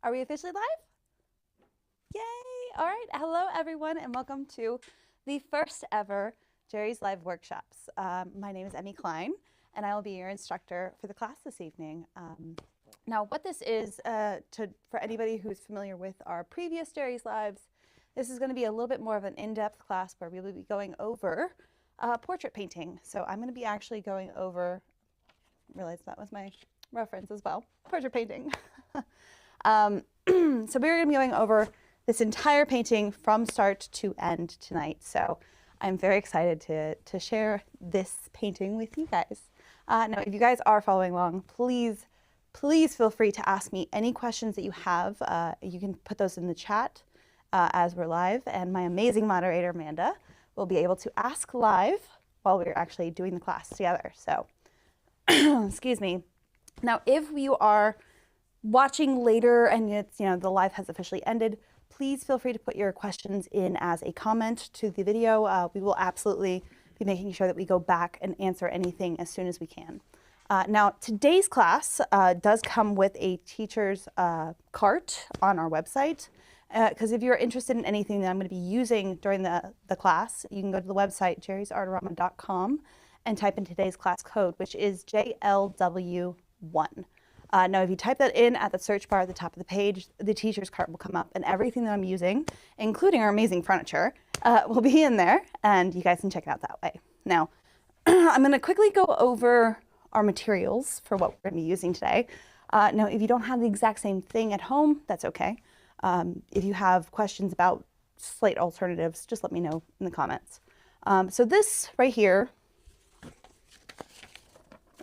Are we officially live? Yay! All right. Hello, everyone, and welcome to the first ever Jerry's Live workshops. My name is Emmy Kline, and I will be your instructor for the class this evening. Now, what this is, for anybody who's familiar with our previous Jerry's Lives, this is going to be a little bit more of an in-depth class where we will be going over portrait painting. So I'm going to be actually going over, realize that was my reference as well, portrait painting. So we're going to be going over this entire painting from start to end tonight. So I'm very excited to share this painting with you guys. Now, if you guys are following along, please feel free to ask me any questions that you have. You can put those in the chat as we're live, and my amazing moderator, Amanda, will be able to ask live while we're actually doing the class together. So, excuse me. Now, if you are watching later and it's, the live has officially ended, please feel free to put your questions in as a comment to the video. We will absolutely be making sure that we go back and answer anything as soon as we can. Now, today's class does come with a teacher's cart on our website. Because if you're interested in anything that I'm going to be using during the class, you can go to the website, JerrysArtarama.com, and type in today's class code, which is JLW1. Now, if you type that in at the search bar at the top of the page, the teacher's cart will come up, and everything that I'm using, including our amazing furniture, will be in there, and you guys can check it out that way. Now, I'm going to quickly go over our materials for what we're going to be using today. Now, if you don't have the exact same thing at home, that's okay. If you have questions about slate alternatives, just let me know in the comments. So this right here,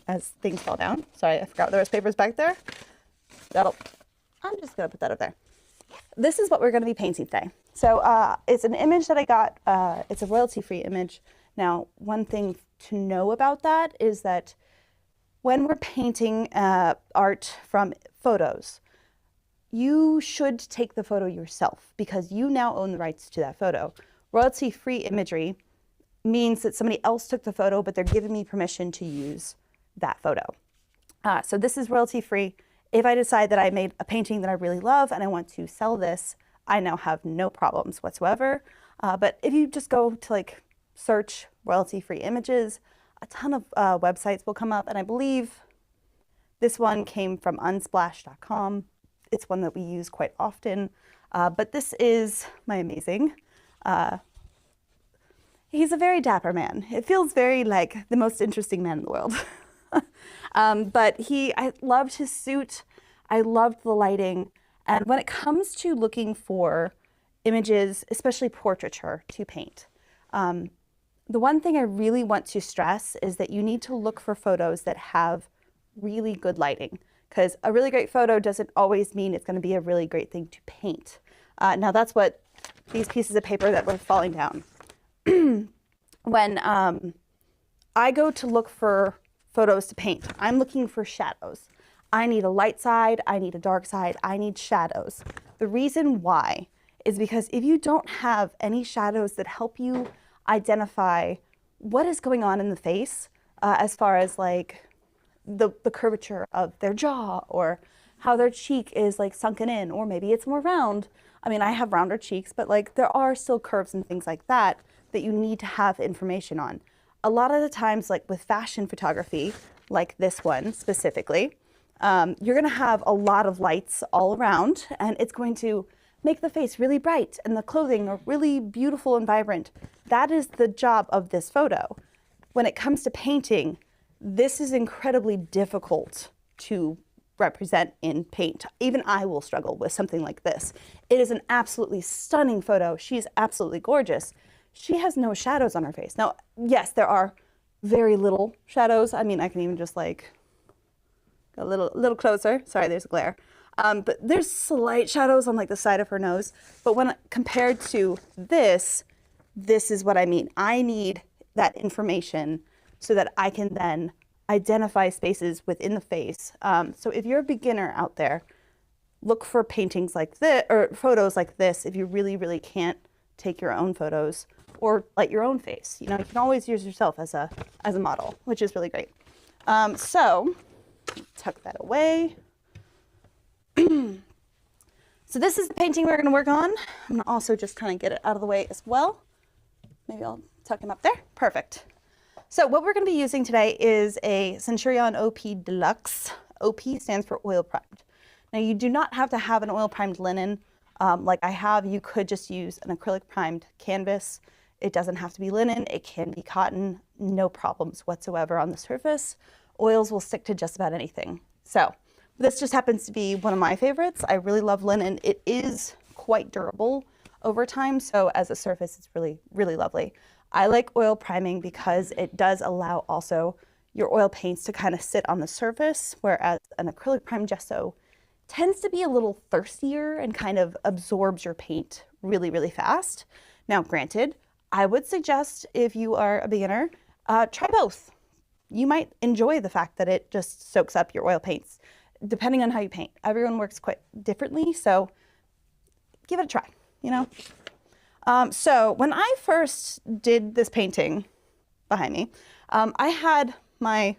as things fall down. Sorry, I forgot there was papers back there. I'm just gonna put that up there. This is what we're gonna be painting today. So it's an image that I got, it's a royalty-free image. Now, one thing to know about that is that when we're painting art from photos, you should take the photo yourself because you now own the rights to that photo. Royalty-free imagery means that somebody else took the photo, but they're giving me permission to use that photo. So this is royalty-free. If I decide that I made a painting that I really love and I want to sell this, I now have no problems whatsoever. But if you just go to search royalty-free images, a ton of websites will come up, and I believe this one came from unsplash.com. It's one that we use quite often, but this is my amazing. He's a very dapper man. It feels very like the most interesting man in the world. But I loved his suit. I loved the lighting. And when it comes to looking for images, especially portraiture to paint, the one thing I really want to stress is that you need to look for photos that have really good lighting, because a really great photo doesn't always mean it's going to be a really great thing to paint. Now that's what these pieces of paper that were falling down. When I go to look for photos to paint, I'm looking for shadows. I need a light side, I need a dark side, I need shadows. The reason why is because if you don't have any shadows that help you identify what is going on in the face, as far as the curvature of their jaw or how their cheek is sunken in, or maybe it's more round. I mean, I have rounder cheeks, but there are still curves and things like that that you need to have information on. A lot of the times, with fashion photography, like this one specifically, you're gonna have a lot of lights all around, and it's going to make the face really bright and the clothing are really beautiful and vibrant. That is the job of this photo. When it comes to painting, this is incredibly difficult to represent in paint. Even I will struggle with something like this. It is an absolutely stunning photo. She's absolutely gorgeous. She has no shadows on her face. Now, yes, there are very little shadows. I mean, I can even just go a little closer. Sorry, there's a glare. But there's slight shadows on the side of her nose. But when compared to this is what I mean. I need that information so that I can then identify spaces within the face. So if you're a beginner out there, look for paintings like this or photos like this if you really, really can't take your own photos or your own face. You can always use yourself as a model, which is really great. So tuck that away. So this is the painting we're gonna work on. I'm gonna also just kind of get it out of the way as well. Maybe I'll tuck him up there. Perfect. So what we're gonna be using today is a Centurion OP Deluxe. OP stands for oil primed. Now you do not have to have an oil primed linen like I have. You could just use an acrylic primed canvas. It doesn't have to be linen. It can be cotton. No problems whatsoever on the surface. Oils will stick to just about anything. So this just happens to be one of my favorites. I really love linen. It is quite durable over time. So as a surface, it's really, really lovely. I like oil priming because it does allow also your oil paints to kind of sit on the surface, whereas an acrylic primed gesso tends to be a little thirstier and kind of absorbs your paint really, really fast. Now, granted, I would suggest if you are a beginner, try both. You might enjoy the fact that it just soaks up your oil paints, depending on how you paint. Everyone works quite differently, so give it a try, you know? So when I first did this painting behind me, I had my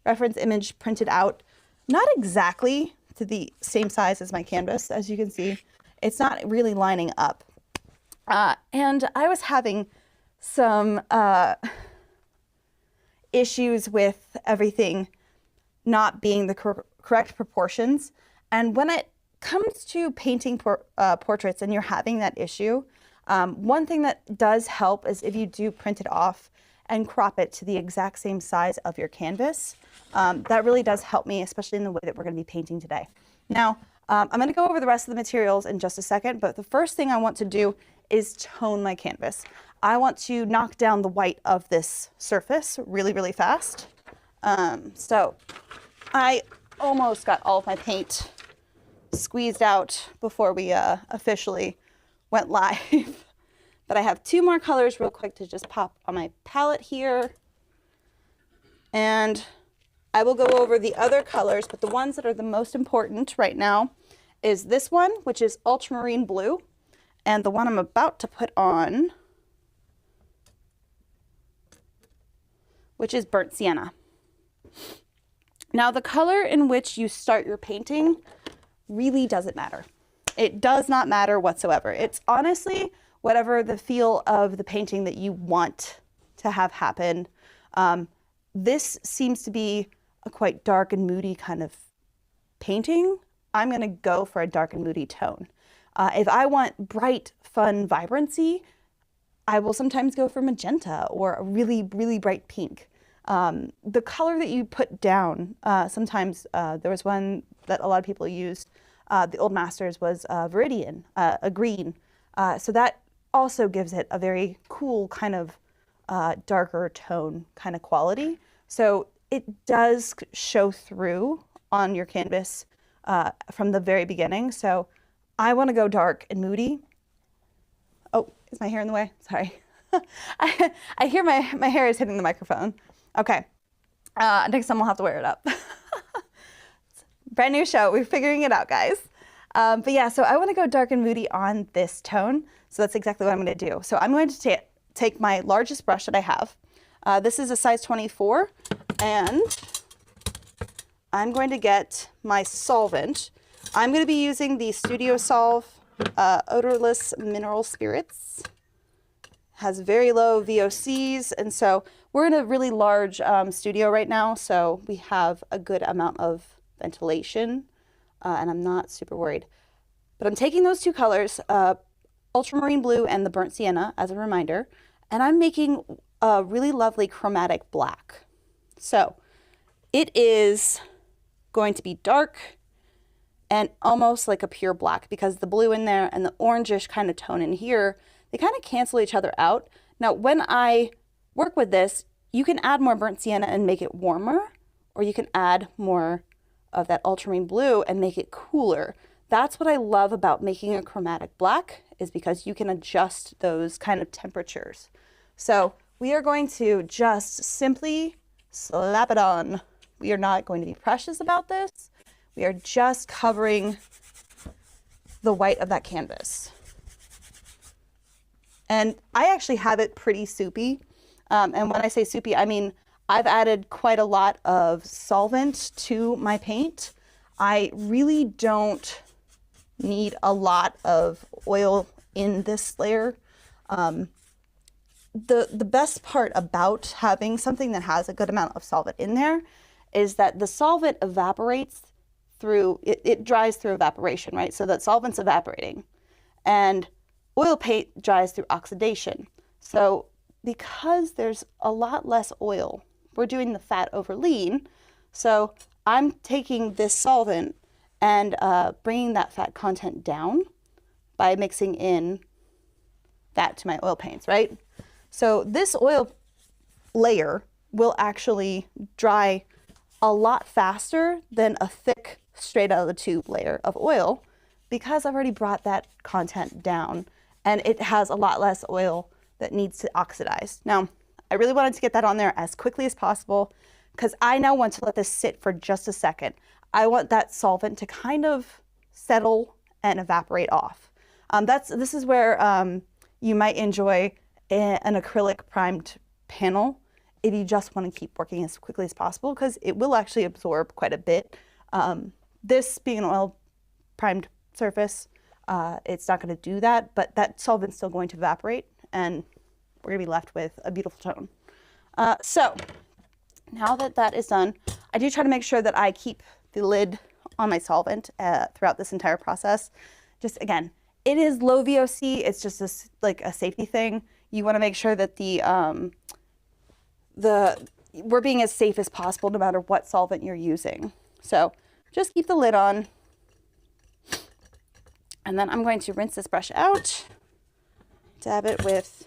reference image printed out, not exactly to the same size as my canvas. As you can see, it's not really lining up. And I was having some issues with everything not being the correct proportions. And when it comes to painting portraits and you're having that issue, one thing that does help is if you do print it off and crop it to the exact same size of your canvas. That really does help me, especially in the way that we're going to be painting today. Now, I'm going to go over the rest of the materials in just a second, but the first thing I want to do is tone my canvas. I want to knock down the white of this surface really, really fast. So I almost got all of my paint squeezed out before we officially went live. But I have two more colors real quick to just pop on my palette here. And I will go over the other colors, but the ones that are the most important right now is this one, which is ultramarine blue. And the one I'm about to put on, which is burnt sienna. Now, the color in which you start your painting really doesn't matter. It does not matter whatsoever. It's honestly whatever the feel of the painting that you want to have happen. This seems to be a quite dark and moody kind of painting. I'm going to go for a dark and moody tone. If I want bright, fun vibrancy, I will sometimes go for magenta or a really, really bright pink. The color that you put down, sometimes there was one that a lot of people used, the old masters was Viridian, a green. So that also gives it a very cool kind of darker tone kind of quality. So it does show through on your canvas from the very beginning. So I want to go dark and moody. Oh, is my hair in the way? Sorry. I hear my hair is hitting the microphone. Okay. Next time I'll have to wear it up. Brand new show. We're figuring it out, guys. But yeah, so I want to go dark and moody on this tone. So that's exactly what I'm going to do. So I'm going to take my largest brush that I have. This is a size 24, and I'm going to get my solvent. I'm going to be using the Studio Solve odorless mineral spirits. Has very low VOCs, and so we're in a really large studio right now, so we have a good amount of ventilation, and I'm not super worried. But I'm taking those two colors, ultramarine blue and the burnt sienna, as a reminder, and I'm making a really lovely chromatic black. So it is going to be dark and almost like a pure black, because the blue in there and the orangish kind of tone in here, they kind of cancel each other out. Now, when I work with this, you can add more burnt sienna and make it warmer, or you can add more of that ultramarine blue and make it cooler. That's what I love about making a chromatic black, is because you can adjust those kind of temperatures. So we are going to just simply slap it on. We are not going to be precious about this. We are just covering the white of that canvas. And I actually have it pretty soupy. And when I say soupy, I mean I've added quite a lot of solvent to my paint. I really don't need a lot of oil in this layer. The best part about having something that has a good amount of solvent in there is that the solvent evaporates through, it dries through evaporation, right? So that solvent's evaporating. And oil paint dries through oxidation. So because there's a lot less oil, we're doing the fat over lean. So I'm taking this solvent and bringing that fat content down by mixing in that to my oil paints, right? So this oil layer will actually dry a lot faster than a thick, straight out of the tube layer of oil, because I've already brought that content down and it has a lot less oil that needs to oxidize. Now, I really wanted to get that on there as quickly as possible because I now want to let this sit for just a second. I want that solvent to kind of settle and evaporate off. This is where you might enjoy an acrylic primed panel if you just want to keep working as quickly as possible, because it will actually absorb quite a bit. This being an oil primed surface, it's not going to do that, but that solvent's still going to evaporate and we're going to be left with a beautiful tone. So now that that is done, I do try to make sure that I keep the lid on my solvent throughout this entire process. Just again, it is low VOC. It's just like a safety thing. You want to make sure that we're being as safe as possible no matter what solvent you're using. So just keep the lid on. And then I'm going to rinse this brush out, dab it with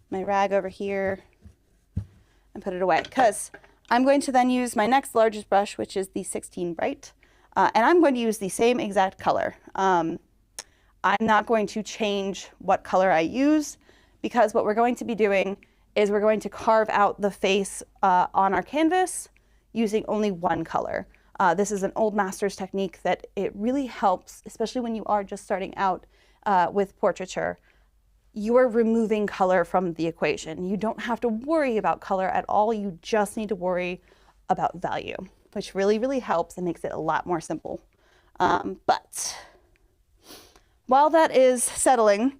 my rag over here, and put it away. Because I'm going to then use my next largest brush, which is the 16 Bright. And I'm going to use the same exact color. I'm not going to change what color I use, because what we're going to be doing is we're going to carve out the face on our canvas using only one color. This is an old master's technique that it really helps, especially when you are just starting out with portraiture. You are removing color from the equation. You don't have to worry about color at all. You just need to worry about value, which really, really helps and makes it a lot more simple. But while that is settling,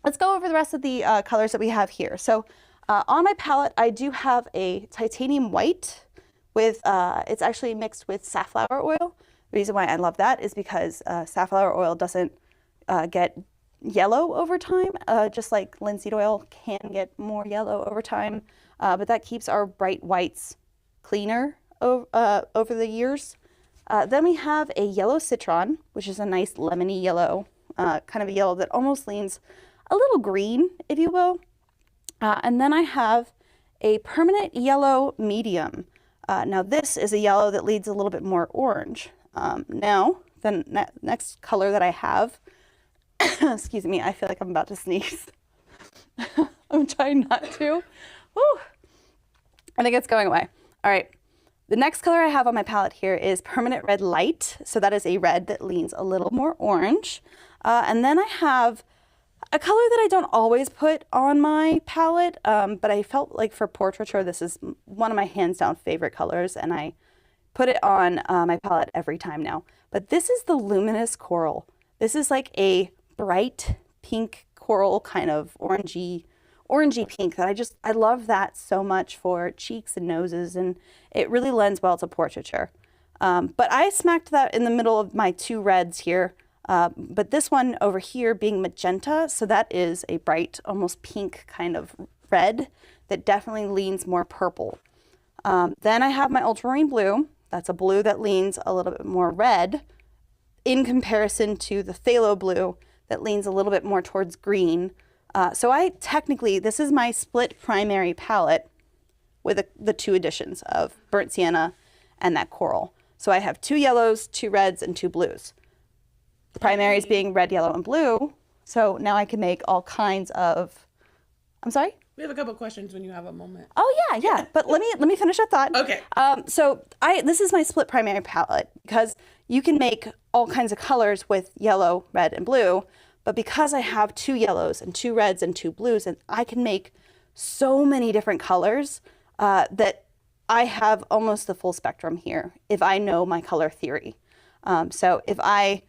let's go over the rest of the colors that we have here. So on my palette, I do have a titanium white with, it's actually mixed with safflower oil. The reason why I love that is because safflower oil doesn't get yellow over time, just like linseed oil can get more yellow over time, but that keeps our bright whites cleaner over the years. Then we have a yellow citron, which is a nice lemony yellow, kind of a yellow that almost leans a little green, if you will. And then I have a permanent yellow medium. Now this is a yellow that leads a little bit more orange. Now, the next color that I have, excuse me, I feel like I'm about to sneeze. I'm trying not to. Woo. I think it's going away. All right. The next color I have on my palette here is Permanent Red Light. So that is a red that leans a little more orange. And then I have a color that I don't always put on my palette, but I felt like for portraiture, this is one of my hands down favorite colors, and I put it on my palette every time now. But this is the Luminous Coral. This is like a bright pink coral, kind of orangey pink that I love that so much for cheeks and noses, and it really lends well to portraiture. But I smacked that in the middle of my two reds here. But this one over here being magenta, so that is a bright, almost pink kind of red that definitely leans more purple. Then I have my ultramarine blue. That's a blue that leans a little bit more red in comparison to the phthalo blue that leans a little bit more towards green. So this is my split primary palette with the two additions of burnt sienna and that coral. So I have two yellows, two reds, and two blues. The primaries being red, yellow, and blue. So now I can make all kinds of, I'm sorry? We have a couple questions when you have a moment. Oh yeah. But let me finish that thought. Okay. This is my split primary palette because you can make all kinds of colors with yellow, red, and blue. But because I have two yellows and two reds and two blues, and I can make so many different colors that I have almost the full spectrum here if I know my color theory. So if I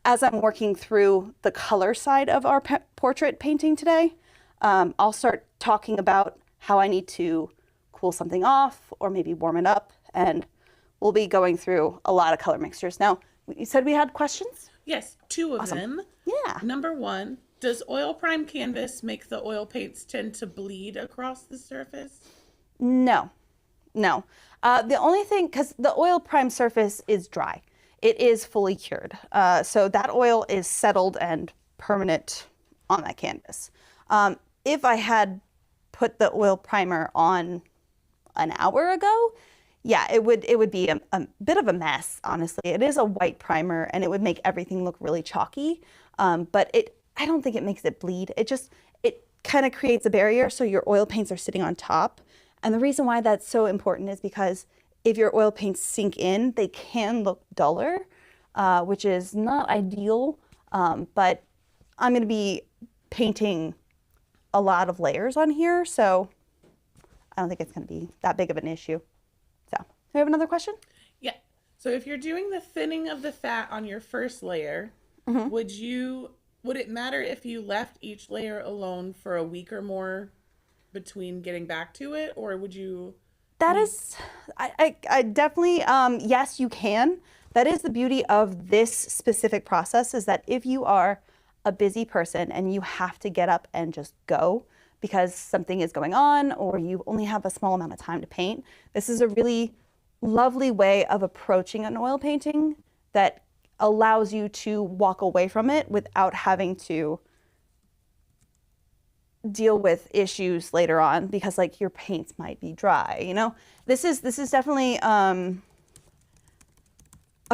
as I'm working through the color side of our portrait painting today, I'll start talking about how I need to cool something off or maybe warm it up. And we'll be going through a lot of color mixtures. Now, you said we had questions? Yes, two of them. Yeah. Number one, does oil prime canvas make the oil paints tend to bleed across the surface? No, no. The only thing, because the oil prime surface is dry, it is fully cured. So that oil is settled and permanent on that canvas. If I had put the oil primer on an hour ago, yeah, it would be a bit of a mess, honestly. It is a white primer and it would make everything look really chalky. But I don't think it makes it bleed. It kind of creates a barrier so your oil paints are sitting on top. And the reason why that's so important is because if your oil paints sink in, they can look duller, which is not ideal. But I'm going to be painting a lot of layers on here, so I don't think it's going to be that big of an issue. So, do we have another question? Yeah. So if you're doing the thinning of the fat on your first layer, would it matter if you left each layer alone for a week or more between getting back to it, or would you? That is, I definitely, yes, you can. That is the beauty of this specific process, is that if you are a busy person and you have to get up and just go because something is going on or you only have a small amount of time to paint, this is a really lovely way of approaching an oil painting that allows you to walk away from it without having to deal with issues later on because like your paints might be dry, you know? This is definitely a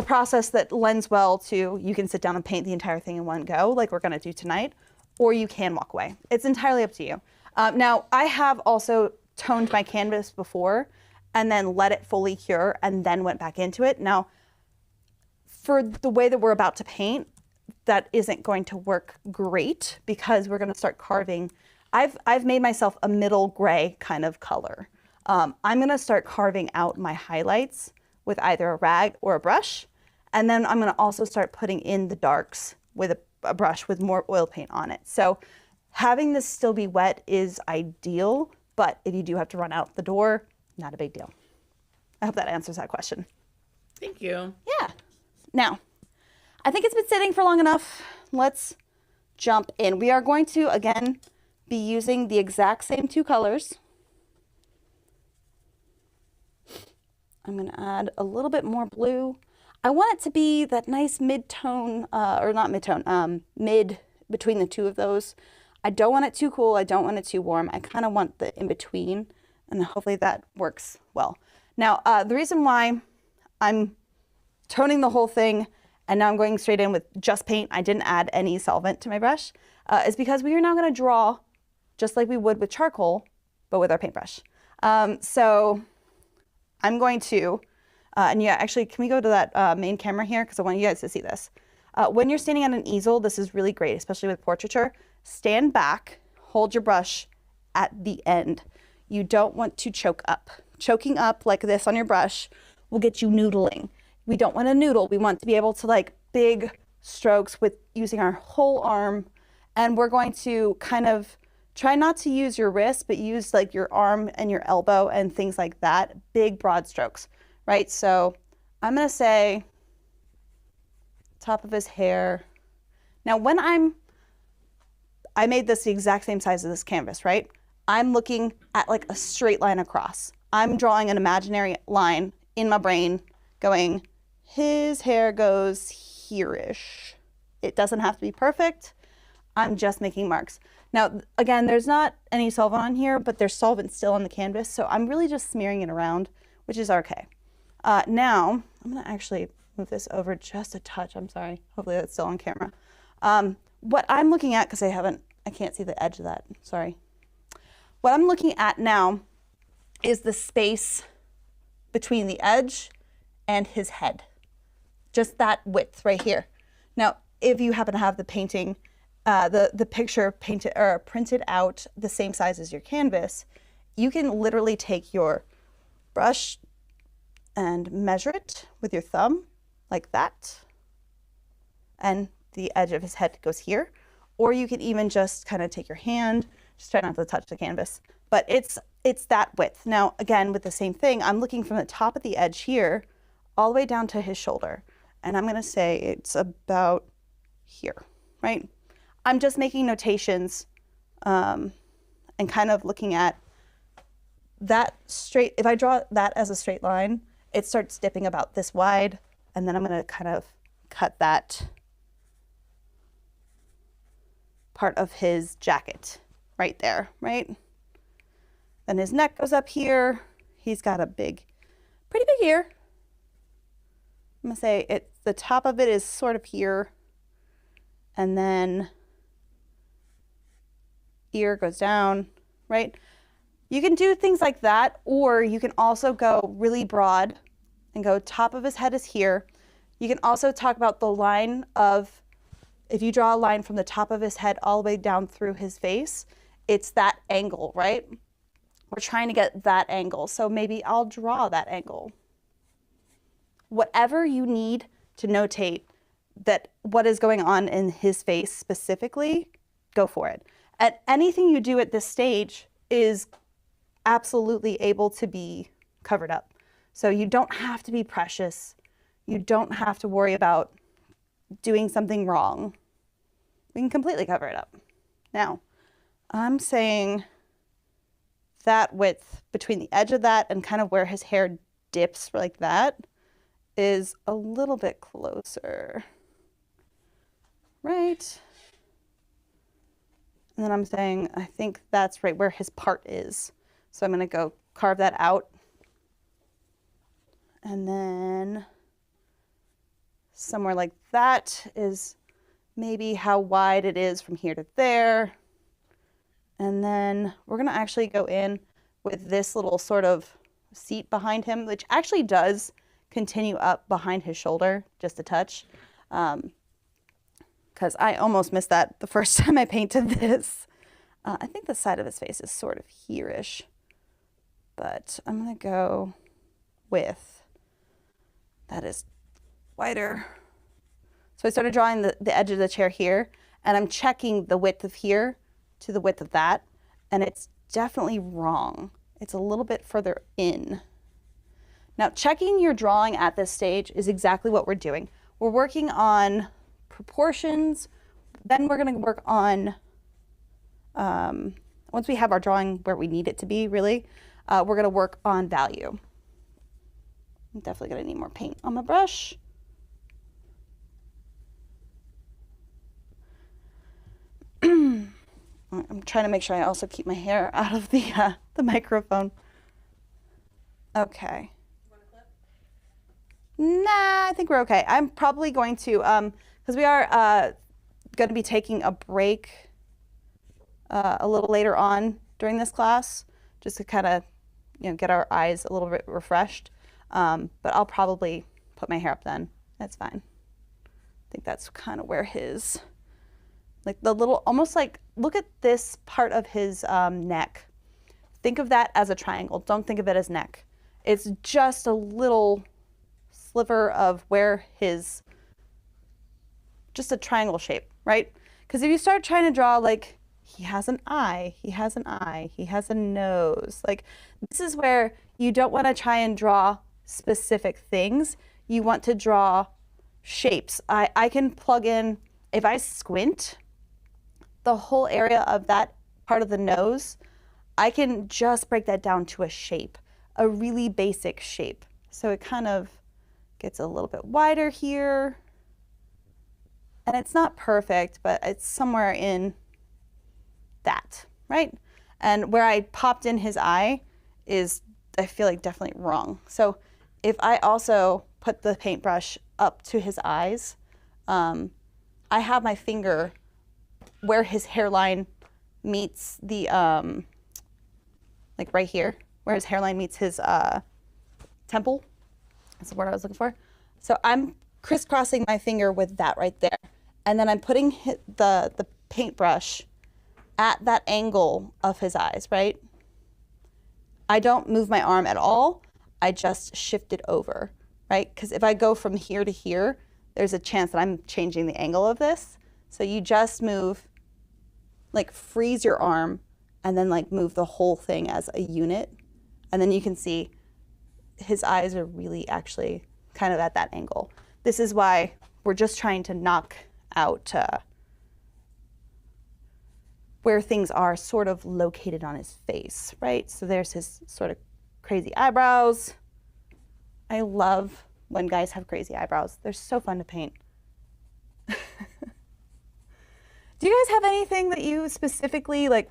process that lends well to, you can sit down and paint the entire thing in one go like we're gonna do tonight, or you can walk away. It's entirely up to you. Now, I have also toned my canvas before and then let it fully cure and then went back into it. Now, for the way that we're about to paint, that isn't going to work great because we're gonna start carving. I've made myself a middle gray kind of color. I'm gonna start carving out my highlights with either a rag or a brush. And then I'm gonna also start putting in the darks with a brush with more oil paint on it. So having this still be wet is ideal, but if you do have to run out the door, not a big deal. I hope that answers that question. Thank you. Yeah. Now, I think it's been sitting for long enough. Let's jump in. We are going to, again, be using the exact same two colors. I'm going to add a little bit more blue. I want it to be that nice mid-tone, or not mid-tone, mid between the two of those. I don't want it too cool. I don't want it too warm. I kind of want the in-between, and hopefully that works well. Now, the reason why I'm toning the whole thing and now I'm going straight in with just paint, I didn't add any solvent to my brush, is because we are now going to draw just like we would with charcoal, but with our paintbrush. So I'm going to, and yeah, actually, can we go to that main camera here? Because I want you guys to see this. When you're standing on an easel, this is really great, especially with portraiture. Stand back, hold your brush at the end. You don't want to choke up. Choking up like this on your brush will get you noodling. We don't want to noodle. We want to be able to like big strokes with using our whole arm. And we're going to kind of try not to use your wrist, but use like your arm and your elbow and things like that. Big, broad strokes, right? So I'm going to say top of his hair. Now, when I made this the exact same size as this canvas, right? I'm looking at like a straight line across. I'm drawing an imaginary line in my brain going, his hair goes here-ish. It doesn't have to be perfect. I'm just making marks. Now, again, there's not any solvent on here, but there's solvent still on the canvas, so I'm really just smearing it around, which is okay. Now, I'm gonna actually move this over just a touch. I'm sorry. Hopefully that's still on camera. What I'm looking at, because I can't see the edge of that, sorry. What I'm looking at now is the space between the edge and his head. Just that width right here. Now, if you happen to have the painting, the picture painted or printed out the same size as your canvas, you can literally take your brush and measure it with your thumb like that. and the edge of his head goes here. Or you can even just kind of take your hand, just try not to touch the canvas, but it's that width. Now, again, with the same thing, I'm looking from the top of the edge here all the way down to his shoulder. And I'm going to say it's about here, right? I'm just making notations and kind of looking at that straight. If I draw that as a straight line, it starts dipping about this wide. And then I'm going to kind of cut that part of his jacket right there, right? Then his neck goes up here. He's got a pretty big ear. I'm gonna say the top of it is sort of here. And then ear goes down, right? You can do things like that, or you can also go really broad and go top of his head is here. You can also talk about the line of, if you draw a line from the top of his head all the way down through his face, it's that angle, right? We're trying to get that angle. So maybe I'll draw that angle. Whatever you need to notate that what is going on in his face specifically, go for it. And anything you do at this stage is absolutely able to be covered up. So you don't have to be precious. You don't have to worry about doing something wrong. We can completely cover it up. Now, I'm saying that width between the edge of that and kind of where his hair dips like that is a little bit closer, right? And then I'm saying, I think that's right where his part is. So I'm going to go carve that out. And then somewhere like that is maybe how wide it is from here to there. And then we're going to actually go in with this little sort of seat behind him, which actually does continue up behind his shoulder just a touch. Because I almost missed that the first time I painted this. I think the side of his face is sort of here-ish. But I'm going to go with, that is wider. So I started drawing the edge of the chair here, and I'm checking the width of here to the width of that, and it's definitely wrong. It's a little bit further in. Now, checking your drawing at this stage is exactly what we're doing. We're working on proportions, then we're going to work on, once we have our drawing where we need it to be, really, we're going to work on value. I'm definitely going to need more paint on my brush. I'm trying to make sure I also keep my hair out of the microphone. Okay. Nah, I think we're okay. I'm probably going to, because we are going to be taking a break a little later on during this class, just to kind of, get our eyes a little bit refreshed. But I'll probably put my hair up then. That's fine. I think that's kind of where his, like the little, almost like, look at this part of his neck. Think of that as a triangle. Don't think of it as neck. It's just a little sliver of where his, just a triangle shape, right? Because if you start trying to draw like, he has an eye, he has an eye, he has a nose, like this is where you don't want to try and draw specific things. You want to draw shapes. I can plug in, if I squint, the whole area of that part of the nose, I can just break that down to a shape, a really basic shape. So it kind of gets a little bit wider here. And it's not perfect, but it's somewhere in that, right? And where I popped in his eye is, I feel like, definitely wrong. So if I also put the paintbrush up to his eyes, I have my finger where his hairline meets the, like right here, where his hairline meets his temple. That's the word I was looking for. So I'm crisscrossing my finger with that right there. And then I'm putting the paintbrush at that angle of his eyes, right? I don't move my arm at all. I just shift it over, right? Because if I go from here to here, there's a chance that I'm changing the angle of this. So you just move, like freeze your arm and then like move the whole thing as a unit. And then you can see his eyes are really actually kind of at that angle. This is why we're just trying to knock out where things are sort of located on his face, right? So there's his sort of crazy eyebrows. I love when guys have crazy eyebrows. They're so fun to paint. Do you guys have anything that you specifically, like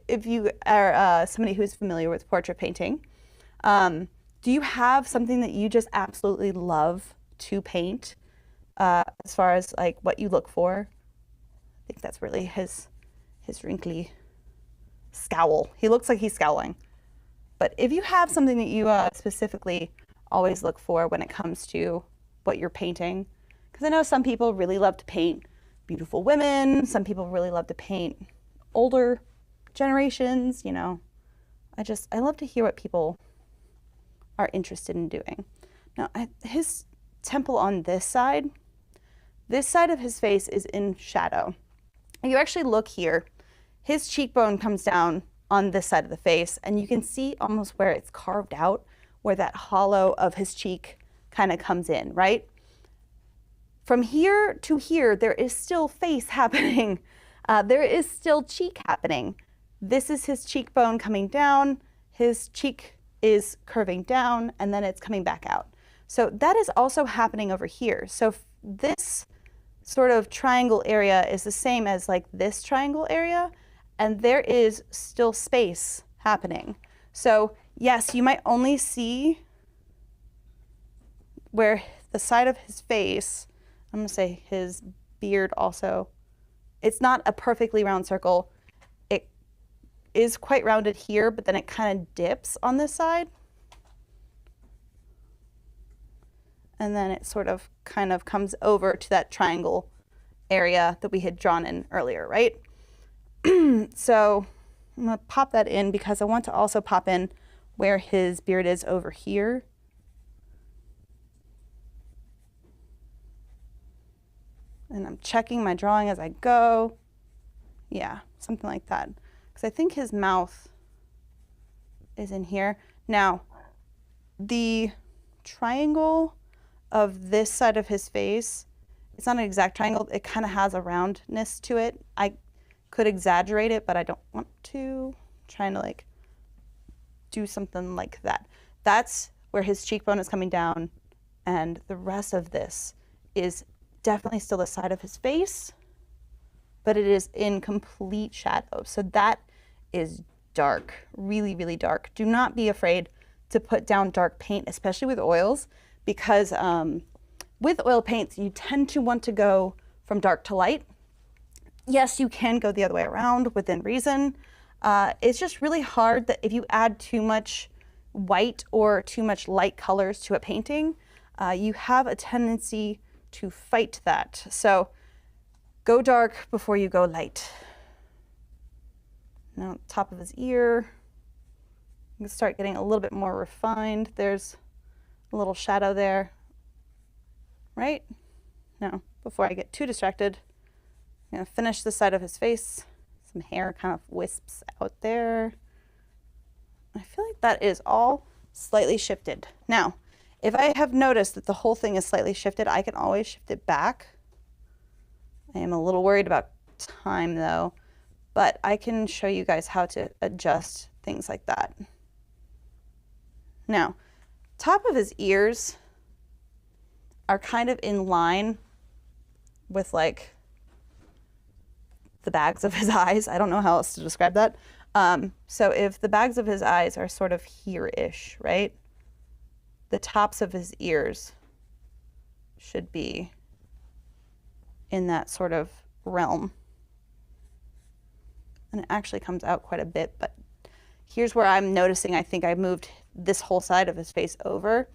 if you are somebody who's familiar with portrait painting, do you have something that you just absolutely love to paint as far as like what you look for? I think that's really his wrinkly scowl. He looks like he's scowling. But if you have something that you specifically always look for when it comes to what you're painting, because I know some people really love to paint beautiful women, some people really love to paint older generations, you know. I love to hear what people are interested in doing. Now, his temple on this side of his face is in shadow. If you actually look here, his cheekbone comes down on this side of the face, and you can see almost where it's carved out, where that hollow of his cheek kind of comes in, right? From here to here, there is still face happening. There is still cheek happening. This is his cheekbone coming down. His cheek is curving down, and then it's coming back out. So that is also happening over here. So this sort of triangle area is the same as like this triangle area, and there is still space happening. So yes, you might only see where the side of his face, I'm gonna say his beard also, it's not a perfectly round circle. It is quite rounded here, but then it kind of dips on this side. And then it sort of kind of comes over to that triangle area that we had drawn in earlier, right? So I'm gonna pop that in because I want to also pop in where his beard is over here. And I'm checking my drawing as I go. Yeah, something like that. Because I think his mouth is in here. Now, the triangle of this side of his face, it's not an exact triangle. It kind of has a roundness to it. I could exaggerate it, but I don't want to. I'm trying to like do something like that. That's where his cheekbone is coming down, and the rest of this is definitely still the side of his face, but it is in complete shadow. So that is dark, really, really dark. Do not be afraid to put down dark paint, especially with oils, because with oil paints, you tend to want to go from dark to light. Yes, you can go the other way around within reason. It's just really hard that if you add too much white or too much light colors to a painting, you have a tendency to fight that. So go dark before you go light. Now, top of his ear, you can start getting a little bit more refined. There's a little shadow there, right? Now, before I get too distracted, I'm gonna finish the side of his face. Some hair kind of wisps out there. I feel like that is all slightly shifted. Now, if I have noticed that the whole thing is slightly shifted, I can always shift it back. I am a little worried about time though, but I can show you guys how to adjust things like that. Now, top of his ears are kind of in line with like the bags of his eyes. I don't know how else to describe that. So if the bags of his eyes are sort of here-ish, right? The tops of his ears should be in that sort of realm. And it actually comes out quite a bit, but here's where I'm noticing I think I moved this whole side of his face over,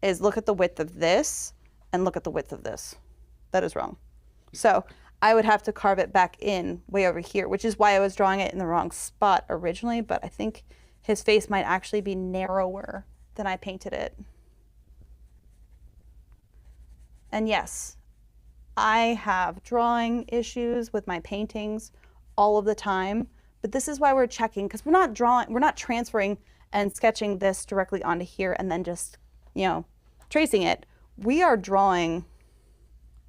is look at the width of this and look at the width of this. That is wrong. So I would have to carve it back in way over here, which is why I was drawing it in the wrong spot originally, but I think his face might actually be narrower than I painted it. And yes, I have drawing issues with my paintings all of the time, but this is why we're checking, because we're not transferring and sketching this directly onto here and then just, you know, tracing it. We are drawing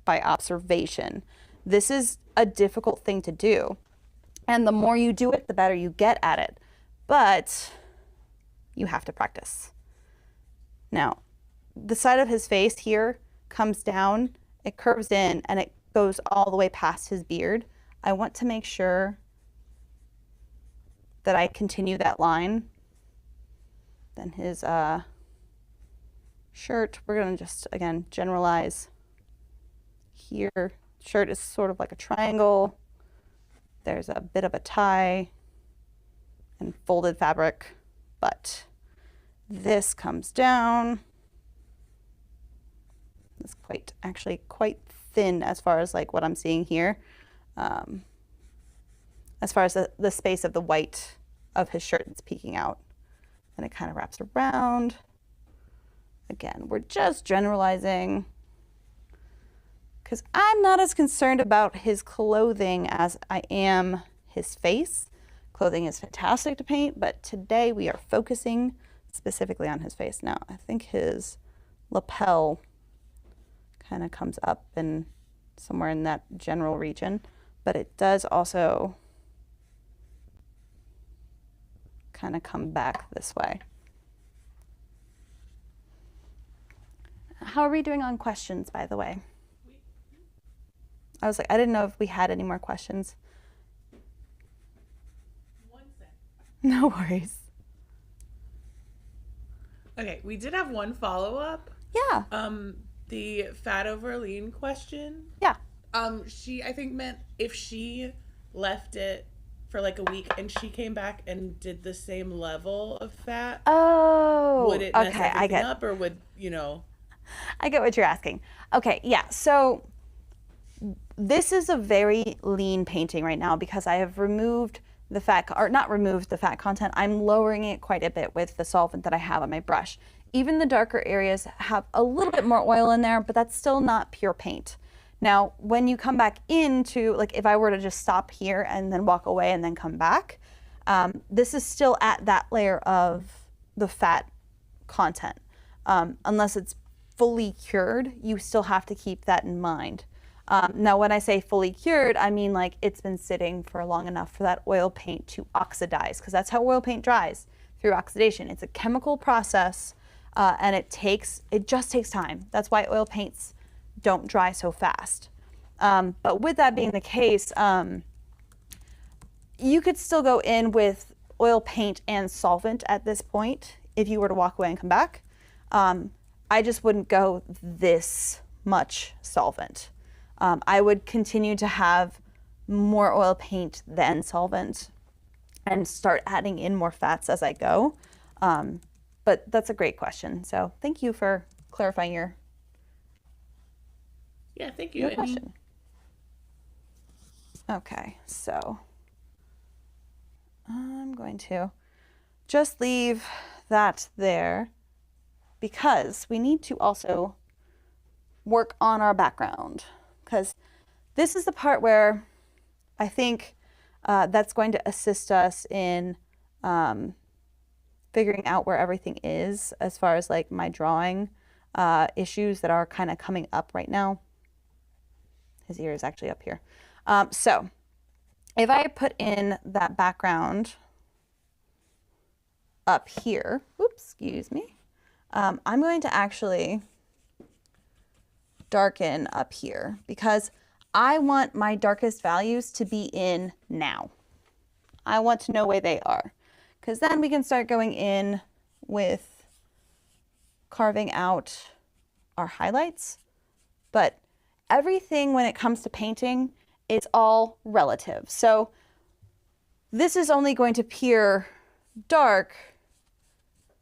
by observation. This is a difficult thing to do. And the more you do it, the better you get at it. But you have to practice. Now, the side of his face here comes down, it curves in, and it goes all the way past his beard. I want to make sure that I continue that line. Then his shirt, we're going to just, again, generalize here. Shirt is sort of like a triangle. There's a bit of a tie and folded fabric, but this comes down. It's actually quite thin as far as like what I'm seeing here. As far as the space of the white of his shirt that's peeking out. And it kind of wraps around. Again, we're just generalizing, because I'm not as concerned about his clothing as I am his face. Clothing is fantastic to paint, but today we are focusing specifically on his face. Now, I think his lapel kind of comes up and somewhere in that general region, but it does also kind of come back this way. How are we doing on questions, by the way? I was like, I didn't know if we had any more questions. 1 sec. No worries. Okay, we did have one follow-up. Yeah. The fat over lean question. Yeah. I think meant if she left it for like a week and she came back and did the same level of fat. Oh, would it mess okay, I everything get. up, or would, you know? I get what you're asking. Okay, yeah. So this is a very lean painting right now because I have removed the fat, or not removed the fat content. I'm lowering it quite a bit with the solvent that I have on my brush. Even the darker areas have a little bit more oil in there, but that's still not pure paint. Now, when you come back into, like if I were to just stop here and then walk away and then come back, this is still at that layer of the fat content. Unless it's fully cured, you still have to keep that in mind. Now, when I say fully cured, I mean like it's been sitting for long enough for that oil paint to oxidize, because that's how oil paint dries, through oxidation. It's a chemical process, and it just takes time. That's why oil paints don't dry so fast. But with that being the case, you could still go in with oil paint and solvent at this point if you were to walk away and come back. I just wouldn't go this much solvent. I would continue to have more oil paint than solvent and start adding in more fats as I go. But that's a great question. So thank you for clarifying your Thank you. question. Okay, so I'm going to just leave that there because we need to also work on our background, because this is the part where I think that's going to assist us in figuring out where everything is as far as like my drawing issues that are kind of coming up right now. His ear is actually up here. So if I put in that background up here, oops, excuse me, I'm going to actually darken up here because I want my darkest values to be in now. I want to know where they are, because then we can start going in with carving out our highlights. But everything when it comes to painting, it's all relative. So this is only going to appear dark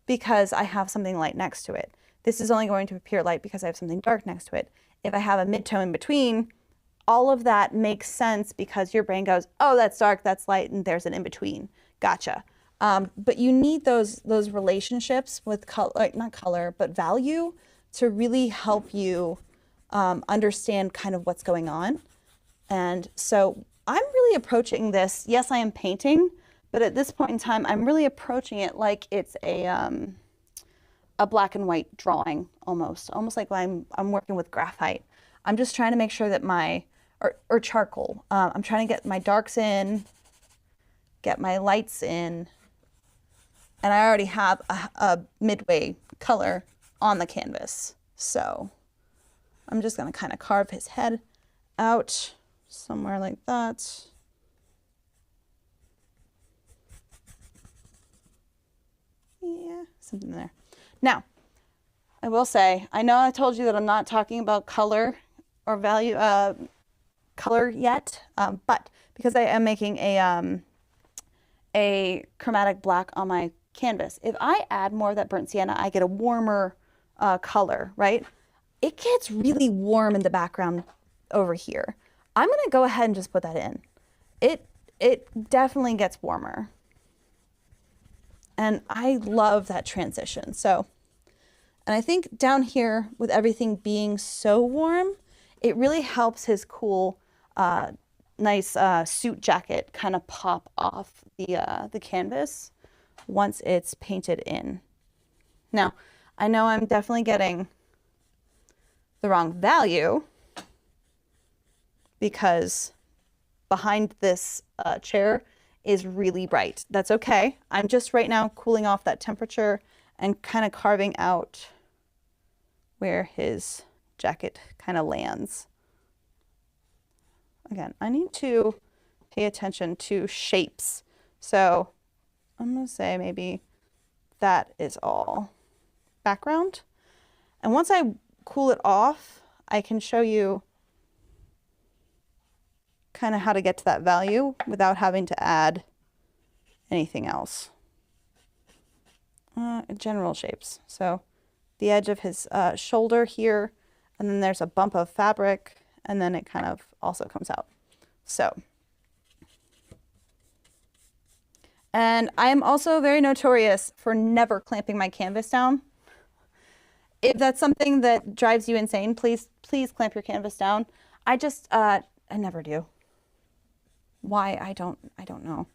because I have something light next to it. This is only going to appear light because I have something dark next to it. If I have a mid-tone in between, all of that makes sense because your brain goes, oh, that's dark, that's light, and there's an in-between. Gotcha. But you need those relationships with color, not color, but value, to really help you understand kind of what's going on. And so I'm really approaching this. Yes, I am painting, but at this point in time, I'm really approaching it like it's a black and white drawing almost like I'm working with graphite. I'm just trying to make sure that or charcoal. I'm trying to get my darks in, get my lights in, and I already have a midway color on the canvas. So I'm just gonna kind of carve his head out somewhere like that. Yeah, something there. Now, I will say, I know I told you that I'm not talking about color or value, color yet, but because I am making a chromatic black on my canvas, if I add more of that burnt sienna, I get a warmer color, right? It gets really warm in the background over here. I'm gonna go ahead and just put that in. It definitely gets warmer. And I love that transition. So, and I think down here with everything being so warm, it really helps his cool, nice suit jacket kind of pop off the canvas once it's painted in. Now, I know I'm definitely getting the wrong value because behind this chair is really bright. That's okay. I'm just right now cooling off that temperature and kind of carving out where his jacket kind of lands. Again, I need to pay attention to shapes. So I'm going to say maybe that is all background. And once I cool it off, I can show you kind of how to get to that value without having to add anything else. General shapes. So the edge of his shoulder here, and then there's a bump of fabric, and then it kind of also comes out. So, and I am also very notorious for never clamping my canvas down. If that's something that drives you insane, please clamp your canvas down. I just, I never do. Why? I don't know.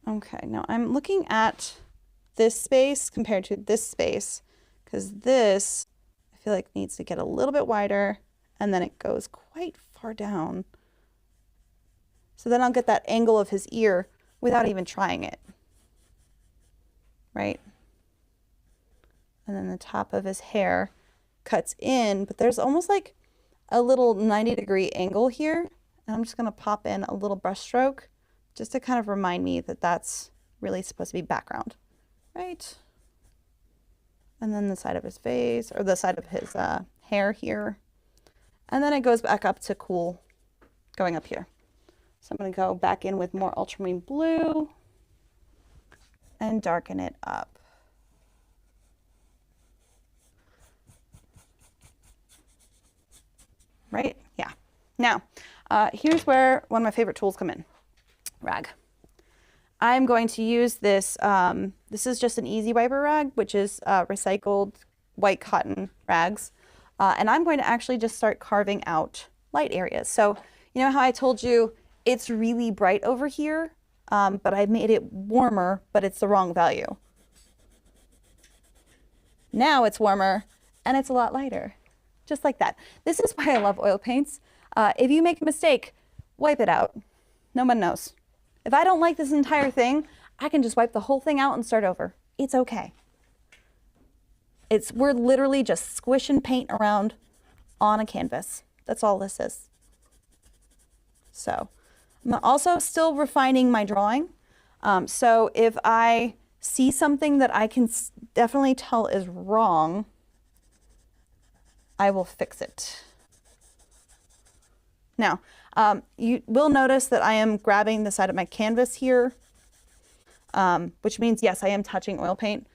Okay, now I'm looking at this space compared to this space, because this, I feel like needs to get a little bit wider, and then it goes quite far down. So then I'll get that angle of his ear without even trying it, right? And then the top of his hair cuts in, but there's almost like a little 90-degree angle here. And I'm just gonna pop in a little brush stroke just to kind of remind me that that's really supposed to be background, right? And then the side of his face, or the side of his hair here. And then it goes back up to cool, going up here. So I'm gonna go back in with more ultramarine blue and darken it up. Right? Yeah. Now, here's where one of my favorite tools come in. Rag. I'm going to use this, this is just an easy wiper rag, which is recycled white cotton rags. And I'm going to actually just start carving out light areas. So, you know how I told you it's really bright over here, but I made it warmer, but it's the wrong value. Now it's warmer and it's a lot lighter. Just like that. This is why I love oil paints. If you make a mistake, wipe it out. No one knows. If I don't like this entire thing, I can just wipe the whole thing out and start over. It's okay. We're literally just squishing paint around on a canvas. That's all this is. So I'm also still refining my drawing. So if I see something that I can definitely tell is wrong, I will fix it. Now, you will notice that I am grabbing the side of my canvas here, which means, yes, I am touching oil paint.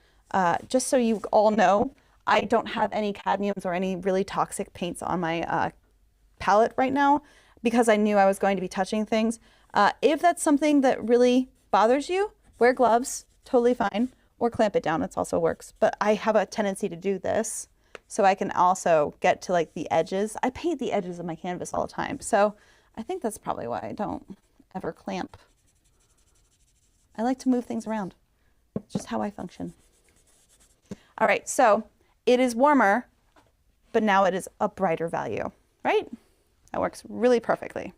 Just so you all know, I don't have any cadmiums or any really toxic paints on my palette right now because I knew I was going to be touching things. If that's something that really bothers you, wear gloves, totally fine. or clamp it down. It also works. But I have a tendency to do this so I can also get to like the edges. I paint the edges of my canvas all the time. So I think that's probably why I don't ever clamp. I like to move things around. It's just how I function. All right, so it is warmer, but now it is a brighter value, right? That works really perfectly.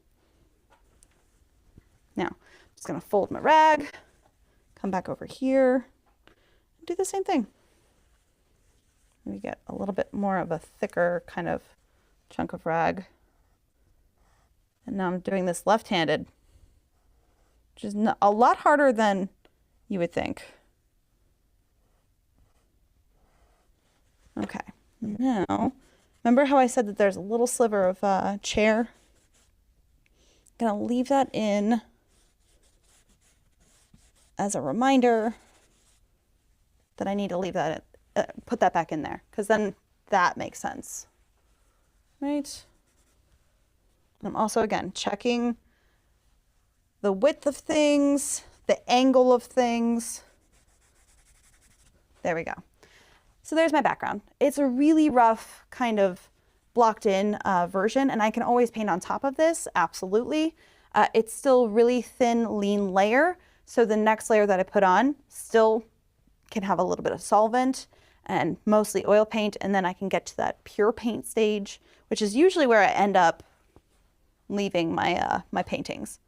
Now, I'm just gonna fold my rag, come back over here, and do the same thing. We get a little bit more of a thicker kind of chunk of rag. And now I'm doing this left-handed, which is a lot harder than you would think. Okay, now, remember how I said that there's a little sliver of chair? I'm gonna leave that in as a reminder that I need to leave that, put that back in there, because then that makes sense, right? And I'm also, again, checking the width of things, the angle of things. There we go. So there's my background. It's a really rough kind of blocked in version, and I can always paint on top of this, absolutely. It's still really thin, lean layer. So the next layer that I put on still can have a little bit of solvent and mostly oil paint, and then I can get to that pure paint stage, which is usually where I end up leaving my, my paintings.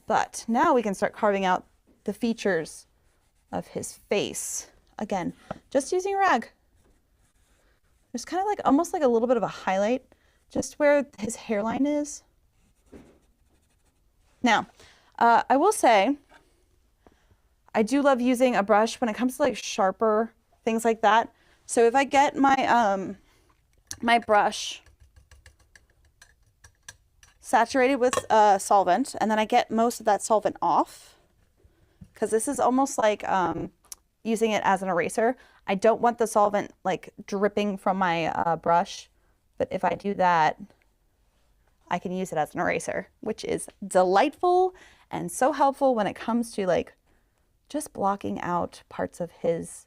But now we can start carving out the features of his face. Again, just using rag. There's kind of like almost like a little bit of a highlight just where his hairline is. Now, I will say, I do love using a brush when it comes to like sharper things like that. So if I get my, my brush saturated with solvent, and then I get most of that solvent off, because this is almost like using it as an eraser. I don't want the solvent like dripping from my brush, but if I do that, I can use it as an eraser, which is delightful and so helpful when it comes to like just blocking out parts of his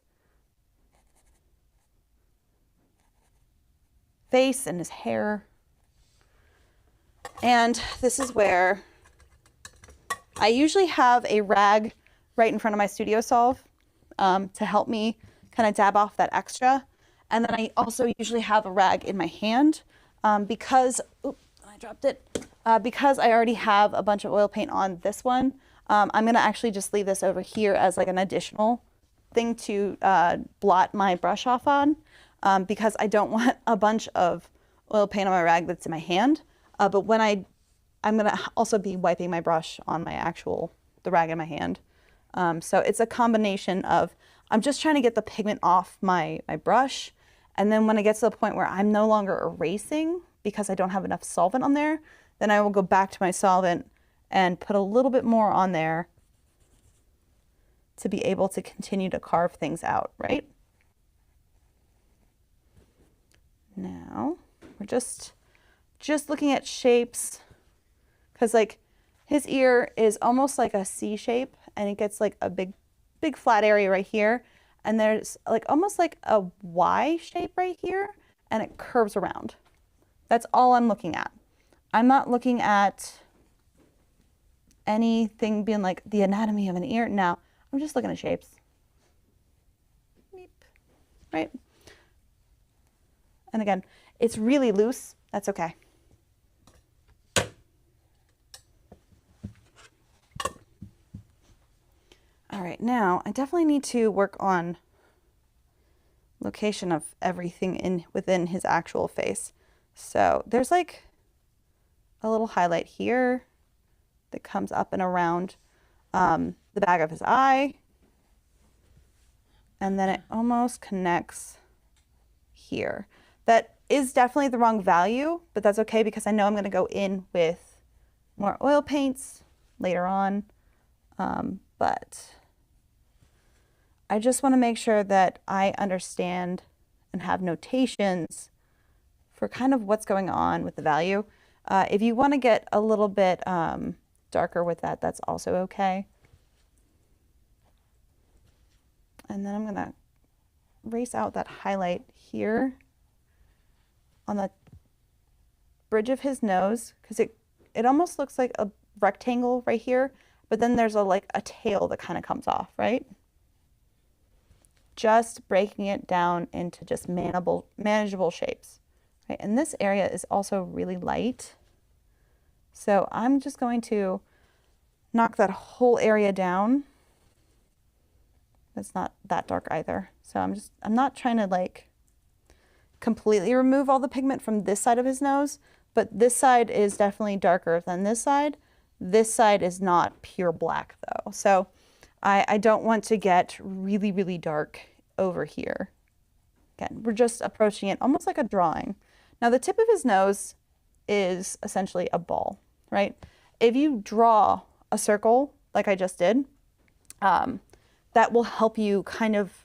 face and his hair. And this is where I usually have a rag right in front of my studio solve to help me kind of dab off that extra. And then I also usually have a rag in my hand because, oops, I dropped it, because I already have a bunch of oil paint on this one. I'm gonna actually just leave this over here as like an additional thing to blot my brush off on because I don't want a bunch of oil paint on my rag that's in my hand. But when I'm gonna also be wiping my brush on my the rag in my hand. So it's a combination of, I'm just trying to get the pigment off my brush. And then when I get to the point where I'm no longer erasing because I don't have enough solvent on there, then I will go back to my solvent and put a little bit more on there to be able to continue to carve things out, right? Now, we're just looking at shapes, because like his ear is almost like a C shape, and it gets like a big flat area right here, and there's like almost like a Y shape right here, and it curves around. That's all I'm looking at. I'm not looking at anything being like the anatomy of an ear. No, I'm just looking at shapes. Beep. Right? And again, it's really loose. That's okay. All right, now I definitely need to work on location of everything within his actual face. So there's like a little highlight here that comes up and around the back of his eye. And then it almost connects here. That is definitely the wrong value, but that's okay because I know I'm going to go in with more oil paints later on. But I just want to make sure that I understand and have notations for kind of what's going on with the value. If you want to get a little bit darker with that, that's also okay. And then I'm going to erase out that highlight here on the bridge of his nose, because it almost looks like a rectangle right here, but then there's like a tail that kind of comes off, right? Just breaking it down into just manageable shapes. Right? And this area is also really light. So I'm just going to knock that whole area down. It's not that dark either. So I'm not trying to like completely remove all the pigment from this side of his nose, but this side is definitely darker than this side. This side is not pure black though. So I don't want to get really, really dark over here. Again, we're just approaching it almost like a drawing. Now the tip of his nose is essentially a ball, right? If you draw a circle like I just did, that will help you kind of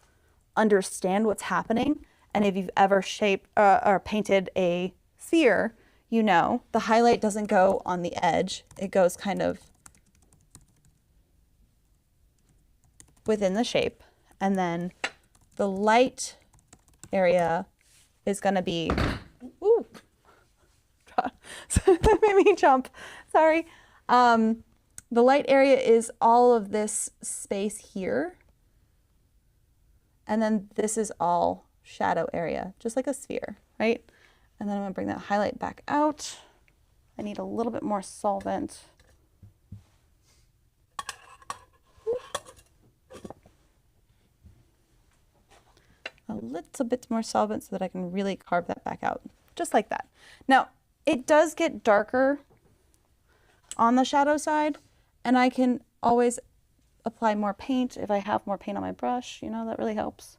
understand what's happening. And if you've ever shaped or painted a sphere, you know the highlight doesn't go on the edge. It goes kind of within the shape. And then the light area is going to be, ooh, that made me jump. Sorry. The light area is all of this space here. And then this is all shadow area, just like a sphere, right? And then I'm gonna bring that highlight back out. I need a little bit more solvent. A little bit more solvent so that I can really carve that back out, just like that. Now, it does get darker on the shadow side, and I can always apply more paint if I have more paint on my brush, you know, that really helps.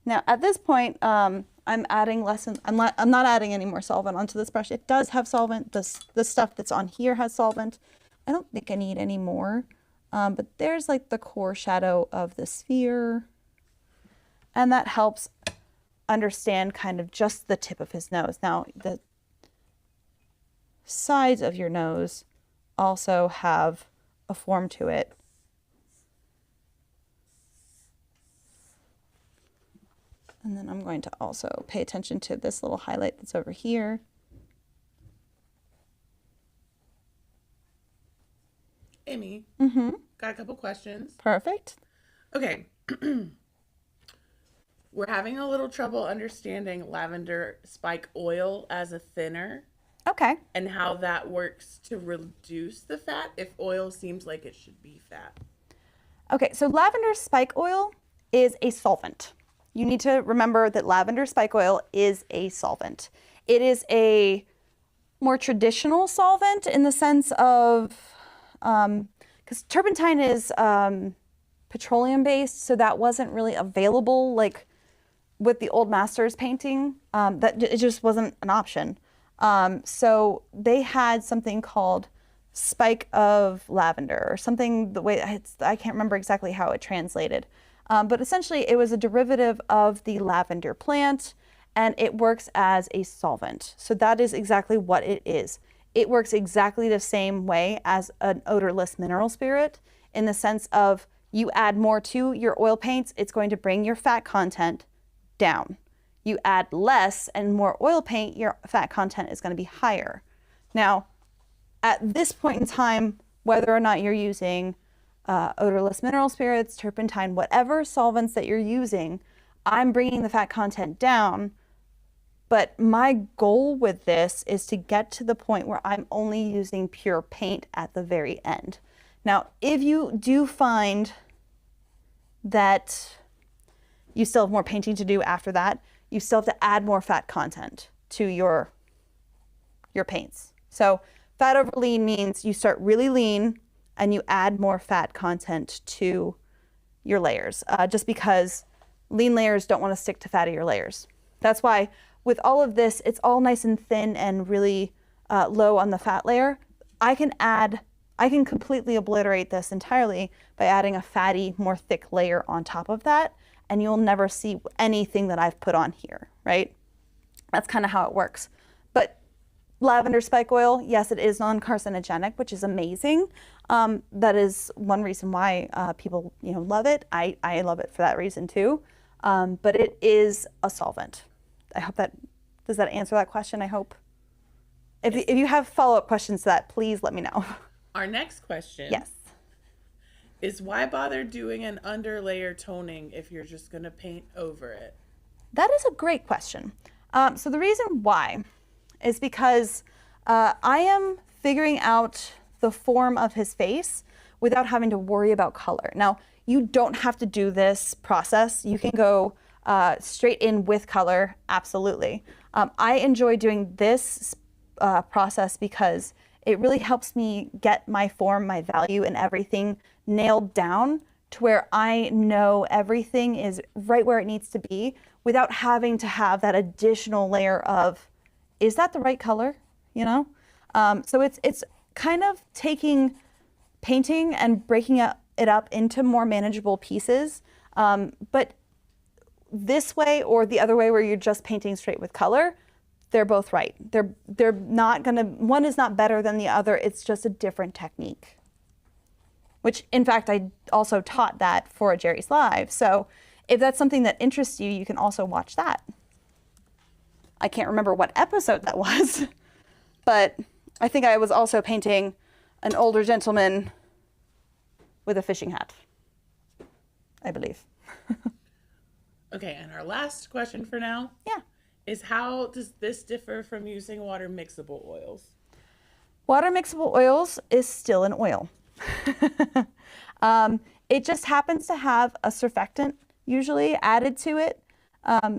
Now at this point, I'm adding less, I'm not adding any more solvent onto this brush. It does have solvent. The stuff that's on here has solvent. I don't think I need any more, but there's like the core shadow of the sphere, and that helps understand kind of just the tip of his nose. Now the sides of your nose also have a form to it. And then I'm going to also pay attention to this little highlight that's over here. Emmy, got a couple questions. Perfect. Okay. We're having a little trouble understanding lavender spike oil as a thinner. Okay. And how that works to reduce the fat if oil seems like it should be fat. Okay, so lavender spike oil is a solvent. You need to remember that lavender spike oil is a solvent. It is a more traditional solvent in the sense of, because turpentine is petroleum based, so that wasn't really available like with the old masters painting. That it just wasn't an option. So they had something called spike of lavender or something, the way I can't remember exactly how it translated. But essentially it was a derivative of the lavender plant, and it works as a solvent. So that is exactly what it is. It works exactly the same way as an odorless mineral spirit, in the sense of you add more to your oil paints, it's going to bring your fat content down. You add less and more oil paint, your fat content is going to be higher. Now, at this point in time, whether or not you're using odorless mineral spirits, turpentine, whatever solvents that you're using, I'm bringing the fat content down. But my goal with this is to get to the point where I'm only using pure paint at the very end. Now, if you do find that you still have more painting to do after that, you still have to add more fat content to your paints. So fat over lean means you start really lean and you add more fat content to your layers, just because lean layers don't want to stick to fattier layers. That's why with all of this, it's all nice and thin and really low on the fat layer. I can completely obliterate this entirely by adding a fatty, more thick layer on top of that, and you'll never see anything that I've put on here, right? That's kind of how it works. But lavender spike oil, yes, it is non-carcinogenic, which is amazing. That is one reason why people, love it. I love it for that reason too. But it is a solvent. I hope does that answer that question? I hope. If you have follow-up questions to that, please let me know. Our next question. Yes. Is why bother doing an underlayer toning if you're just going to paint over it? That is a great question. So the reason why is because I am figuring out the form of his face without having to worry about color. Now, you don't have to do this process. You can go straight in with color, absolutely. I enjoy doing this process because it really helps me get my form, my value, and everything nailed down to where I know everything is right where it needs to be without having to have that additional layer of, is that the right color? So it's kind of taking painting and breaking it up into more manageable pieces. But this way or the other way where you're just painting straight with color, they're both right. They're not gonna, one is not better than the other. It's just a different technique. Which in fact, I also taught that for a Jerry's Live. So if that's something that interests you, you can also watch that. I can't remember what episode that was, but I think I was also painting an older gentleman with a fishing hat, I believe. Okay, and our last question for now. Yeah. Is how does this differ from using water mixable oils? Water mixable oils is still an oil. It just happens to have a surfactant usually added to it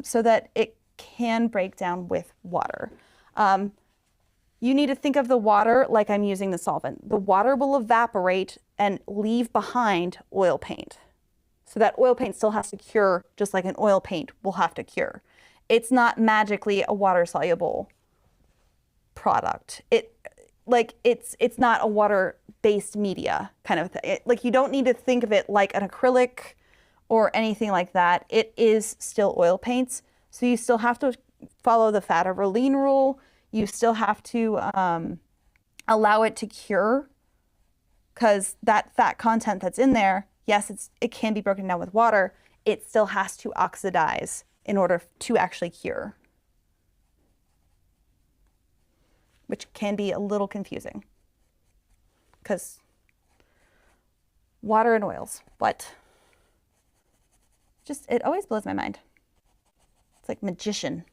so that it can break down with water. You need to think of the water like I'm using the solvent. The water will evaporate and leave behind oil paint. So that oil paint still has to cure just like an oil paint will have to cure. It's not magically a water-soluble product. It's not a water-based media kind of thing. You don't need to think of it like an acrylic or anything like that. It is still oil paints. So you still have to follow the fat over lean rule. You still have to allow it to cure because that fat content that's in there, yes, it can be broken down with water. It still has to oxidize in order to actually cure, which can be a little confusing because water and oils, what? It always blows my mind. It's like magician.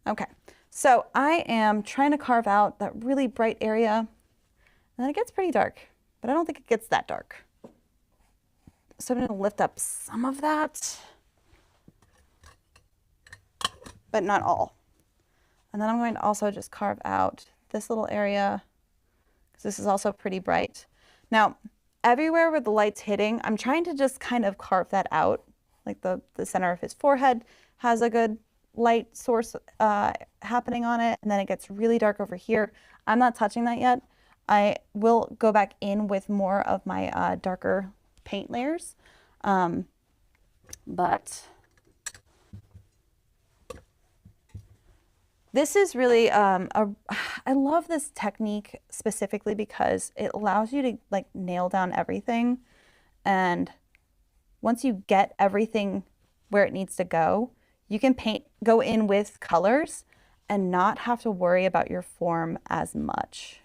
Okay, so I am trying to carve out that really bright area, and then it gets pretty dark, but I don't think it gets that dark. So I'm going to lift up some of that, but not all. And then I'm going to also just carve out this little area, because this is also pretty bright. Now, everywhere where the light's hitting, I'm trying to just kind of carve that out. Like the center of his forehead has a good light source happening on it, and then it gets really dark over here. I'm not touching that yet. I will go back in with more of my darker paint layers, but this is really I love this technique specifically because it allows you to nail down everything, and once you get everything where it needs to go, you can go in with colors and not have to worry about your form as much.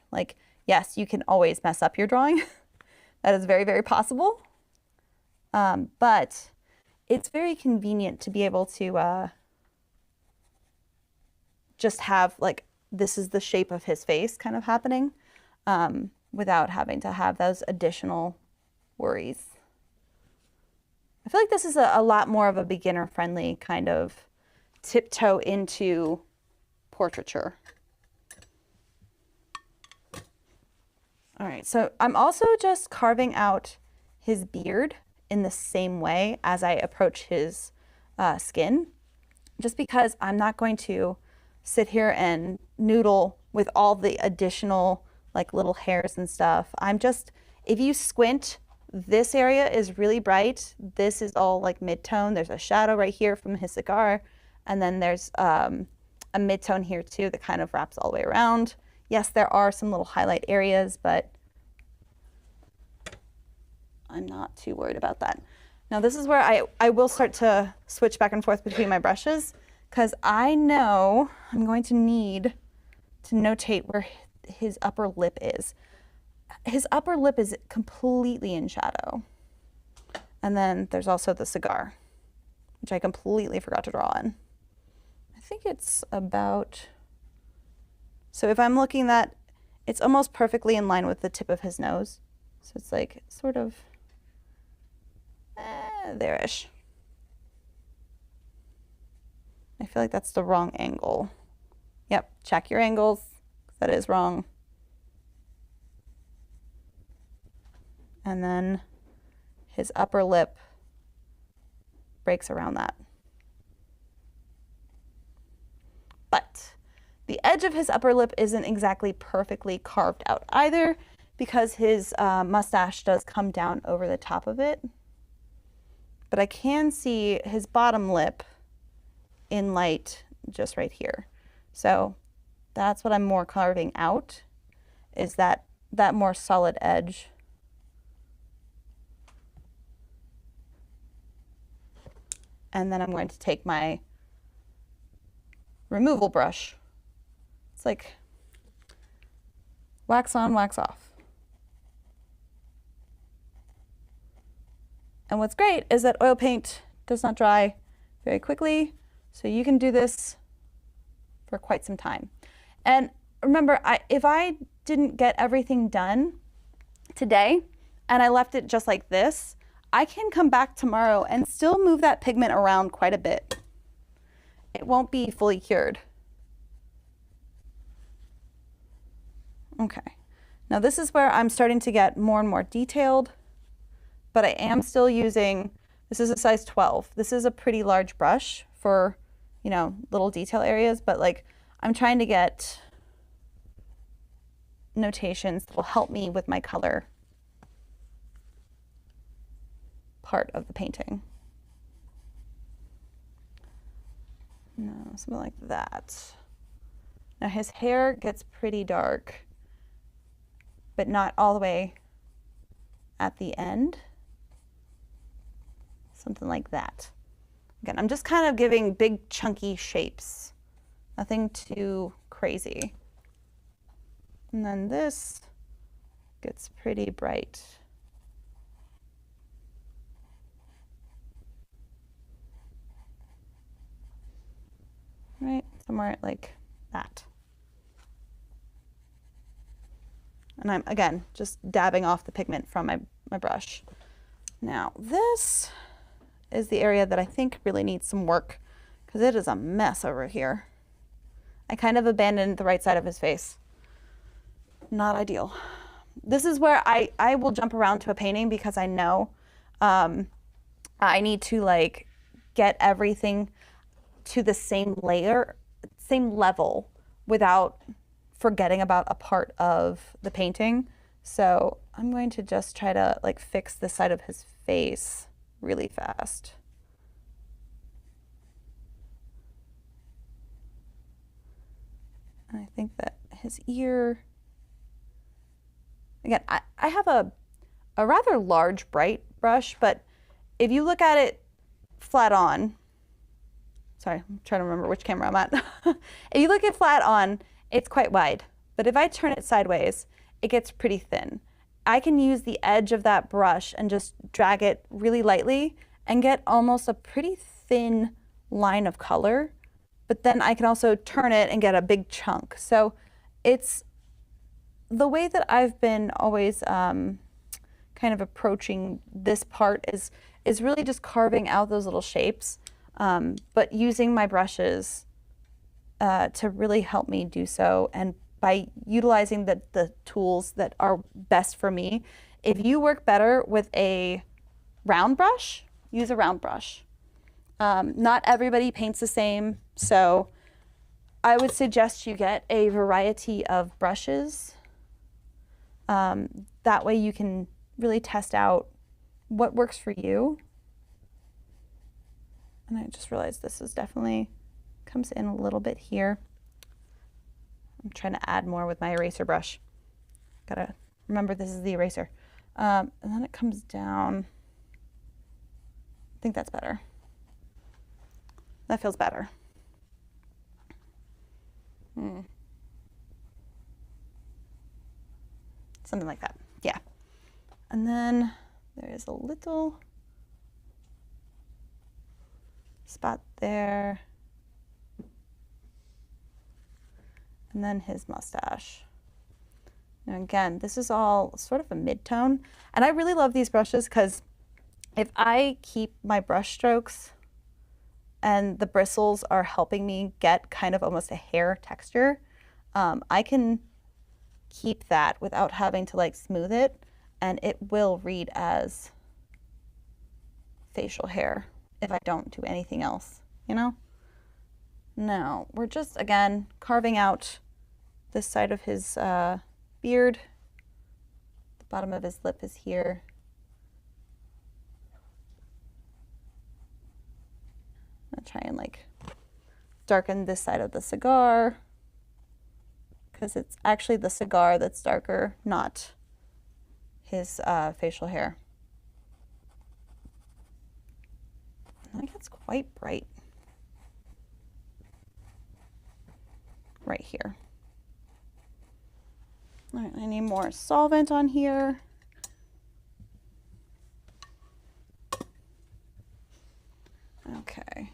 Yes, you can always mess up your drawing. That is very, very possible. But it's very convenient to be able to just have this is the shape of his face kind of happening without having to have those additional worries. I feel like this is a lot more of a beginner-friendly kind of tiptoe into portraiture. All right, so I'm also just carving out his beard in the same way as I approach his skin, just because I'm not going to sit here and noodle with all the additional little hairs and stuff. If you squint, this area is really bright. This is all mid-tone. There's a shadow right here from his cigar. And then there's a mid-tone here too that kind of wraps all the way around. Yes, there are some little highlight areas, but I'm not too worried about that. Now this is where I will start to switch back and forth between my brushes, because I know I'm going to need to notate where his upper lip is. His upper lip is completely in shadow. And then there's also the cigar, which I completely forgot to draw in. I think it's about, so if I'm looking at, it's almost perfectly in line with the tip of his nose. So it's like sort of there-ish. I feel like that's the wrong angle. Yep, check your angles, 'cause that is wrong. And then his upper lip breaks around that. But the edge of his upper lip isn't exactly perfectly carved out either, because his mustache does come down over the top of it. But I can see his bottom lip in light just right here. So that's what I'm more carving out, is that more solid edge. And then I'm going to take my removal brush. It's like wax on, wax off. And what's great is that oil paint does not dry very quickly, so you can do this for quite some time. And remember, if I didn't get everything done today and I left it just like this, I can come back tomorrow and still move that pigment around quite a bit. It won't be fully cured. Okay, now this is where I'm starting to get more and more detailed, but I am still using, this is a size 12. This is a pretty large brush for, you know, little detail areas, but like I'm trying to get notations that will help me with my color part of the painting. No, something like that. Now his hair gets pretty dark, but not all the way at the end. Something like that. Again, I'm just kind of giving big chunky shapes. Nothing too crazy. And then this gets pretty bright. Right, somewhere like that. And I'm, again, just dabbing off the pigment from my brush. Now, this is the area that I think really needs some work, because it is a mess over here. I kind of abandoned the right side of his face. Not ideal. This is where I will jump around to a painting, because I know I need to like get everything to the same layer, same level, without forgetting about a part of the painting. So I'm going to just try to like fix the side of his face really fast. And I think that his ear, again, I have a rather large bright brush, but if you look at it flat on, sorry, I'm trying to remember which camera I'm at. If you look at flat on, it's quite wide, but if I turn it sideways, it gets pretty thin. I can use the edge of that brush and just drag it really lightly and get almost a pretty thin line of color, but then I can also turn it and get a big chunk. So it's the way that I've been always kind of approaching this part is really just carving out those little shapes, but using my brushes to really help me do so, and by utilizing the tools that are best for me. If you work better with a round brush, use a round brush. Not everybody paints the same, so I would suggest you get a variety of brushes. That way you can really test out what works for you. And I just realized this is definitely Comes in a little bit here. I'm trying to add more with my eraser brush. Gotta remember this is the eraser. And then it comes down. I think that's better. That feels better. Something like that. Yeah. And then there is a little spot there. And then his mustache. And again, this is all sort of a mid-tone. And I really love these brushes because if I keep my brush strokes and the bristles are helping me get kind of almost a hair texture, I can keep that without having to like smooth it, and it will read as facial hair if I don't do anything else, you know? Now, we're just, again, carving out this side of his beard. The bottom of his lip is here. I'm gonna try and like darken this side of the cigar because it's actually the cigar that's darker, not his facial hair. I think it's quite bright right here. All right, I need more solvent on here. Okay.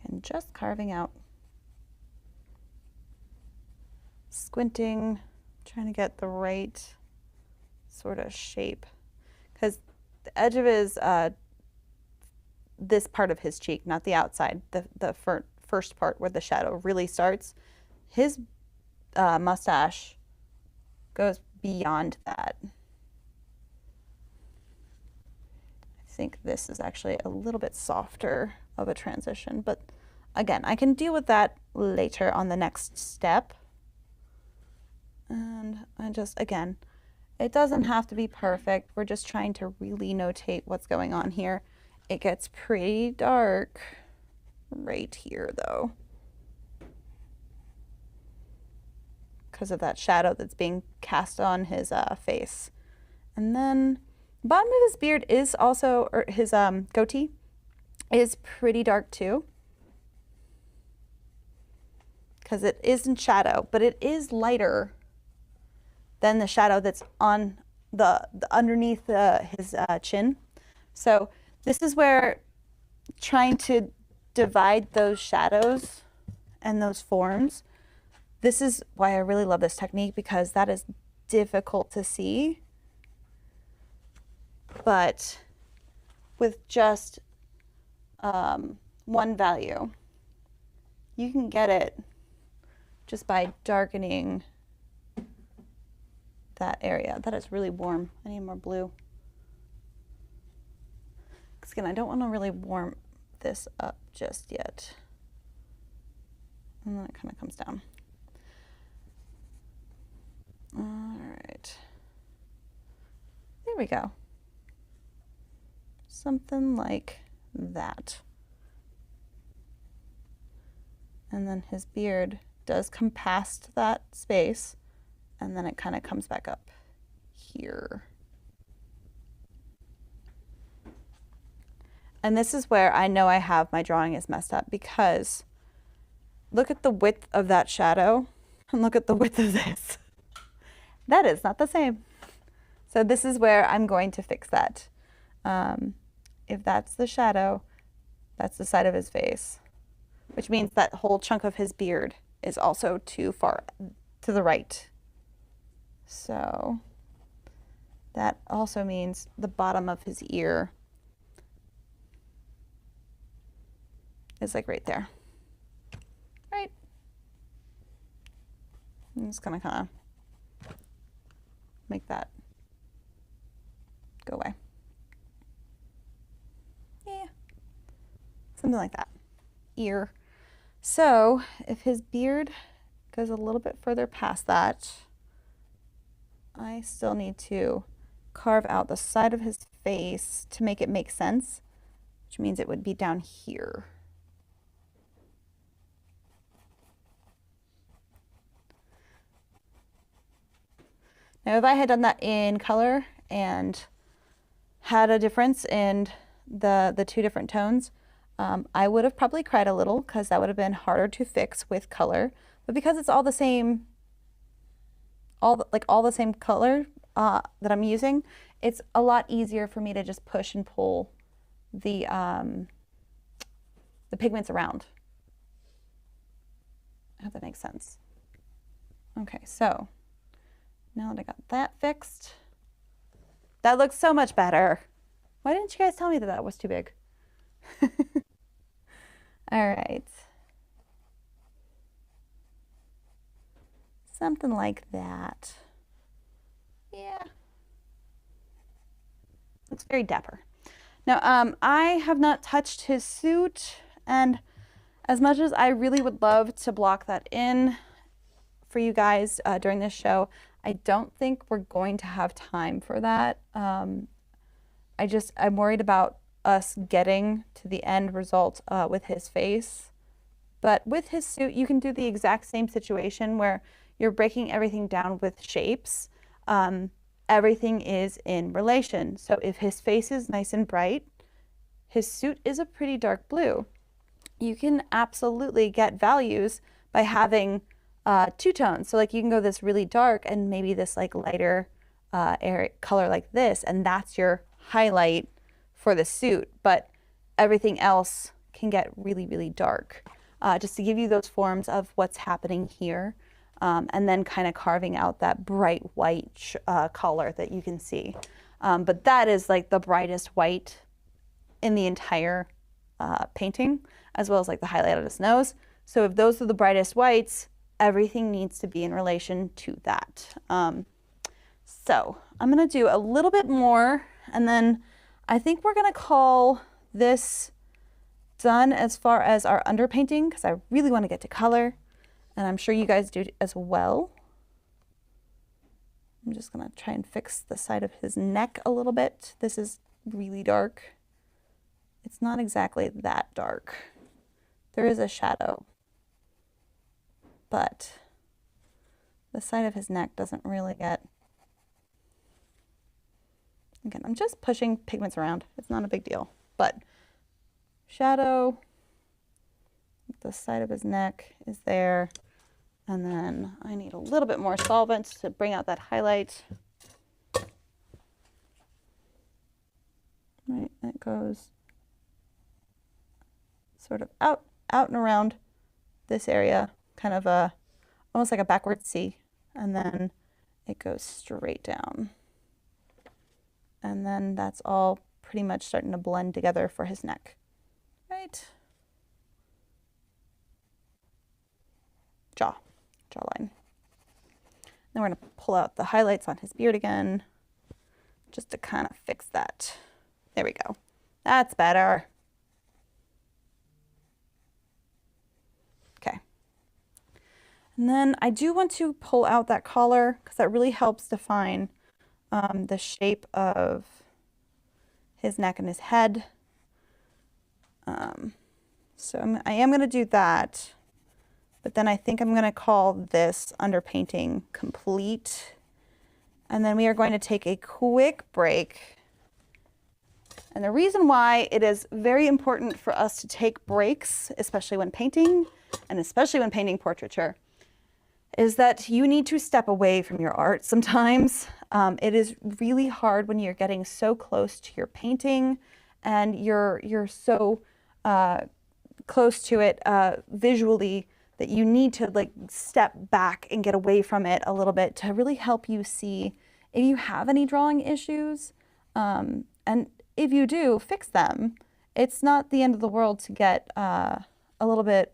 And just carving out, squinting, trying to get the right sort of shape. Because the edge of his, this part of his cheek, not the outside, the first part where the shadow really starts, his mustache goes beyond that. I think this is actually a little bit softer of a transition, but again, I can deal with that later on the next step. And I just, again, it doesn't have to be perfect. We're just trying to really notate what's going on here. It gets pretty dark right here though, because of that shadow that's being cast on his face. And then the bottom of his beard is also, or his goatee is pretty dark too, because it is in shadow, but it is lighter than the shadow that's on the underneath his chin. So this is where trying to divide those shadows and those forms, this is why I really love this technique, because that is difficult to see. But with just one value, you can get it just by darkening that area. That is really warm. I need more blue. Because again, I don't want to really warm this up just yet. And then it kind of comes down. All right. There we go. Something like that. And then his beard does come past that space, and then it kind of comes back up here. And this is where I know I have my drawing is messed up, because look at the width of that shadow and look at the width of this. That is not the same. So this is where I'm going to fix that. If that's the shadow, that's the side of his face, which means that whole chunk of his beard is also too far to the right. So that also means the bottom of his ear is like right there. Right? I'm just gonna kind of make that go away. Yeah. Something like that. Ear. So if his beard goes a little bit further past that, I still need to carve out the side of his face to make it make sense, which means it would be down here. Now, if I had done that in color and had a difference in the two different tones, I would have probably cried a little because that would have been harder to fix with color. But because it's all the same, all the same color that I'm using, it's a lot easier for me to just push and pull the pigments around. I hope that makes sense. Okay, so now that I got that fixed, that looks so much better. Why didn't you guys tell me that that was too big? All right. Something like that. Yeah. Looks very dapper. Now, I have not touched his suit, and as much as I really would love to block that in for you guys during this show, I don't think we're going to have time for that. I'm worried about us getting to the end result with his face. But with his suit, you can do the exact same situation where you're breaking everything down with shapes. Everything is in relation. So if his face is nice and bright, his suit is a pretty dark blue. You can absolutely get values by having two tones. So like you can go this really dark and maybe this like lighter color like this, and that's your highlight for the suit. But everything else can get really, really dark. Just to give you those forms of what's happening here. And then kind of carving out that bright white color that you can see. But that is like the brightest white in the entire painting, as well as like the highlight on his nose. So if those are the brightest whites, everything needs to be in relation to that. So I'm gonna do a little bit more, and then I think we're gonna call this done as far as our underpainting, because I really want to get to color. And I'm sure you guys do as well. I'm just gonna try and fix the side of his neck a little bit. This is really dark. It's not exactly that dark. There is a shadow, but the side of his neck doesn't really get. Again, I'm just pushing pigments around. It's not a big deal, but shadow, the side of his neck is there. And then I need a little bit more solvent to bring out that highlight. Right, and it goes sort of out and around this area, kind of almost like a backward C. And then it goes straight down. And then that's all pretty much starting to blend together for his neck. Right? Jawline. Then we're going to pull out the highlights on his beard again, just to kind of fix that. There we go. That's better. Okay. And then I do want to pull out that collar because that really helps define the shape of his neck and his head. So I am going to do that. But then I think I'm going to call this underpainting complete. And then we are going to take a quick break. And the reason why it is very important for us to take breaks, especially when painting, and especially when painting portraiture, is that you need to step away from your art sometimes. It is really hard when you're getting so close to your painting and you're so close to it visually, that you need to like step back and get away from it a little bit to really help you see if you have any drawing issues. And if you do, fix them. It's not the end of the world to get a little bit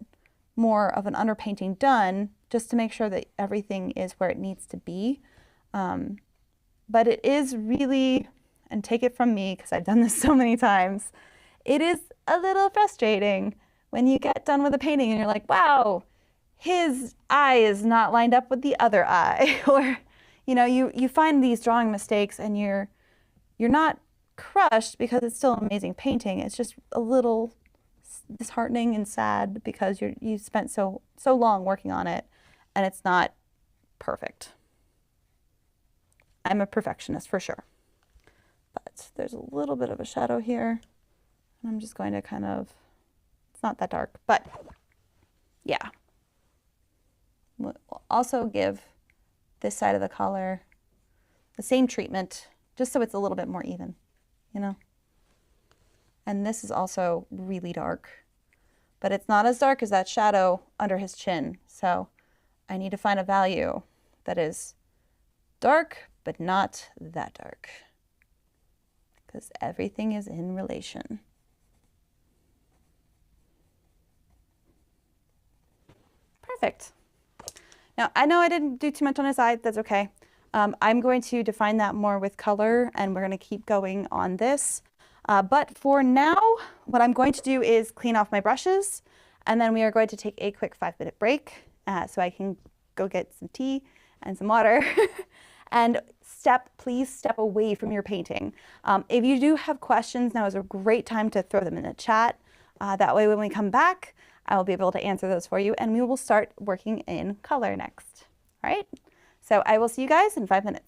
more of an underpainting done just to make sure that everything is where it needs to be. But it is really, and take it from me because I've done this so many times, it is a little frustrating when you get done with a painting and you're like, wow, his eye is not lined up with the other eye. Or, you know, you find these drawing mistakes and you're not crushed because it's still an amazing painting. It's just a little disheartening and sad because you spent so long working on it and it's not perfect. I'm a perfectionist for sure. But there's a little bit of a shadow here. And I'm just going to kind of, it's not that dark, but yeah. We'll also give this side of the collar the same treatment, just so it's a little bit more even, you know? And this is also really dark, but it's not as dark as that shadow under his chin. So I need to find a value that is dark, but not that dark, because everything is in relation. Perfect. Now, I know I didn't do too much on his eye. That's okay. I'm going to define that more with color, and we're going to keep going on this. But for now, what I'm going to do is clean off my brushes, and then we are going to take a quick 5-minute break so I can go get some tea and some water. And please step away from your painting. If you do have questions, now is a great time to throw them in the chat. That way when we come back, I will be able to answer those for you, and we will start working in color next. All right? So I will see you guys in 5 minutes.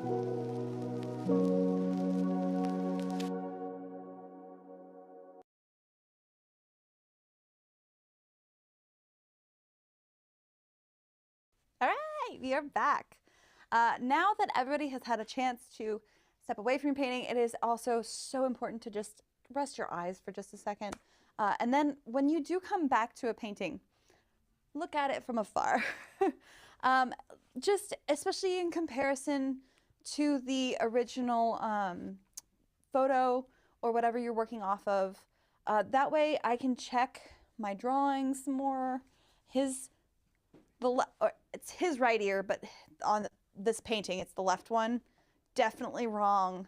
All right, we are back. Now that everybody has had a chance to step away from your painting, it is also so important to just rest your eyes for just a second. And then when you do come back to a painting, look at it from afar. Just especially in comparison to the original photo or whatever you're working off of. That way I can check my drawings more. It's his right ear, but on this painting, it's the left one. Definitely wrong.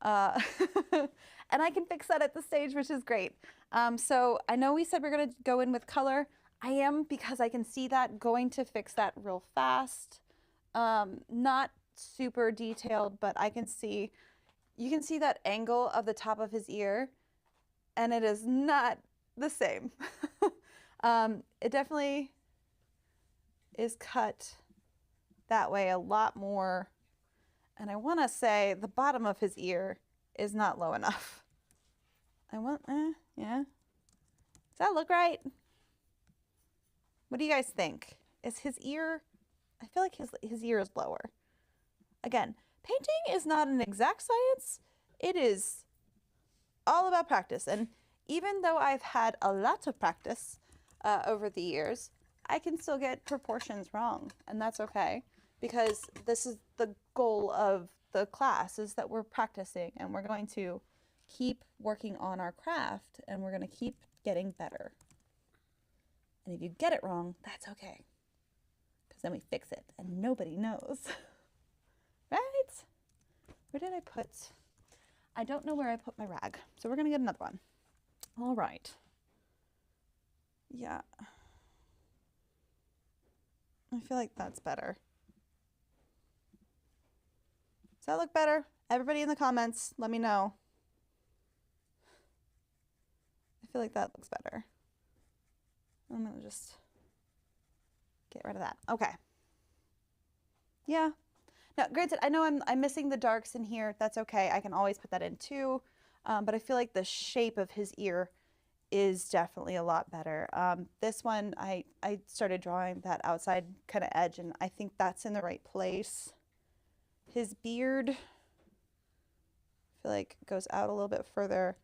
And I can fix that at the stage, which is great. So I know we said we're going to go in with color. I am, because I can see that, going to fix that real fast. Not super detailed, but I can see, you can see that angle of the top of his ear, and it is not the same. It definitely is cut that way a lot more. And I want to say the bottom of his ear is not low enough. Yeah. Does that look right? What do you guys think? Is his ear, I feel like his ear is lower. Again, painting is not an exact science. It is all about practice. And even though I've had a lot of practice over the years, I can still get proportions wrong, and that's okay, because this is the goal of the class, is that we're practicing and we're going to keep working on our craft and we're going to keep getting better. And if you get it wrong, that's okay, because then we fix it and nobody knows. Right? Where did I put? I don't know where I put my rag, so we're going to get another one. All right. Yeah. I feel like that's better. Does that look better? Everybody in the comments, let me know. I feel like that looks better. I'm gonna just get rid of that. Okay. Yeah. Now, granted, I know I'm missing the darks in here. That's okay. I can always put that in too. But I feel like the shape of his ear is definitely a lot better. This one, I started drawing that outside kind of edge, and I think that's in the right place. His beard, I feel like, goes out a little bit further,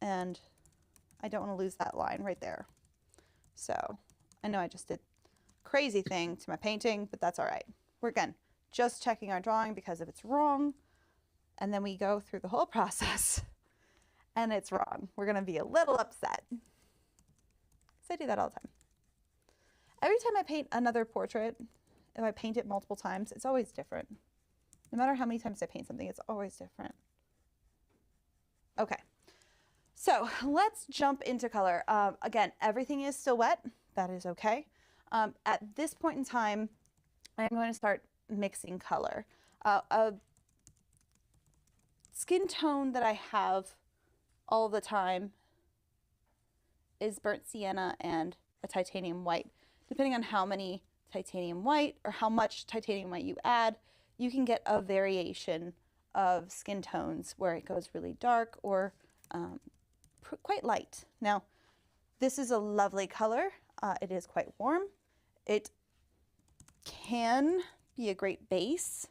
and I don't want to lose that line right there. So I know I just did a crazy thing to my painting, but that's all right. We're, again, just checking our drawing, because if it's wrong, and then we go through the whole process and it's wrong, we're going to be a little upset. So I do that all the time. Every time I paint another portrait, if I paint it multiple times, it's always different. No matter how many times I paint something, it's always different. Okay, so let's jump into color. Again, everything is still wet. That is okay. At this point in time, I'm going to start mixing color. A skin tone that I have all the time is burnt sienna and a titanium white. Depending on how many titanium white or how much titanium white you add, you can get a variation of skin tones where it goes really dark or quite light. Now, this is a lovely color. It is quite warm. It can be a great base,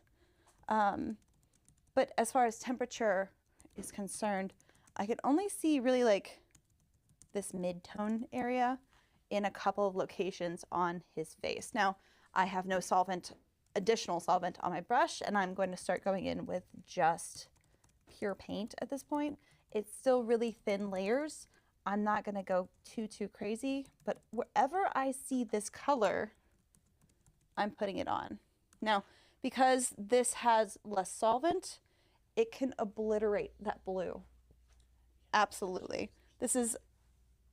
but as far as temperature is concerned, I could only see really like this mid-tone area in a couple of locations on his face. Now, I have no solvent, additional solvent on my brush, and I'm going to start going in with just pure paint at this point. It's still really thin layers. I'm not going to go too crazy, but wherever I see this color, I'm putting it on. Now, because this has less solvent, it can obliterate that blue. Absolutely. This is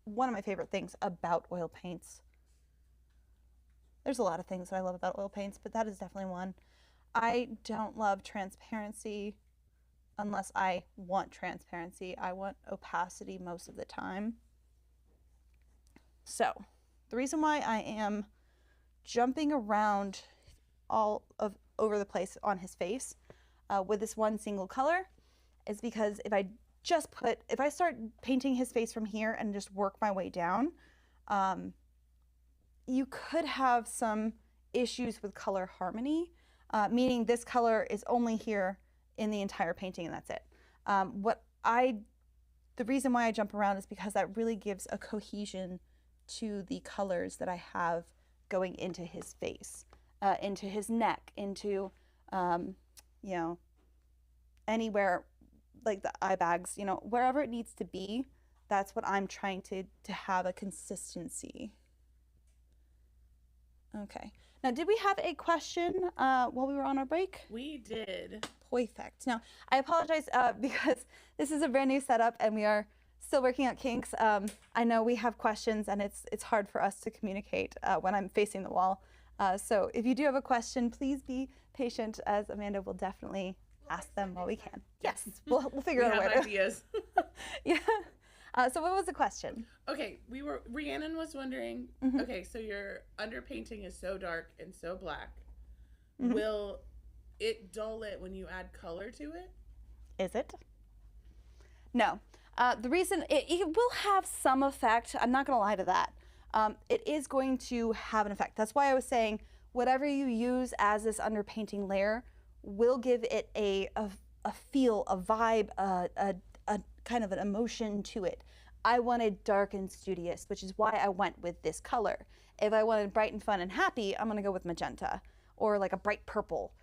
one of my favorite things about oil paints. There's a lot of things that I love about oil paints, but that is definitely one. I don't love transparency unless I want transparency. I want opacity most of the time. So the reason why I am jumping around all of over the place on his face, with this one single color is because if I start painting his face from here and just work my way down, you could have some issues with color harmony, meaning this color is only here in the entire painting and that's it. The reason why I jump around is because that really gives a cohesion to the colors that I have going into his face, into his neck, into, anywhere, like the eye bags, wherever it needs to be. That's what I'm trying to have a consistency. Okay. Now, did we have a question while we were on our break? We did. Perfect. Now, I apologize because this is a brand new setup and we are still working out kinks. I know we have questions and it's hard for us to communicate when I'm facing the wall. So if you do have a question, please be patient, as Amanda will definitely ask them while we can. Yes, we'll figure out a way. We have ideas. Yeah. So what was the question? Okay, Rhiannon was wondering, okay, so your underpainting is so dark and so black. Will it dull it when you add color to it? Is it? No. The reason, it will have some effect. I'm not going to lie to that. It is going to have an effect. That's why I was saying whatever you use as this underpainting layer will give it a feel, a vibe, a kind of an emotion to it. I wanted dark and studious, which is why I went with this color. If I wanted bright and fun and happy, I'm going to go with magenta or like a bright purple.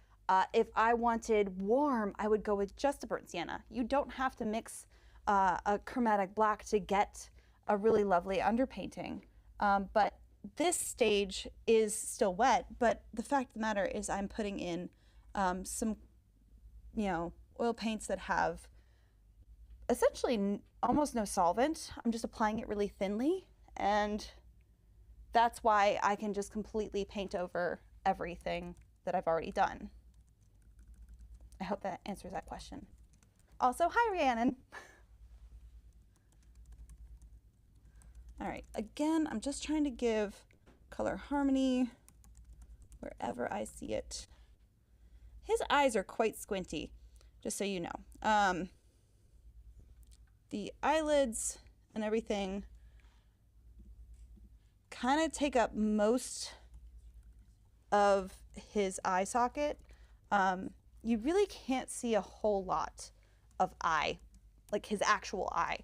If I wanted warm, I would go with just a burnt sienna. You don't have to mix a chromatic black to get a really lovely underpainting. But this stage is still wet, but the fact of the matter is I'm putting in some, oil paints that have essentially almost no solvent. I'm just applying it really thinly, and that's why I can just completely paint over everything that I've already done. I hope that answers that question. Also, hi, Rhiannon. All right, again, I'm just trying to give color harmony wherever I see it. His eyes are quite squinty, just so you know. The eyelids and everything kind of take up most of his eye socket. You really can't see a whole lot of eye, like his actual eye.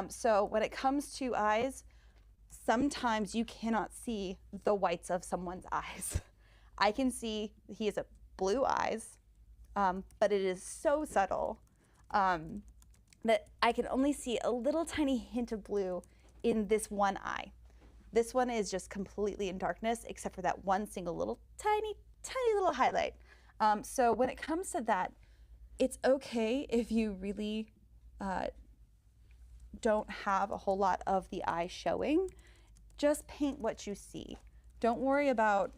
So when it comes to eyes, sometimes you cannot see the whites of someone's eyes. I can see he has blue eyes, but it is so subtle that I can only see a little tiny hint of blue in this one eye. This one is just completely in darkness, except for that one single little tiny little highlight. So when it comes to that, it's okay if you really don't have a whole lot of the eye showing. Just paint what you see. Don't worry about,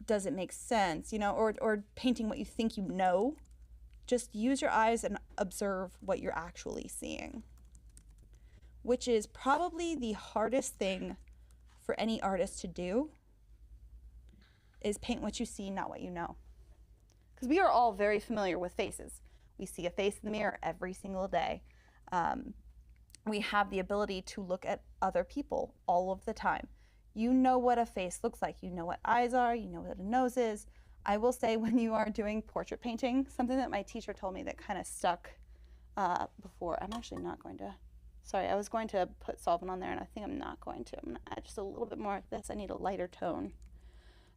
does it make sense, or painting what you think you know. Just use your eyes and observe what you're actually seeing, which is probably the hardest thing for any artist to do, is paint what you see, not what you know. Because we are all very familiar with faces. We see a face in the mirror every single day. We have the ability to look at other people all of the time. You know what a face looks like. You know what eyes are. You know what a nose is. I will say, when you are doing portrait painting, something that my teacher told me that kind of stuck before. I'm actually not going to. Sorry, I was going to put solvent on there, and I think I'm not going to. I'm going to add just a little bit more of this. I need a lighter tone.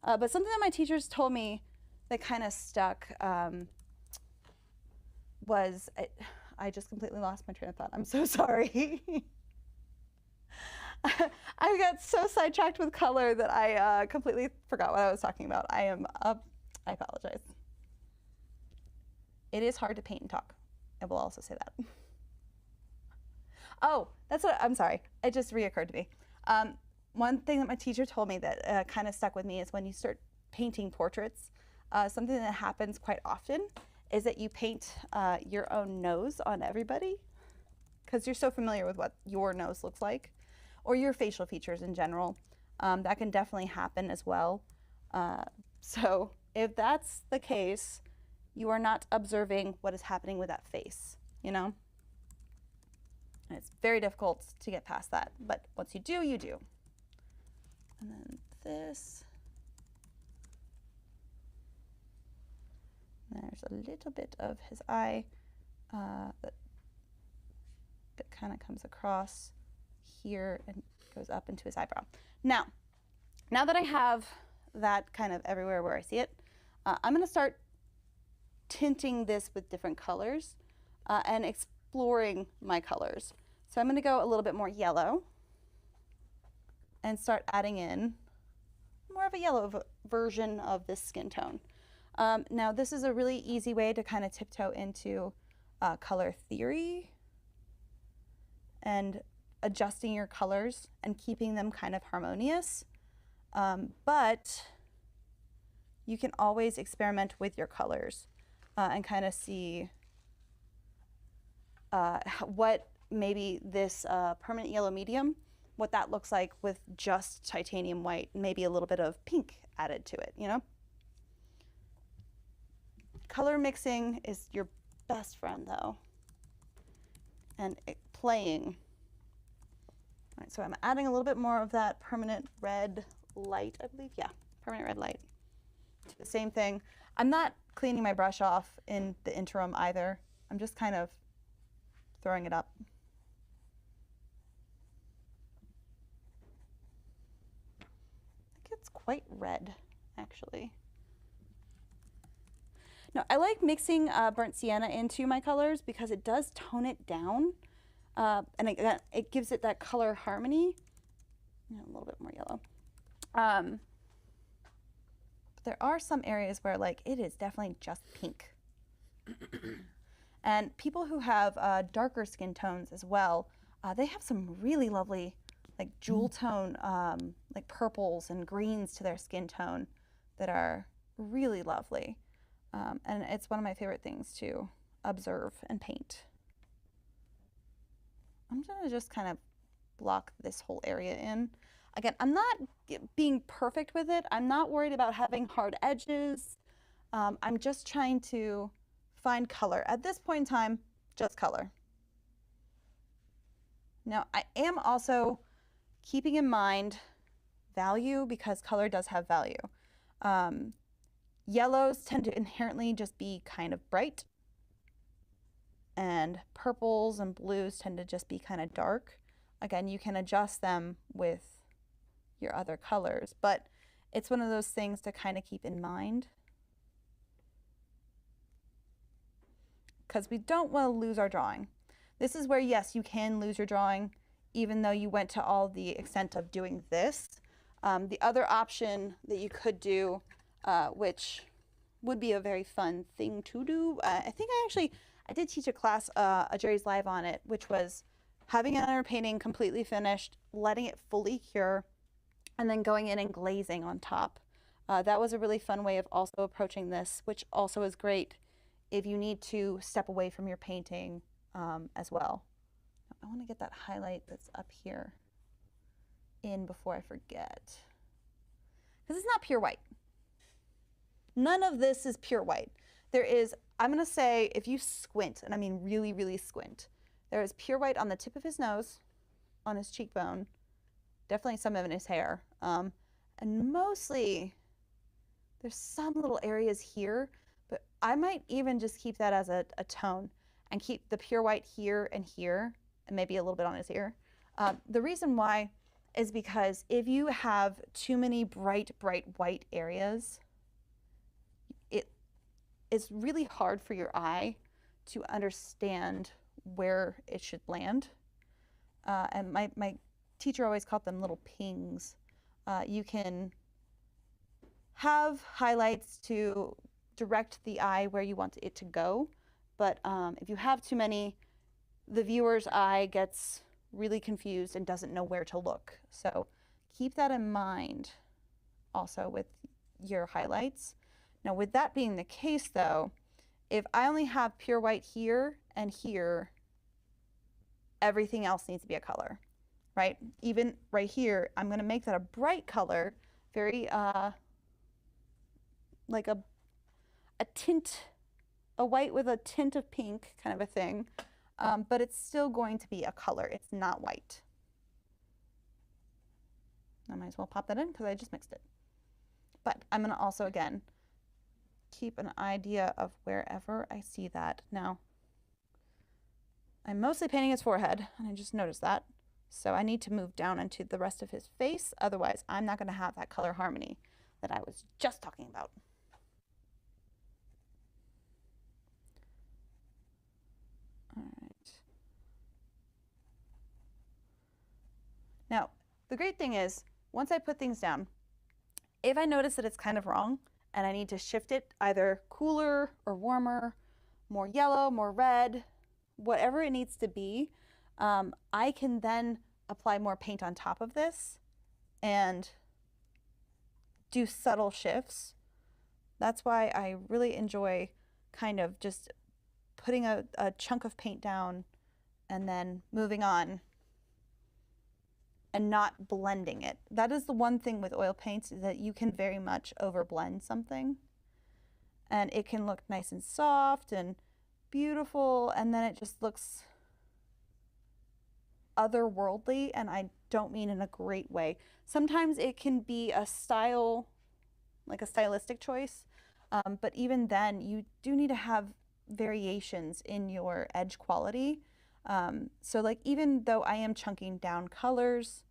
But something that my teachers told me that kind of stuck was, I just completely lost my train of thought. I'm so sorry. I got so sidetracked with color that I completely forgot what I was talking about. I apologize. It is hard to paint and talk. I will also say that. Oh, I'm sorry. It just reoccurred to me. One thing that my teacher told me that kind of stuck with me is when you start painting portraits, something that happens quite often is that you paint your own nose on everybody, because you're so familiar with what your nose looks like, or your facial features in general. That can definitely happen as well. So if that's the case, you are not observing what is happening with that face, you know? And it's very difficult to get past that, but once you do, you do. And then this. There's a little bit of his eye that kind of comes across here and goes up into his eyebrow. Now that I have that kind of everywhere where I see it, I'm going to start tinting this with different colors and exploring my colors. So I'm going to go a little bit more yellow and start adding in more of a yellow version of this skin tone. Now this is a really easy way to kind of tiptoe into color theory and adjusting your colors and keeping them kind of harmonious. But you can always experiment with your colors and kind of see what maybe this permanent yellow medium, what that looks like with just titanium white, maybe a little bit of pink added to it, you know? Color mixing is your best friend though. And playing. All right, so I'm adding a little bit more of that permanent red light, I believe. Yeah, permanent red light. The same thing. I'm not cleaning my brush off in the interim either. I'm just kind of throwing it up. I think it's quite red, actually. Now, I like mixing burnt sienna into my colors because it does tone it down. And again, it gives it that color harmony. A little bit more yellow. But there are some areas where like it is definitely just pink. And people who have darker skin tones as well, they have some really lovely like jewel tone, like purples and greens to their skin tone that are really lovely. And it's one of my favorite things to observe and paint. I'm gonna just kind of block this whole area in. Again, I'm not being perfect with it. I'm not worried about having hard edges. I'm just trying to find color. At this point in time, just color. Now, I am also keeping in mind value because color does have value. Yellows tend to inherently just be kind of bright. And purples and blues tend to just be kind of dark. Again, you can adjust them with your other colors, but it's one of those things to kind of keep in mind. Because we don't want to lose our drawing. This is where, yes, you can lose your drawing, even though you went to all the extent of doing this. The other option that you could do, which would be a very fun thing to do, I think I did teach a class, a Jerry's Live on it, which was having an underpainting completely finished, letting it fully cure, and then going in and glazing on top. That was a really fun way of also approaching this, which also is great if you need to step away from your painting as well. I want to get that highlight that's up here in before I forget. Because it's not pure white. None of this is pure white. There is, I'm going to say, if you squint, and I mean really, really squint, there is pure white on the tip of his nose, on his cheekbone, definitely some of it in his hair, and mostly there's some little areas here, but I might even just keep that as a tone and keep the pure white here and maybe a little bit on his ear. The reason why is because if you have too many bright white areas, it's really hard for your eye to understand where it should land. And my teacher always called them little pings. You can have highlights to direct the eye where you want it to go, but if you have too many, the viewer's eye gets really confused and doesn't know where to look. So keep that in mind also with your highlights. Now, with that being the case, though, if I only have pure white here and here, everything else needs to be a color, right? Even right here, I'm going to make that a bright color, very like a tint a white with a tint of pink kind of a thing, but it's still going to be a color. It's not white. I might as well pop that in because I just mixed it. But I'm going to also, again, keep an idea of wherever I see that. Now, I'm mostly painting his forehead, and I just noticed that. So I need to move down into the rest of his face. Otherwise, I'm not going to have that color harmony that I was just talking about. All right. Now, the great thing is, once I put things down, if I notice that it's kind of wrong and I need to shift it either cooler or warmer, more yellow, more red, whatever it needs to be, I can then apply more paint on top of this and do subtle shifts. That's why I really enjoy kind of just putting a chunk of paint down and then moving on and not blending it. That is the one thing with oil paints, is that you can very much overblend something and it can look nice and soft and beautiful, and then it just looks otherworldly, and I don't mean in a great way. Sometimes it can be a style, like a stylistic choice, but even then you do need to have variations in your edge quality. So like, even though I am chunking down colors,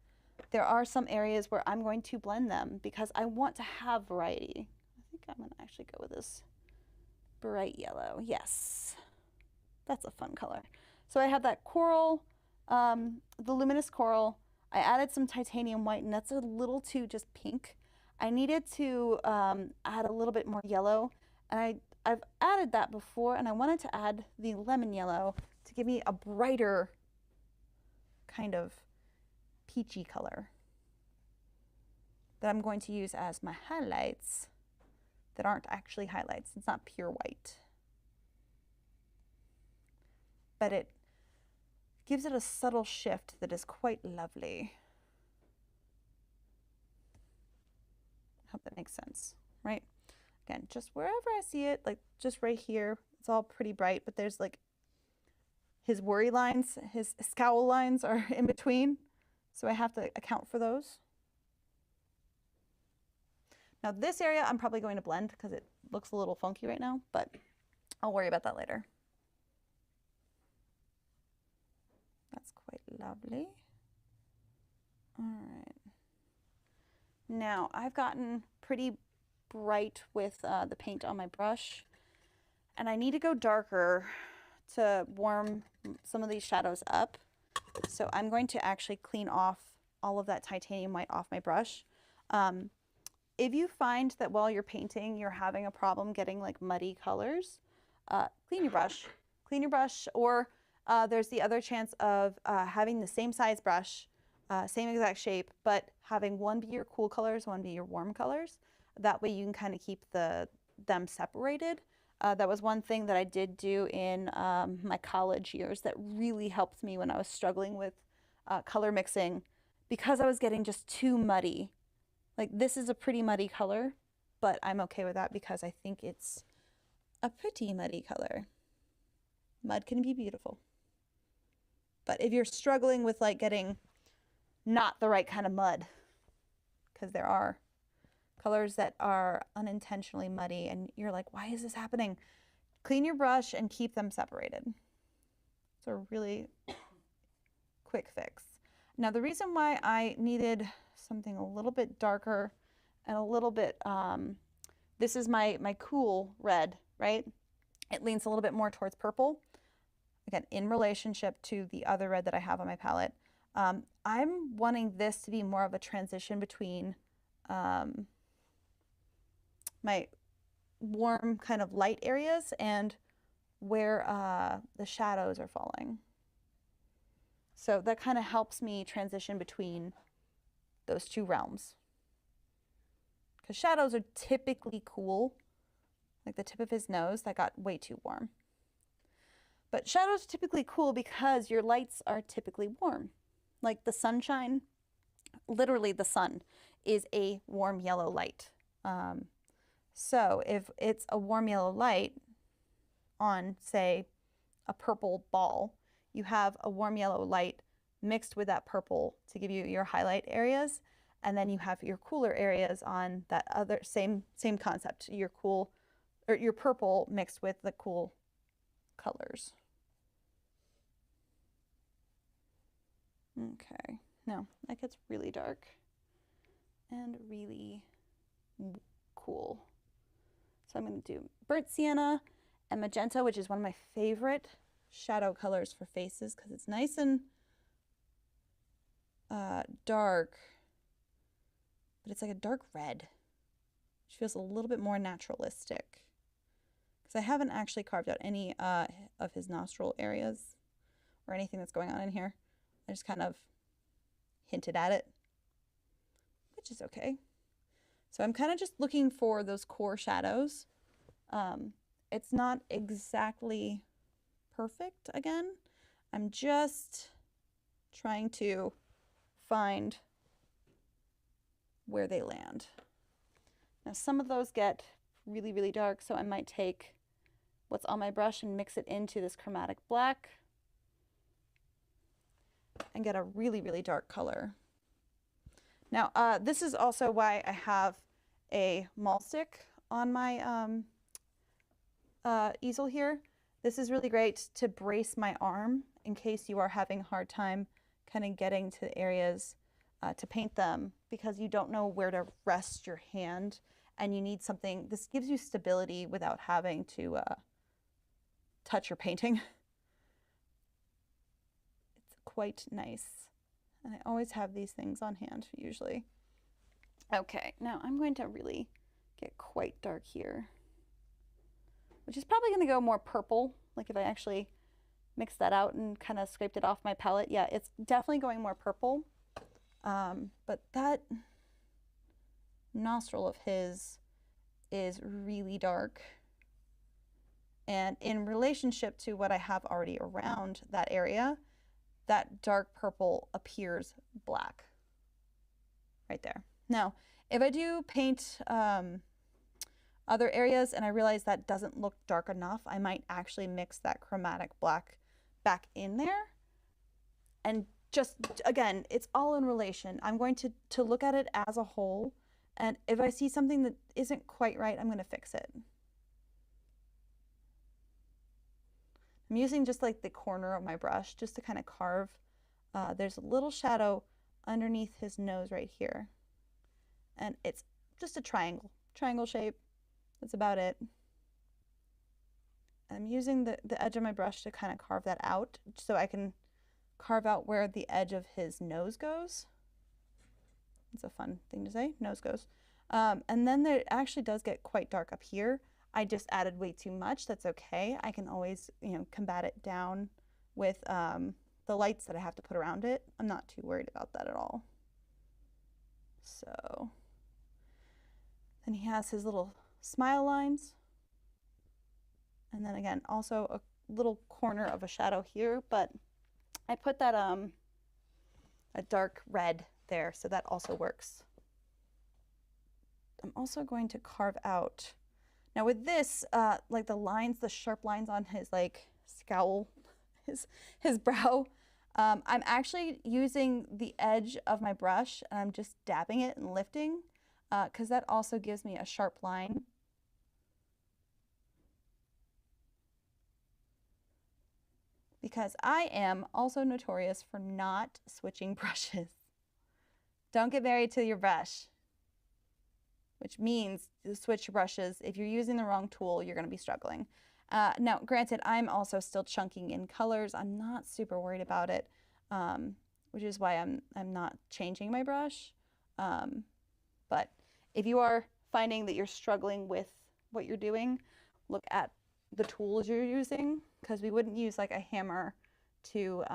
there are some areas where I'm going to blend them because I want to have variety. I think I'm going to actually go with this bright yellow. Yes, that's a fun color. So I have that coral, the luminous coral. I added some titanium white, and that's a little too just pink. I needed to add a little bit more yellow, and I've added that before, and I wanted to add the lemon yellow to give me a brighter kind of peachy color that I'm going to use as my highlights that aren't actually highlights. It's not pure white, but it gives it a subtle shift that is quite lovely. I hope that makes sense, right? Again, just wherever I see it, like just right here, it's all pretty bright, but there's like his worry lines, his scowl lines are in between, so I have to account for those. Now this area I'm probably going to blend because it looks a little funky right now, but I'll worry about that later. That's quite lovely. All right. Now I've gotten pretty bright with the paint on my brush, and I need to go darker to warm some of these shadows up. So I'm going to actually clean off all of that titanium white off my brush. If you find that while you're painting, you're having a problem getting like muddy colors, clean your brush. Clean your brush, or there's the other chance of having the same size brush, same exact shape, but having one be your cool colors, one be your warm colors. That way you can kind of keep them separated. That was one thing that I did do in my college years that really helped me when I was struggling with color mixing, because I was getting just too muddy. Like, this is a pretty muddy color, but I'm okay with that because I think it's a pretty muddy color. Mud can be beautiful. But if you're struggling with like getting not the right kind of mud, because there are colors that are unintentionally muddy and you're like, why is this happening? Clean your brush and keep them separated. It's a really quick fix. Now, the reason why I needed something a little bit darker and a little bit, this is my cool red, right? It leans a little bit more towards purple. Again, in relationship to the other red that I have on my palette. I'm wanting this to be more of a transition between my warm kind of light areas and where the shadows are falling. So that kind of helps me transition between those two realms. Because shadows are typically cool, like the tip of his nose, that got way too warm. But shadows are typically cool because your lights are typically warm. Like the sunshine, literally the sun is a warm yellow light. So if it's a warm yellow light, on, say, a purple ball, you have a warm yellow light mixed with that purple to give you your highlight areas, and then you have your cooler areas on that other same concept, your cool or your purple mixed with the cool colors. Okay, now that gets really dark and really cool. So I'm going to do burnt sienna and magenta, which is one of my favorite shadow colors for faces because it's nice and dark, but it's like a dark red, which feels a little bit more naturalistic. Because I haven't actually carved out any of his nostril areas or anything that's going on in here. I just kind of hinted at it, which is okay. So I'm kind of just looking for those core shadows. It's not exactly perfect again. I'm just trying to find where they land. Now some of those get really, really dark, so I might take what's on my brush and mix it into this chromatic black and get a really, really dark color. Now, this is also why I have a maul stick on my easel here. This is really great to brace my arm in case you are having a hard time kind of getting to the areas to paint them because you don't know where to rest your hand and you need something. This gives you stability without having to touch your painting. It's quite nice. And I always have these things on hand usually. Okay, now I'm going to really get quite dark here, which is probably going to go more purple. Like if I actually mixed that out and kind of scraped it off my palette, yeah, it's definitely going more purple. But that nostril of his is really dark. And in relationship to what I have already around that area, that dark purple appears black right there. Now, if I do paint other areas and I realize that doesn't look dark enough, I might actually mix that chromatic black back in there. And just, again, it's all in relation. I'm going to look at it as a whole. And if I see something that isn't quite right, I'm going to fix it. I'm using just like the corner of my brush just to kind of carve. There's a little shadow underneath his nose right here. And it's just a triangle shape. That's about it. I'm using the edge of my brush to kind of carve that out so I can carve out where the edge of his nose goes. It's a fun thing to say, nose goes. And then there actually does get quite dark up here. I just added way too much. That's okay. I can always, combat it down with the lights that I have to put around it. I'm not too worried about that at all. So then he has his little smile lines. And then again, also a little corner of a shadow here, but I put that a dark red there, so that also works. I'm also going to carve out. Now with this, like the lines, the sharp lines on his like scowl, his brow, I'm actually using the edge of my brush and I'm just dabbing it and lifting because that also gives me a sharp line. Because I am also notorious for not switching brushes. Don't get married to your brush, which means to switch brushes. If you're using the wrong tool, you're going to be struggling. Now, granted, I'm also still chunking in colors. I'm not super worried about it, which is why I'm not changing my brush. But if you are finding that you're struggling with what you're doing, look at the tools you're using, because we wouldn't use like a hammer to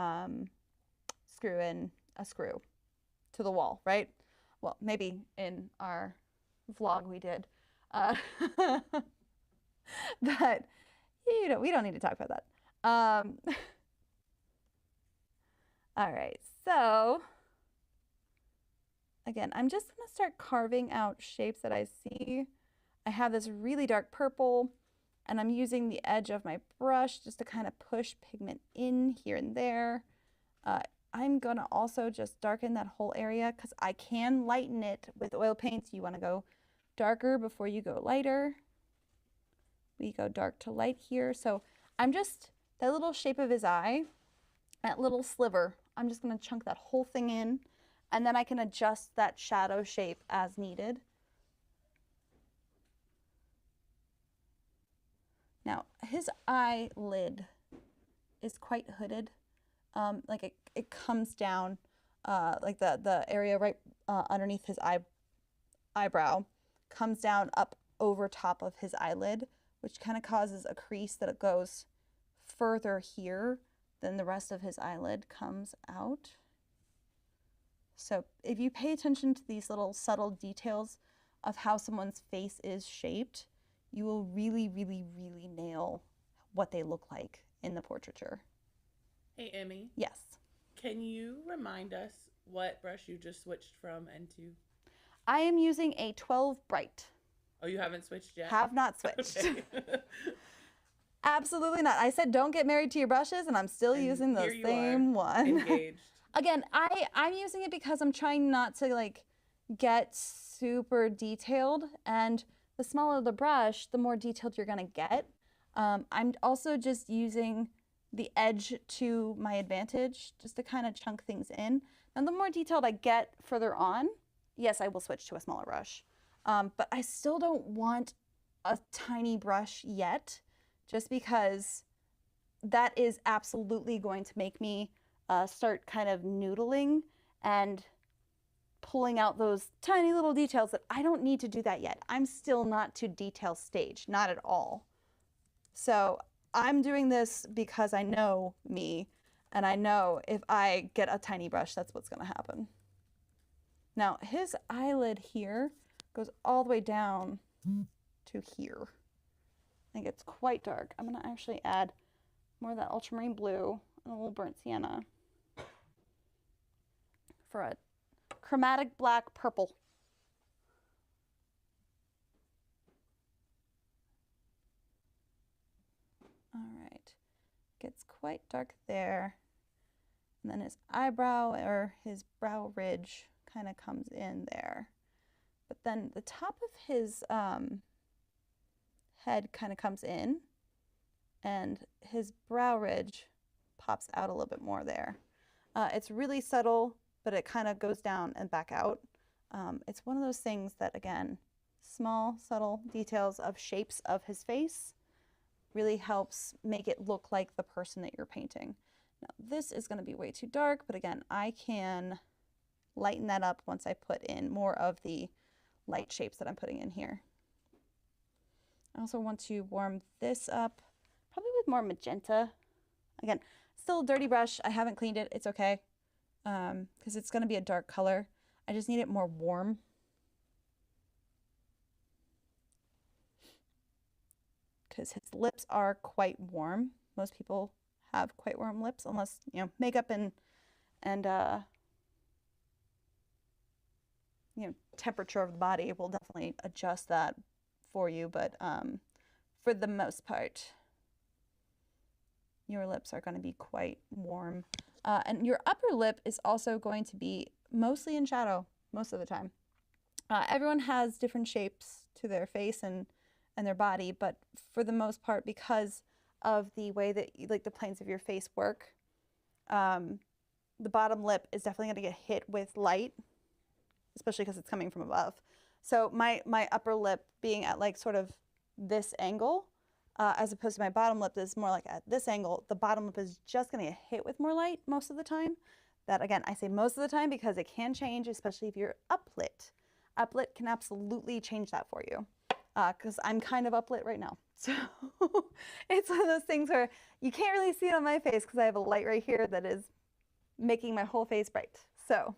screw in a screw to the wall, right? Well, maybe in our vlog we did. But we don't need to talk about that. All right, so again, I'm just gonna start carving out shapes that I see. I have this really dark purple, And I'm using the edge of my brush just to kind of push pigment in here and there. I'm gonna also just darken that whole area because I can lighten it with oil paints. You wanna go darker before you go lighter. We go dark to light here. So I'm just, that little shape of his eye, that little sliver, I'm just gonna chunk that whole thing in, and then I can adjust that shadow shape as needed. Now, his eyelid is quite hooded. Like it comes down, like the area right underneath his eyebrow comes down up over top of his eyelid, which kind of causes a crease that it goes further here than the rest of his eyelid comes out. So if you pay attention to these little subtle details of how someone's face is shaped, you will really, really, really nail what they look like in the portraiture. Hey, Emmy. Yes. Can you remind us what brush you just switched from and to? I am using a 12 Bright. Oh, you haven't switched yet? Have not switched. Okay. Absolutely not. I said don't get married to your brushes, and I'm still using the same one. Engaged. Again, I'm using it because I'm trying not to like get super detailed, and the smaller the brush, the more detailed you're gonna get. I'm also just using the edge to my advantage just to kind of chunk things in. And the more detailed I get further on, yes, I will switch to a smaller brush. But I still don't want a tiny brush yet, just because that is absolutely going to make me start kind of noodling and pulling out those tiny little details that I don't need to do that yet. I'm still not to detail stage, not at all. So I'm doing this because I know me, and I know if I get a tiny brush, that's what's gonna happen. Now, his eyelid here goes all the way down to here. I think it's quite dark. I'm gonna actually add more of that ultramarine blue and a little burnt sienna for a chromatic black purple. All right, gets quite dark there. And then his eyebrow or his brow ridge kind of comes in there. But then the top of his head kind of comes in, and his brow ridge pops out a little bit more there. It's really subtle, but it kind of goes down and back out. It's one of those things that, again, small, subtle details of shapes of his face really helps make it look like the person that you're painting. Now, this is going to be way too dark, but again, I can lighten that up once I put in more of the light shapes that I'm putting in here. I also want to warm this up, probably with more magenta. Again, still a dirty brush. I haven't cleaned it. It's okay, because it's going to be a dark color. I just need it more warm. Because his lips are quite warm. Most people have quite warm lips, unless, you know, makeup and you know, temperature of the body will definitely adjust that for you. But for the most part, your lips are going to be quite warm. And your upper lip is also going to be mostly in shadow most of the time. Everyone has different shapes to their face and their body, but for the most part, because of the way that like the planes of your face work, the bottom lip is definitely going to get hit with light, especially because it's coming from above. So my upper lip being at like sort of this angle, as opposed to my bottom lip is more like at this angle, the bottom lip is just going to get hit with more light most of the time. That, again, I say most of the time because it can change, especially if you're uplit. Uplit can absolutely change that for you. Because I'm kind of uplit right now. So it's one of those things where you can't really see it on my face because I have a light right here that is making my whole face bright. So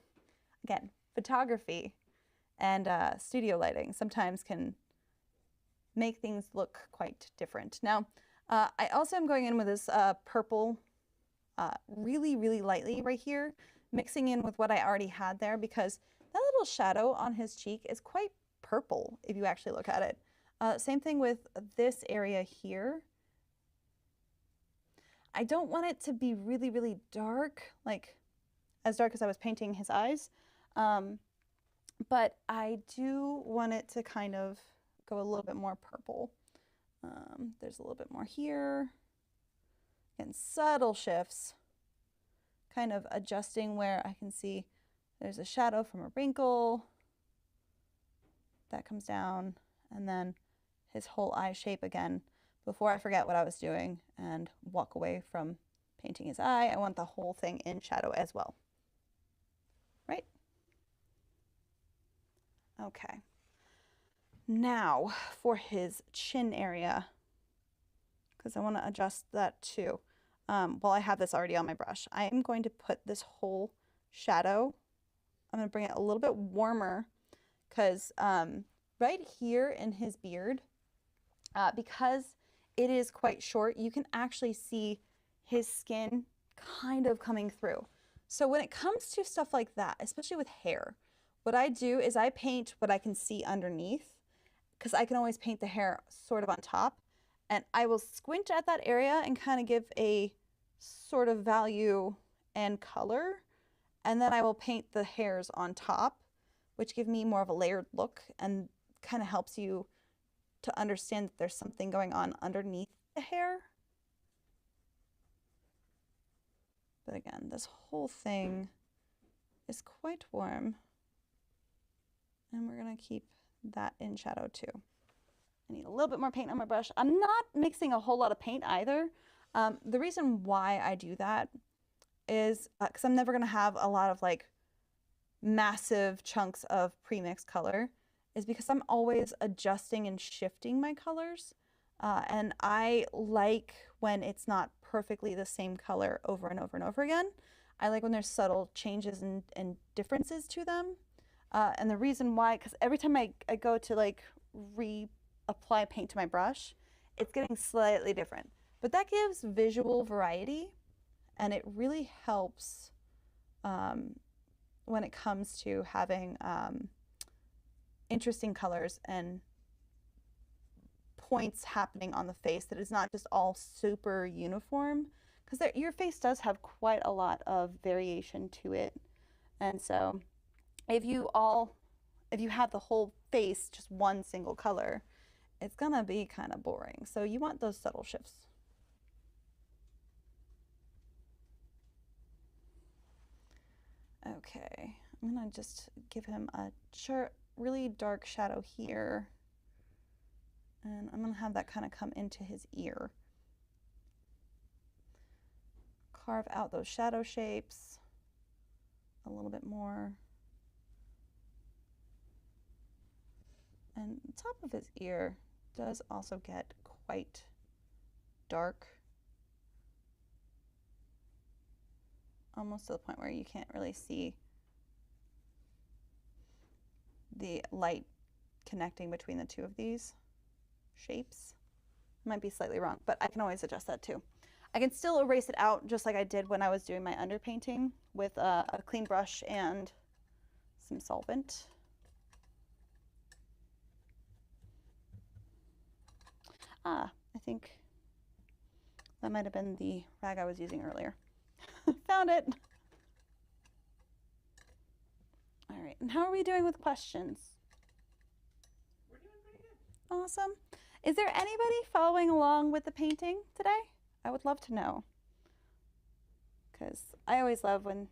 again, photography and studio lighting sometimes can make things look quite different. Now, I also am going in with this purple really, really lightly right here, mixing in with what I already had there, because that little shadow on his cheek is quite purple if you actually look at it. Same thing with this area here. I don't want it to be really, really dark, like as dark as I was painting his eyes. But I do want it to kind of go a little bit more purple. There's a little bit more here. And subtle shifts, kind of adjusting where I can see there's a shadow from a wrinkle. That comes down, and then his whole eye shape again. Before I forget what I was doing and walk away from painting his eye, I want the whole thing in shadow as well. Right? Okay. Now for his chin area, because I want to adjust that too. Well, I have this already on my brush. I am going to put this whole shadow, I'm going to bring it a little bit warmer, because right here in his beard, because it is quite short, you can actually see his skin kind of coming through. So when it comes to stuff like that, especially with hair, what I do is I paint what I can see underneath, because I can always paint the hair sort of on top, and I will squint at that area and kind of give a sort of value and color, and then I will paint the hairs on top, which give me more of a layered look and kind of helps you to understand that there's something going on underneath the hair. But again, this whole thing is quite warm, and we're gonna keep that in shadow too. I need a little bit more paint on my brush. I'm not mixing a whole lot of paint either. The reason why I do that is because I'm never gonna have a lot of like massive chunks of pre-mixed color, is because I'm always adjusting and shifting my colors. And I like when it's not perfectly the same color over and over and over again. I like when there's subtle changes and differences to them. And the reason why, because every time I go to like reapply paint to my brush, it's getting slightly different. But that gives visual variety, and it really helps when it comes to having interesting colors and points happening on the face that is not just all super uniform, because your face does have quite a lot of variation to it. And so if you have the whole face just one single color, it's gonna be kind of boring. So you want those subtle shifts. Okay, I'm gonna just give him a really dark shadow here, and I'm gonna have that kind of come into his ear. Carve out those shadow shapes a little bit more. And the top of his ear does also get quite dark, almost to the point where you can't really see the light connecting between the two of these shapes. Might be slightly wrong, but I can always adjust that too. I can still erase it out just like I did when I was doing my underpainting with a clean brush and some solvent. I think that might have been the rag I was using earlier. Found it. All right, and how are we doing with questions? We're doing pretty good. Awesome. Is there anybody following along with the painting today? I would love to know, because I always love when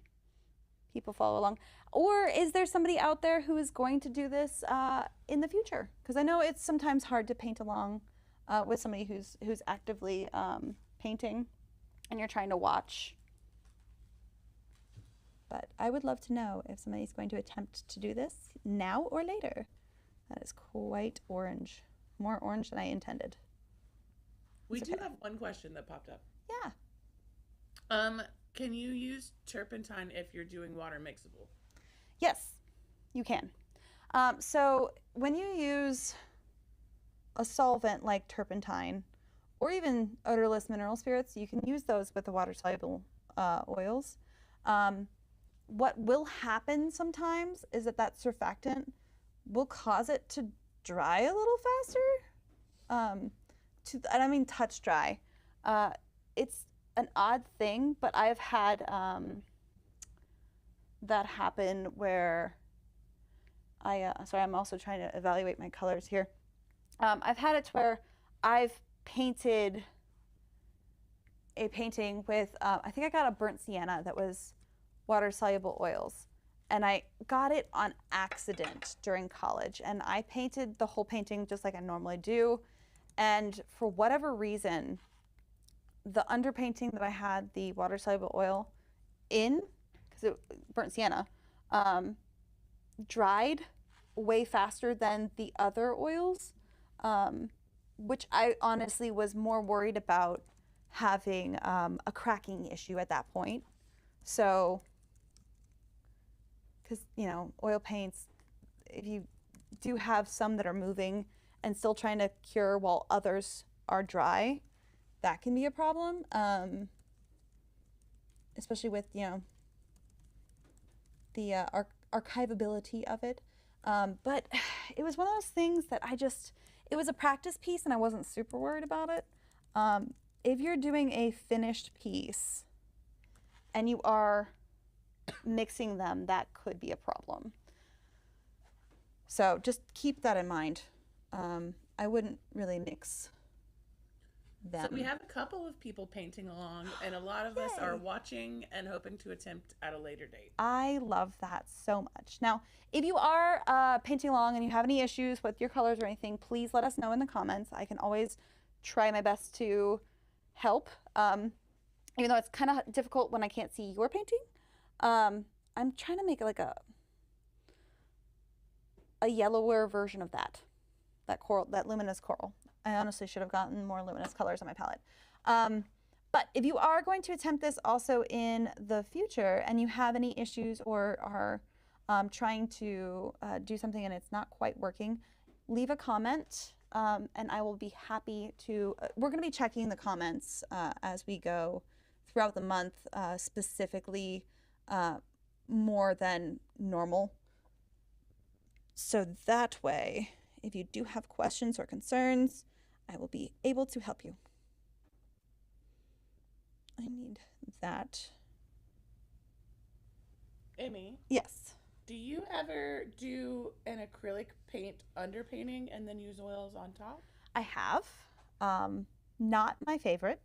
people follow along. Or is there somebody out there who is going to do this in the future? Because I know it's sometimes hard to paint along with somebody who's actively painting and you're trying to watch. But I would love to know if somebody's going to attempt to do this now or later. That is quite orange. More orange than I intended. We do have one question that popped up. Yeah. Can you use turpentine if you're doing water mixable? Yes, you can. So when you use a solvent like turpentine or even odorless mineral spirits, you can use those with the water-soluble oils. What will happen sometimes is that surfactant will cause it to dry a little faster. and I mean touch dry. It's an odd thing, but I've had that happen where sorry, I'm also trying to evaluate my colors here. I've had it where I've painted a painting with, I think I got a burnt sienna that was water soluble oils. And I got it on accident during college. And I painted the whole painting just like I normally do. And for whatever reason, the underpainting that I had the water soluble oil in, because it burnt sienna, dried way faster than the other oils, which I honestly was more worried about having a cracking issue at that point. So, because, you know, oil paints, if you do have some that are moving and still trying to cure while others are dry, that can be a problem, especially with, you know, the archivability of it. But it was one of those things that it was a practice piece and I wasn't super worried about it. If you're doing a finished piece and you are mixing them, that could be a problem. So just keep that in mind. I wouldn't really mix them. So we have a couple of people painting along, and a lot of us are watching and hoping to attempt at a later date. I love that so much. Now, if you are painting along and you have any issues with your colors or anything, please let us know in the comments. I can always try my best to help, even though it's kind of difficult when I can't see your painting. I'm trying to make like a yellower version of that coral, that luminous coral. I honestly should have gotten more luminous colors on my palette. But if you are going to attempt this also in the future and you have any issues or are trying to do something and it's not quite working, leave a comment and I will be happy to, we're going to be checking the comments as we go throughout the month, specifically more than normal. So that way, if you do have questions or concerns, I will be able to help you. I need that. Emmy? Yes. Do you ever do an acrylic paint underpainting and then use oils on top? I have. Not my favorite.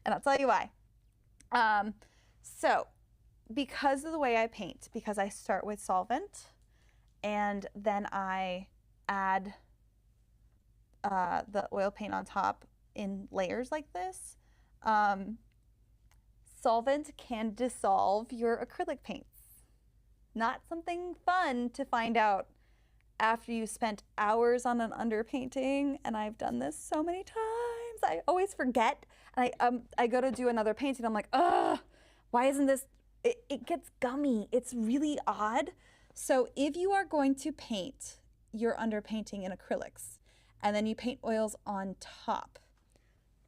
And I'll tell you why. So, because of the way I paint, because I start with solvent and then I add the oil paint on top in layers like this, solvent can dissolve your acrylic paints. Not something fun to find out after you spent hours on an underpainting, and I've done this so many times. I always forget, and I go to do another painting, I'm like, ugh, why isn't this, it gets gummy. It's really odd. So if you are going to paint your underpainting in acrylics, and then you paint oils on top,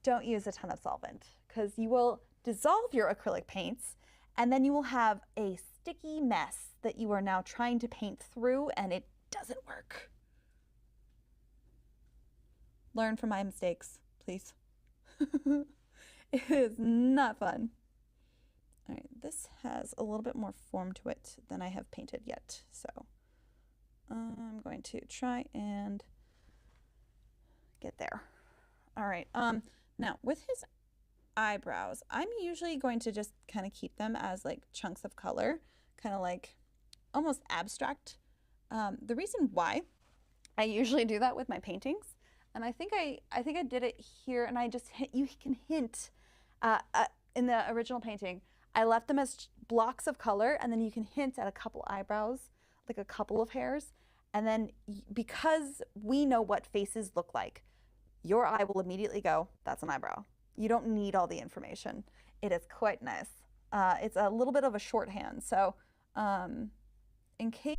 don't use a ton of solvent because you will dissolve your acrylic paints and then you will have a sticky mess that you are now trying to paint through and it doesn't work. Learn from my mistakes, please. It is not fun. All right, this has a little bit more form to it than I have painted yet. So I'm going to try and get there. All right, now with his eyebrows, I'm usually going to just kind of keep them as like chunks of color, kind of like almost abstract. The reason why I usually do that with my paintings, and I think I did it here, and I just you can hint in the original painting, I left them as blocks of color, and then you can hint at a couple eyebrows, like a couple of hairs, and then because we know what faces look like, your eye will immediately go, that's an eyebrow. You don't need all the information. It is quite nice. It's a little bit of a shorthand. So in case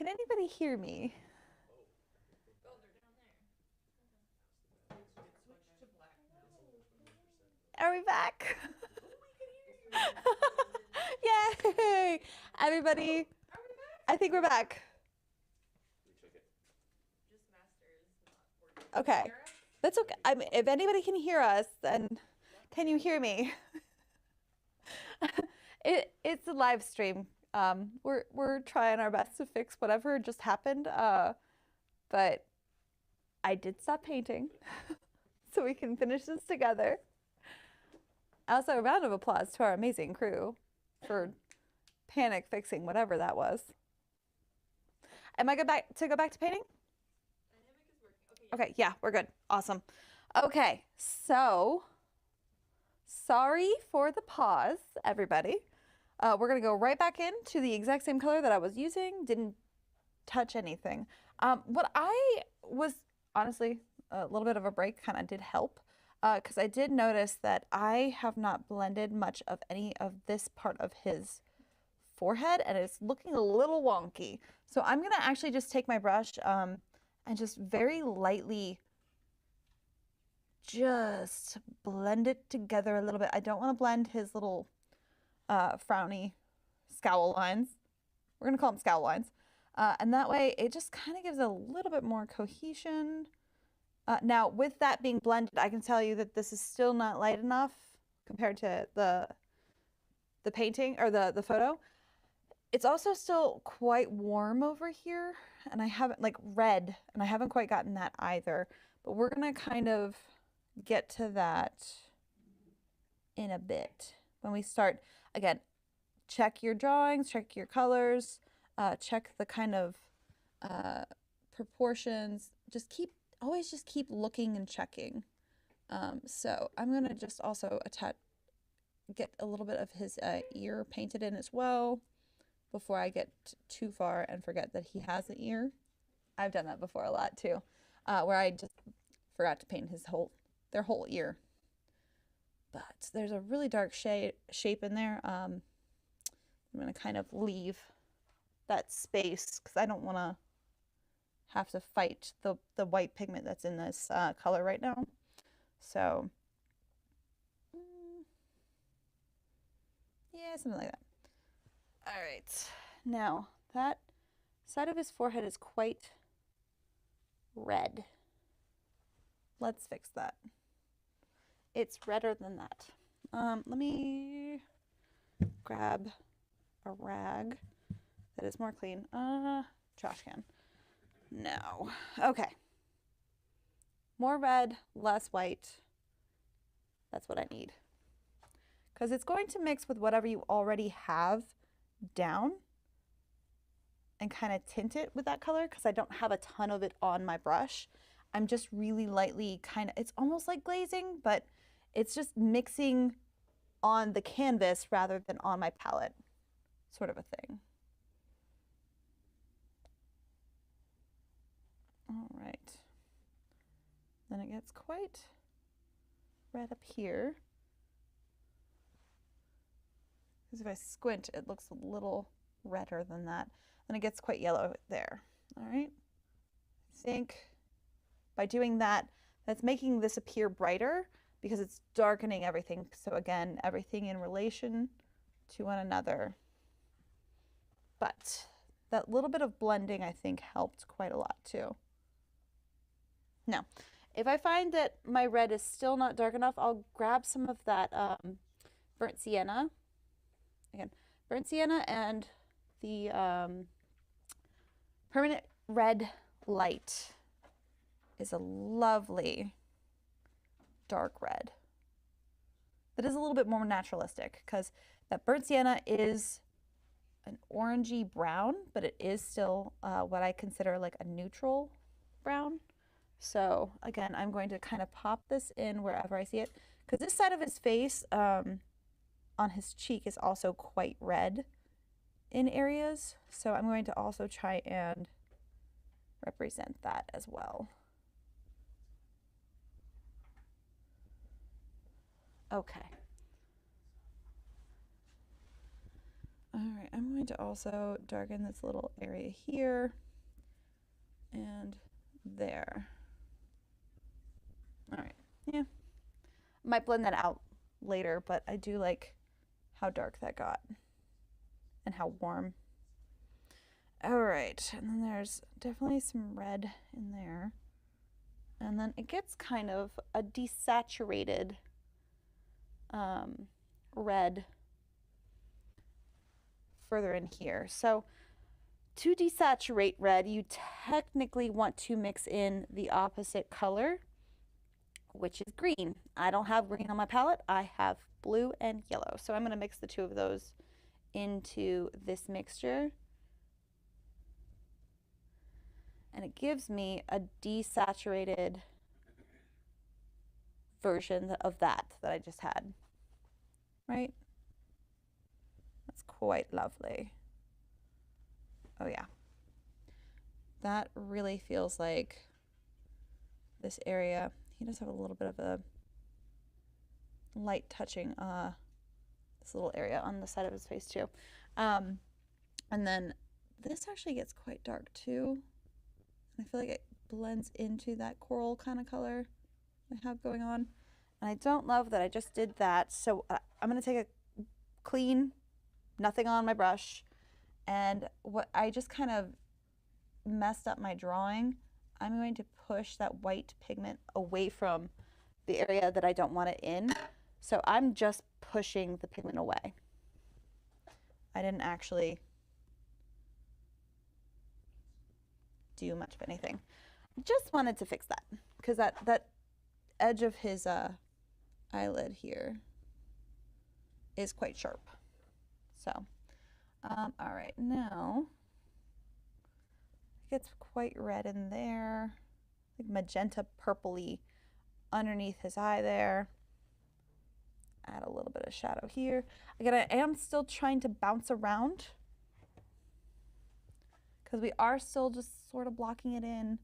Can anybody hear me? Are we back? Yay! Everybody, I think we're back. Okay, that's okay. I mean, if anybody can hear us, then can you hear me? It's a live stream. We're trying our best to fix whatever just happened. But I did stop painting, so we can finish this together. Also, a round of applause to our amazing crew for panic fixing whatever that was. Am I go back to painting? Okay, yeah, we're good. Awesome. Okay, so sorry for the pause, everybody. We're gonna go right back into the exact same color that I was using. Didn't touch anything. What I was honestly, a little bit of a break kind of did help, because I did notice that I have not blended much of any of this part of his forehead, and it's looking a little wonky. So I'm gonna actually just take my brush and just very lightly just blend it together a little bit. I don't want to blend his little frowny scowl lines. We're gonna call them scowl lines. And that way it just kind of gives a little bit more cohesion. Now, with that being blended, I can tell you that this is still not light enough compared to the painting or the photo. It's also still quite warm over here, and I haven't, like, red, and I haven't quite gotten that either. But we're gonna kind of get to that in a bit when we start. Again, check your drawings, check your colors, check the kind of proportions. Always just keep looking and checking. So I'm gonna just also get a little bit of his ear painted in as well before I get too far and forget that he has an ear. I've done that before a lot too, where I just forgot to paint their whole ear. But there's a really dark shape in there. I'm gonna kind of leave that space because I don't want to have to fight the white pigment that's in this color right now. So yeah, something like that. All right, now that side of his forehead is quite red. Let's fix that. It's redder than that. Let me grab a rag that is more clean. Trash can. No. Okay. More red, less white. That's what I need. Because it's going to mix with whatever you already have down and kind of tint it with that color, because I don't have a ton of it on my brush. I'm just really lightly it's almost like glazing, but it's just mixing on the canvas rather than on my palette, sort of a thing. All right. Then it gets quite red up here. Because if I squint, it looks a little redder than that. Then it gets quite yellow there. All right. I think by doing that, that's making this appear brighter because it's darkening everything. So again, everything in relation to one another. But that little bit of blending, I think, helped quite a lot too. Now, if I find that my red is still not dark enough, I'll grab some of that burnt sienna. Again, burnt sienna and the permanent red light is a lovely dark red that is a little bit more naturalistic, because that burnt sienna is an orangey brown, but it is still what I consider like a neutral brown. So again, I'm going to kind of pop this in wherever I see it, because this side of his face on his cheek is also quite red in areas. So I'm going to also try and represent that as well. Okay. All right, I'm going to also darken this little area here and there. All right, yeah. Might blend that out later, but I do like how dark that got and how warm. All right, and then there's definitely some red in there. And then it gets kind of a desaturated red further in here. So to desaturate red, you technically want to mix in the opposite color, which is green. I don't have green on my palette. I have blue and yellow. So I'm going to mix the two of those into this mixture. And it gives me a desaturated version of that I just had. Right? That's quite lovely. Oh yeah. That really feels like this area. He does have a little bit of a light touching this little area on the side of his face too. And then this actually gets quite dark too. I feel like it blends into that coral kind of color I have going on. And I don't love that I just did that. So I'm going to take a clean, nothing on my brush. And what I just kind of messed up my drawing. I'm going to push that white pigment away from the area that I don't want it in. So I'm just pushing the pigment away. I didn't actually do much of anything. Just wanted to fix that because that edge of his eyelid here is quite sharp. So, all right, now it gets quite red in there, like magenta purpley underneath his eye there. Add a little bit of shadow here. Again, I am still trying to bounce around because we are still just sort of blocking it in.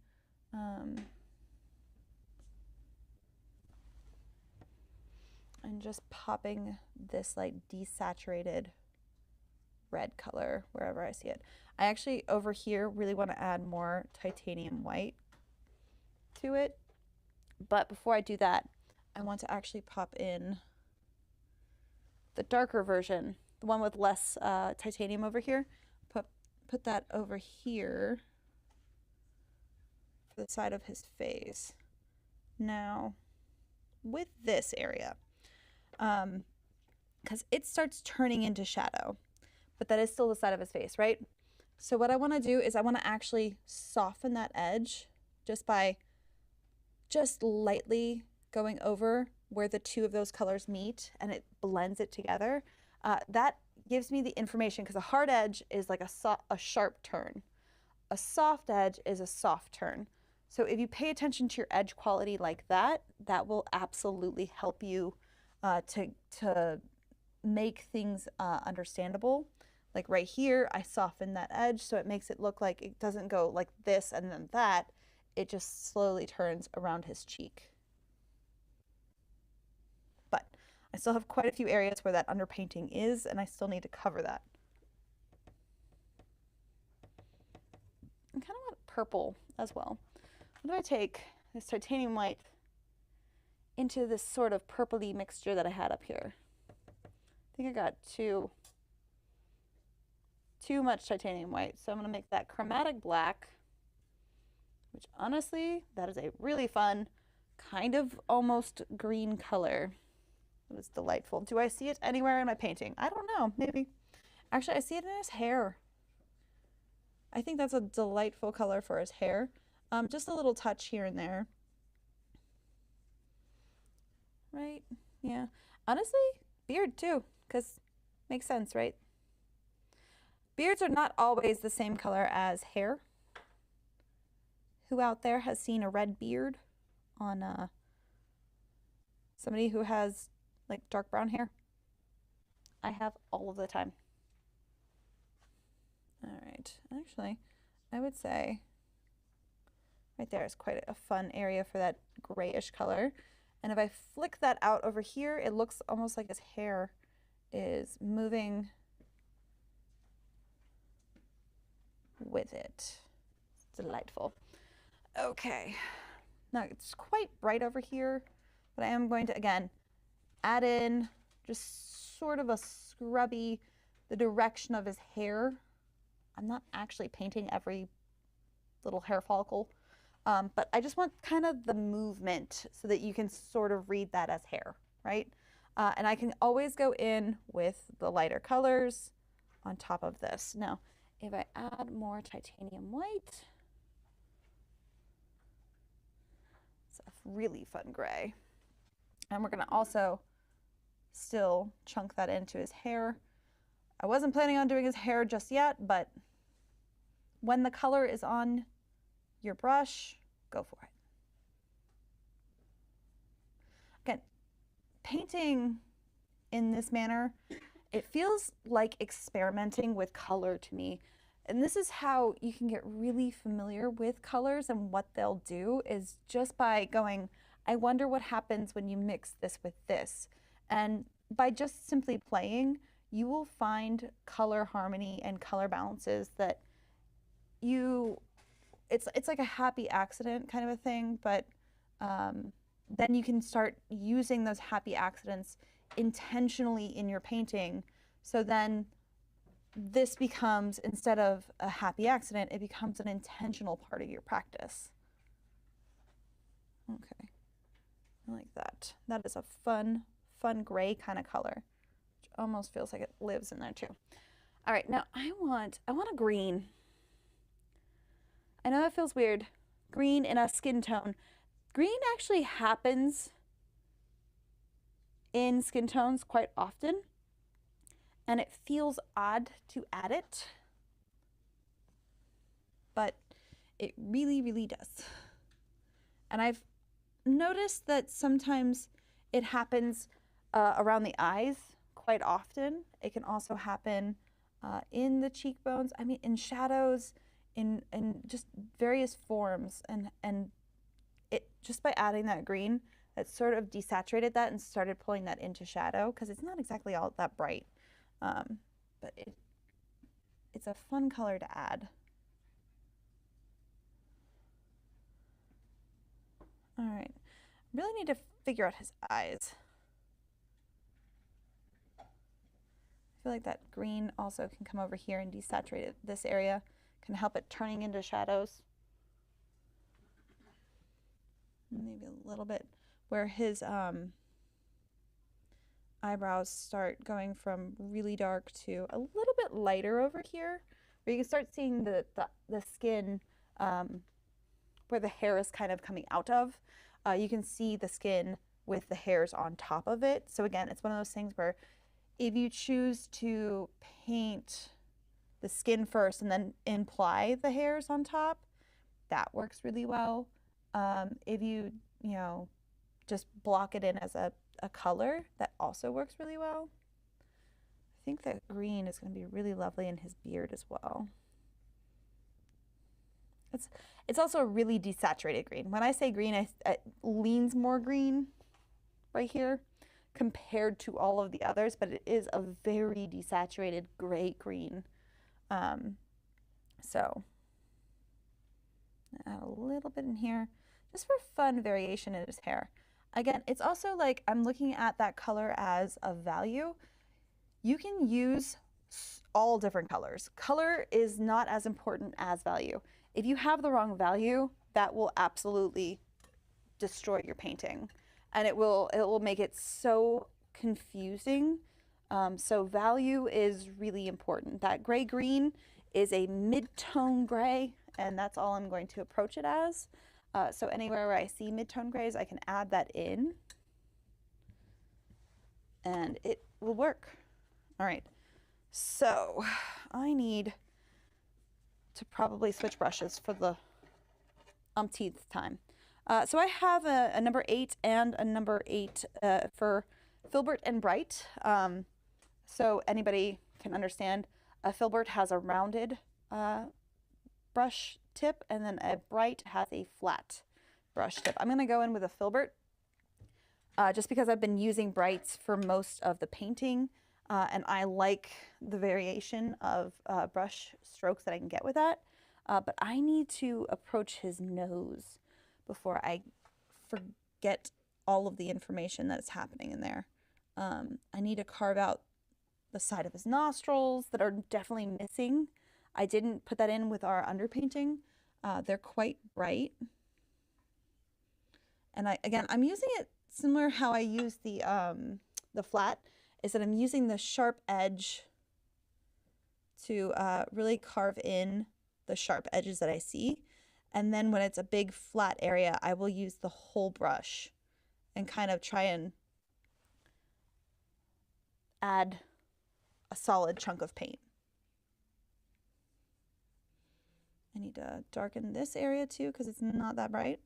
And just popping this like desaturated red color wherever I see it. I actually over here really want to add more titanium white to it. But before I do that, I want to actually pop in the darker version, the one with less titanium over here. Put that over here for the side of his face. Now, with this area, because it starts turning into shadow, but that is still the side of his face, right? So what I want to do is I want to actually soften that edge just by just lightly going over where the two of those colors meet and it blends it together. That gives me the information because a hard edge is like a sharp turn. A soft edge is a soft turn. So if you pay attention to your edge quality like that, that will absolutely help you to make things understandable. Like right here, I soften that edge so it makes it look like it doesn't go like this and then that. It just slowly turns around his cheek. But I still have quite a few areas where that underpainting is, and I still need to cover that. I kind of want purple as well. What do I take this titanium white into this sort of purpley mixture that I had up here? I think I got too much titanium white, so I'm going to make that chromatic black, which honestly, that is a really fun, kind of almost green color. It was delightful. Do I see it anywhere in my painting? I don't know, maybe. Actually, I see it in his hair. I think that's a delightful color for his hair. Just a little touch here and there. Right? Yeah. Honestly, beard too, because makes sense, right? Beards are not always the same color as hair. Who out there has seen a red beard on somebody who has like dark brown hair? I have all of the time. All right, actually, I would say right there is quite a fun area for that grayish color. And if I flick that out over here, it looks almost like his hair is moving with it. It's delightful. Okay, now it's quite bright over here, but I am going to, again, add in just sort of a scrubby, the direction of his hair. I'm not actually painting every little hair follicle, but I just want kind of the movement so that you can sort of read that as hair, right? And I can always go in with the lighter colors on top of this. Now, if I add more titanium white, it's a really fun gray. And we're gonna also still chunk that into his hair. I wasn't planning on doing his hair just yet, but when the color is on your brush, go for it. Again, painting in this manner, it feels like experimenting with color to me. And this is how you can get really familiar with colors, and what they'll do is just by going, I wonder what happens when you mix this with this. And by just simply playing, you will find color harmony and color balances that it's like a happy accident kind of a thing, but then you can start using those happy accidents intentionally in your painting. So then this becomes, instead of a happy accident, it becomes an intentional part of your practice. Okay, I like that. That is a fun gray kind of color, which almost feels like it lives in there too. All right, now I want a green. I know that feels weird. Green in a skin tone. Green actually happens in skin tones quite often, and it feels odd to add it, but it really, really does. And I've noticed that sometimes it happens around the eyes quite often. It can also happen in the cheekbones, I mean, in shadows, in just various forms, and it just by adding that green, that sort of desaturated that and started pulling that into shadow, because it's not exactly all that bright, but it's a fun color to add. All right, really need to figure out his eyes. I feel like that green also can come over here and desaturate this area, can help it turning into shadows. Maybe a little bit where his eyebrows start going from really dark to a little bit lighter over here, where you can start seeing the skin where the hair is kind of coming out of. You can see the skin with the hairs on top of it. So again, it's one of those things where if you choose to paint the skin first and then imply the hairs on top, that works really well. If you just block it in as a color, that also works really well. I think that green is going to be really lovely in his beard as well. It's also a really desaturated green. When I say green, it leans more green right here compared to all of the others, but it is a very desaturated gray green. So add a little bit in here just for fun variation in his hair. Again, it's also like I'm looking at that color as a value. You can use all different colors. Color is not as important as value. If you have the wrong value, that will absolutely destroy your painting, and it will make it so confusing. So value is really important. That gray green is a mid-tone gray, and that's all I'm going to approach it as. So anywhere where I see mid-tone grays, I can add that in, and it will work. All right, so I need to probably switch brushes for the umpteenth time. So I have a number 8 and a number 8 for Filbert and Bright. So anybody can understand, a Filbert has a rounded brush tip, and then a Bright has a flat brush tip. I'm going to go in with a Filbert just because I've been using Brights for most of the painting, and I like the variation of brush strokes that I can get with that. but I need to approach his nose before I forget all of the information that's happening in there. I need to carve out the side of his nostrils that are definitely missing. I didn't put that in with our underpainting. They're quite bright. And I'm using it similar how I use the flat, is that I'm using the sharp edge to really carve in the sharp edges that I see. And then when it's a big flat area, I will use the whole brush and kind of try and add a solid chunk of paint. I need to darken this area too because it's not that bright.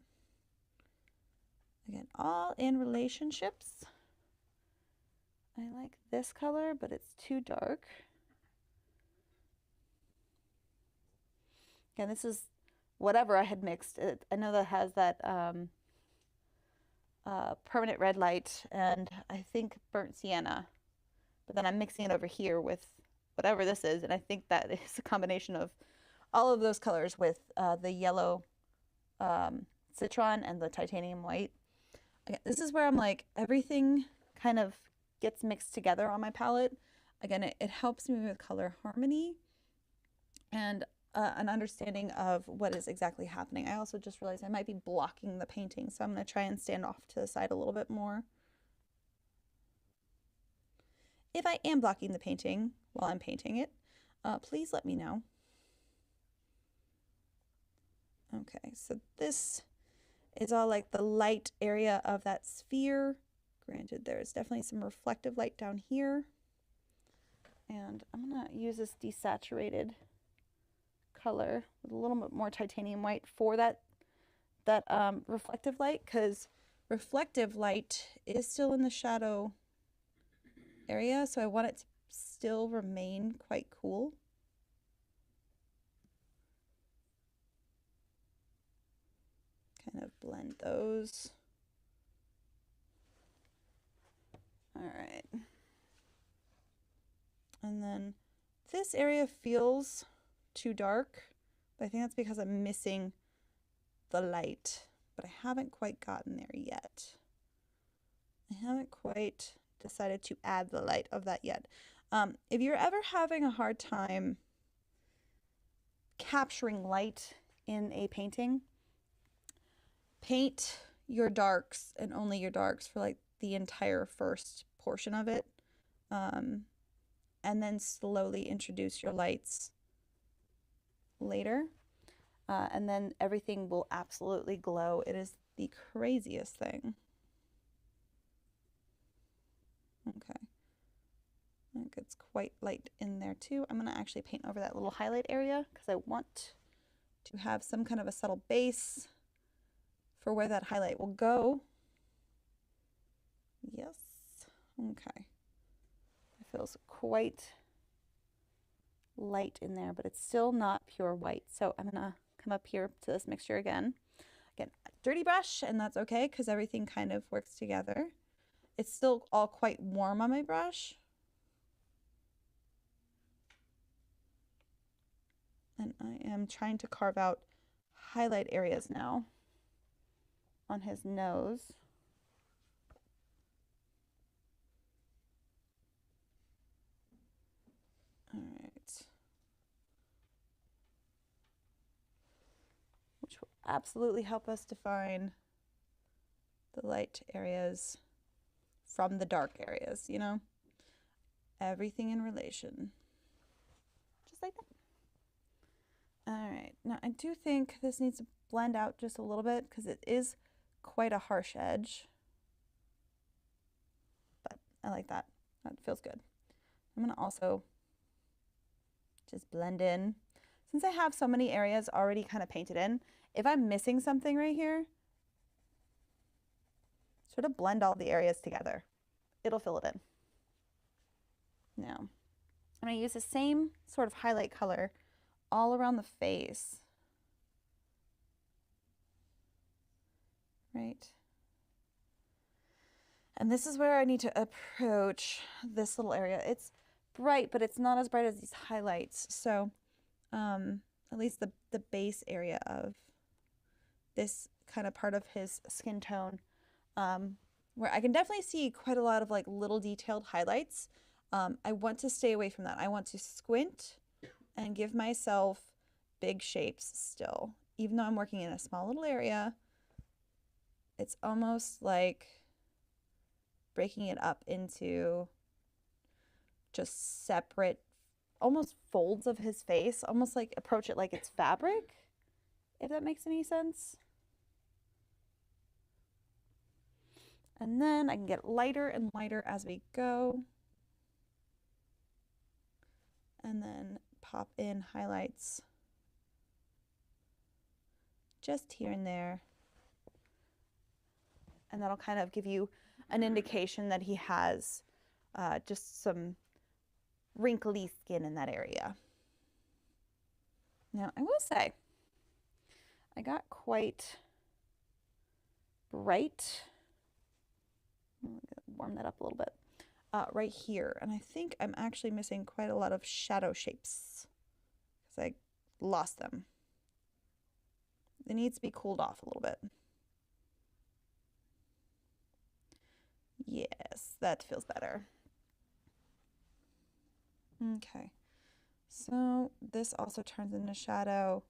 Again, all in relationships. I like this color, but it's too dark. Again, this is whatever I had mixed. I know that has that permanent red light and I think burnt sienna, but then I'm mixing it over here with whatever this is, and I think that is a combination of all of those colors with the yellow citron and the titanium white. Again, this is where I'm like, everything kind of gets mixed together on my palette. Again, it helps me with color harmony and an understanding of what is exactly happening. I also just realized I might be blocking the painting, so I'm going to try and stand off to the side a little bit more. If I am blocking the painting while I'm painting it, please let me know. Okay, so this is all like the light area of that sphere. Granted, there's definitely some reflective light down here. And I'm going to use this desaturated color with a little bit more titanium white for that reflective light, because reflective light is still in the shadow area, so I want it to still remain quite cool. Kind of blend those. All right. And then this area feels too dark, but I think that's because I'm missing the light, but I haven't quite gotten there yet. I haven't quite decided to add the light of that yet. If you're ever having a hard time capturing light in a painting, paint your darks and only your darks for like the entire first portion of it, and then slowly introduce your lights later, and then everything will absolutely glow. It is the craziest thing. Okay, I think it's quite light in there too. I'm going to actually paint over that little highlight area because I want to have some kind of a subtle base for where that highlight will go. Yes. Okay. It feels quite light in there, but it's still not pure white. So I'm gonna come up here to this mixture again. Again, dirty brush, and that's okay because everything kind of works together. It's still all quite warm on my brush. And I am trying to carve out highlight areas now on his nose. All right. Which will absolutely help us define the light areas from the dark areas, you know? Everything in relation. Just like that. All right. Now, I do think this needs to blend out just a little bit because it is quite a harsh edge. But I like that. That feels good. I'm going to also just blend in. Since I have so many areas already kind of painted in, if I'm missing something right here, sort of blend all the areas together. It'll fill it in. Now, I'm going to use the same sort of highlight color all around the face. Right? And this is where I need to approach this little area. It's bright, but it's not as bright as these highlights. So at least the base area of this kind of part of his skin tone, where I can definitely see quite a lot of like little detailed highlights. I want to stay away from that. I want to squint and give myself big shapes still. Even though I'm working in a small little area, it's almost like breaking it up into just separate, almost folds of his face, almost like approach it like it's fabric, if that makes any sense. And then I can get lighter and lighter as we go. And then pop in highlights just here and there. And that'll kind of give you an indication that he has just some wrinkly skin in that area. Now, I will say, I got quite bright. I'm going to warm that up a little bit. Right here. And I think I'm actually missing quite a lot of shadow shapes because I lost them. It needs to be cooled off a little bit. Yes, that feels better. Okay, so this also turns into shadow,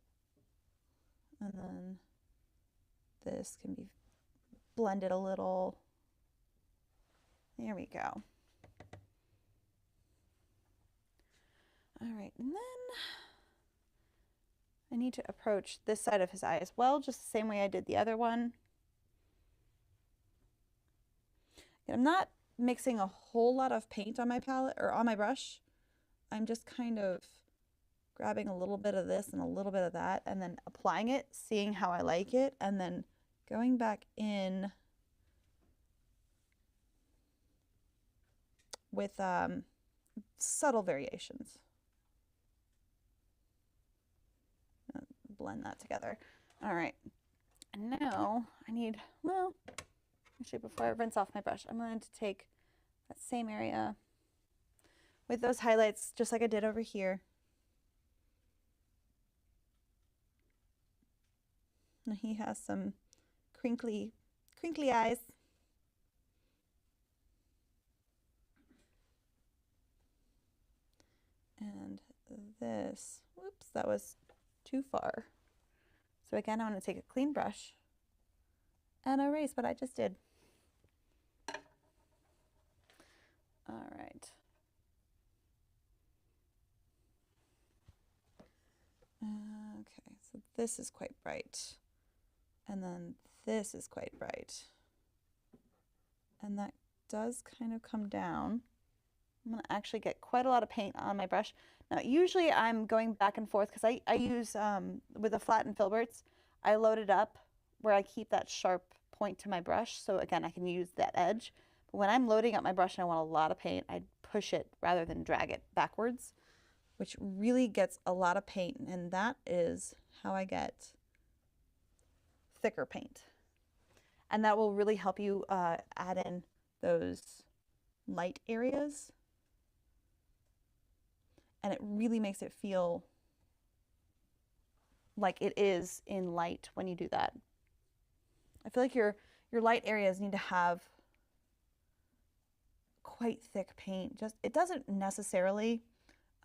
and then this can be blended a little. There we go. All right, and then I need to approach this side of his eye as well, just the same way I did the other one. And I'm not mixing a whole lot of paint on my palette or on my brush. I'm just kind of grabbing a little bit of this and a little bit of that and then applying it, seeing how I like it, and then going back in with subtle variations. Blend that together. All right, and now I need, well, actually before I rinse off my brush, I'm going to take that same area with those highlights, just like I did over here. And he has some crinkly eyes. And this, whoops, that was too far. So again, I'm going to take a clean brush and erase what I just did. All right. Okay, so this is quite bright. And then this is quite bright. And that does kind of come down. I'm going to actually get quite a lot of paint on my brush. Now, usually I'm going back and forth because I use, with the flattened filberts, I load it up where I keep that sharp point to my brush. So again, I can use that edge. But when I'm loading up my brush and I want a lot of paint, I push it rather than drag it backwards, which really gets a lot of paint. And that is how I get thicker paint. And that will really help you add in those light areas. And it really makes it feel like it is in light when you do that. I feel like your light areas need to have quite thick paint. Just, it doesn't necessarily,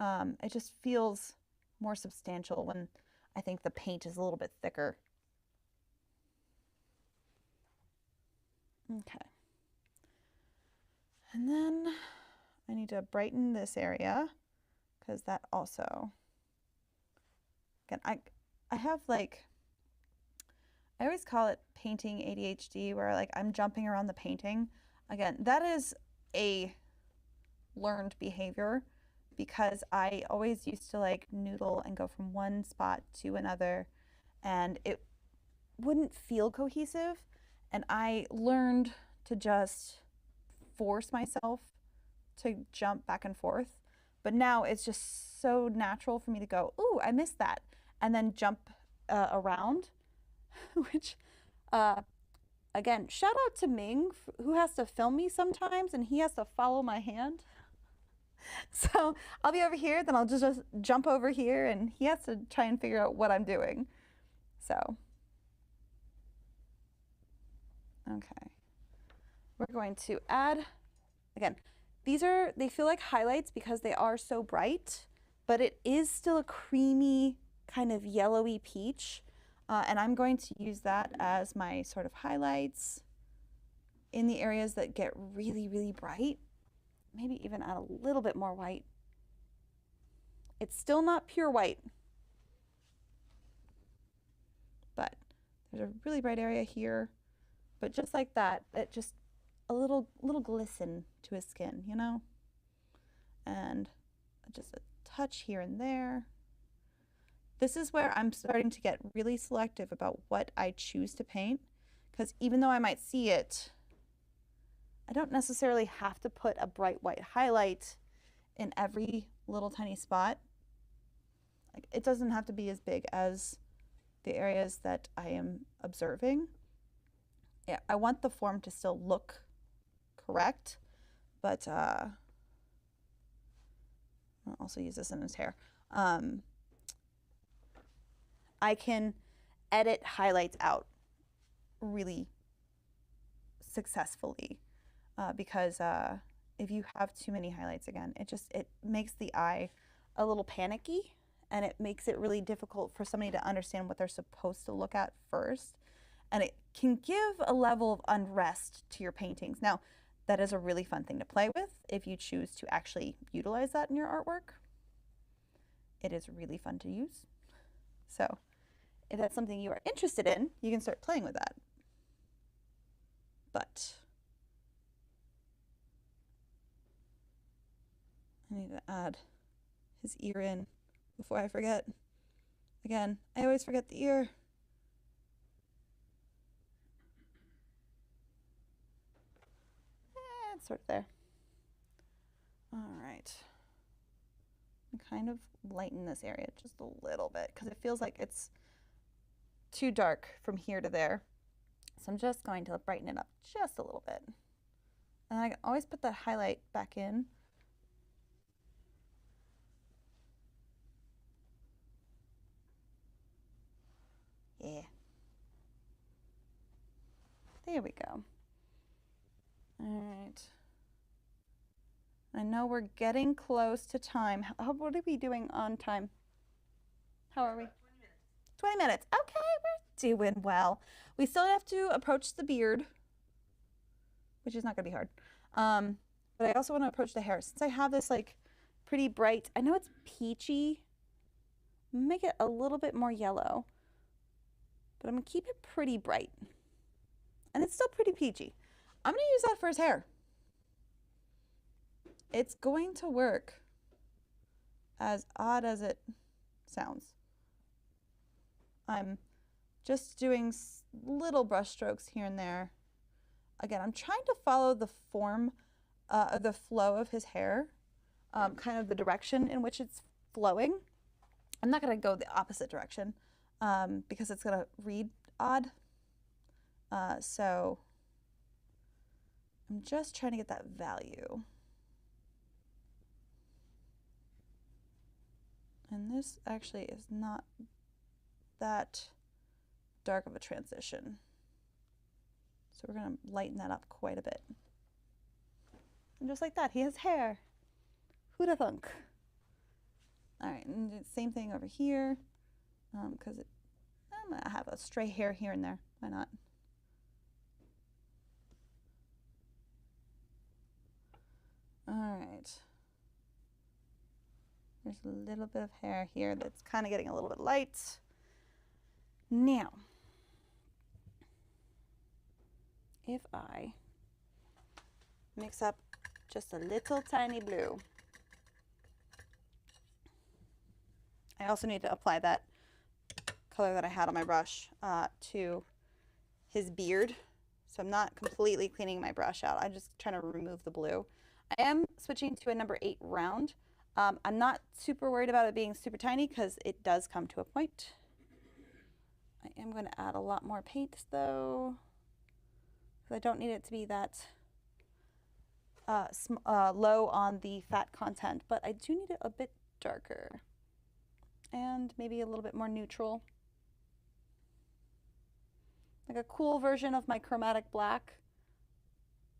it just feels more substantial when I think the paint is a little bit thicker. Okay. And then I need to brighten this area because that also, again, I have like, I always call it painting ADHD, where like I'm jumping around the painting. Again, that is a learned behavior because I always used to like noodle and go from one spot to another and it wouldn't feel cohesive. And I learned to just force myself to jump back and forth. But now it's just so natural for me to go, ooh, I missed that, and then jump around, which, again, shout out to Ming, who has to film me sometimes, and he has to follow my hand. So I'll be over here, then I'll just jump over here, and he has to try and figure out what I'm doing. So, okay. We're going to add, again, they feel like highlights because they are so bright, but it is still a creamy, kind of yellowy peach. And I'm going to use that as my sort of highlights in the areas that get really, really bright. Maybe even add a little bit more white. It's still not pure white, but there's a really bright area here. But just like that, it just a little glisten to his skin, you know? And just a touch here and there. This is where I'm starting to get really selective about what I choose to paint, because even though I might see it, I don't necessarily have to put a bright white highlight in every little tiny spot. Like, it doesn't have to be as big as the areas that I am observing. Yeah, I want the form to still look correct, but I'll also use this in his hair. I can edit highlights out really successfully because if you have too many highlights, again, it makes the eye a little panicky, and it makes it really difficult for somebody to understand what they're supposed to look at first. And it can give a level of unrest to your paintings. Now, that is a really fun thing to play with if you choose to actually utilize that in your artwork. It is really fun to use. So if that's something you are interested in, you can start playing with that. But I need to add his ear in before I forget. Again, I always forget the ear. It's sort of there. All right. And kind of lighten this area just a little bit because it feels like it's too dark from here to there. So I'm just going to brighten it up just a little bit. And I can always put the highlight back in. Yeah. There we go. All right. I know we're getting close to time. What are we doing on time? How are we? 20 minutes. 20 minutes. Okay, we're doing well. We still have to approach the beard, which is not going to be hard. But I also want to approach the hair. Since I have this like pretty bright, I know it's peachy, make it a little bit more yellow, but I'm going to keep it pretty bright. And it's still pretty peachy. I'm going to use that for his hair. It's going to work, as odd as it sounds. I'm just doing little brush strokes here and there. Again, I'm trying to follow the form, the flow of his hair, kind of the direction in which it's flowing. I'm not going to go the opposite direction because it's going to read odd. So I'm just trying to get that value. And this actually is not that dark of a transition. So we're going to lighten that up quite a bit. And just like that, he has hair. Who'da thunk? All right, and do the same thing over here because I'm going to have a stray hair here and there. Why not? All right. There's a little bit of hair here that's kind of getting a little bit light. Now, if I mix up just a little tiny blue, I also need to apply that color that I had on my brush to his beard. So I'm not completely cleaning my brush out. I'm just trying to remove the blue. I am switching to a number 8 round. I'm not super worried about it being super tiny because it does come to a point. I am going to add a lot more paint though, because I don't need it to be that low on the fat content, but I do need it a bit darker and maybe a little bit more neutral. Like a cool version of my chromatic black,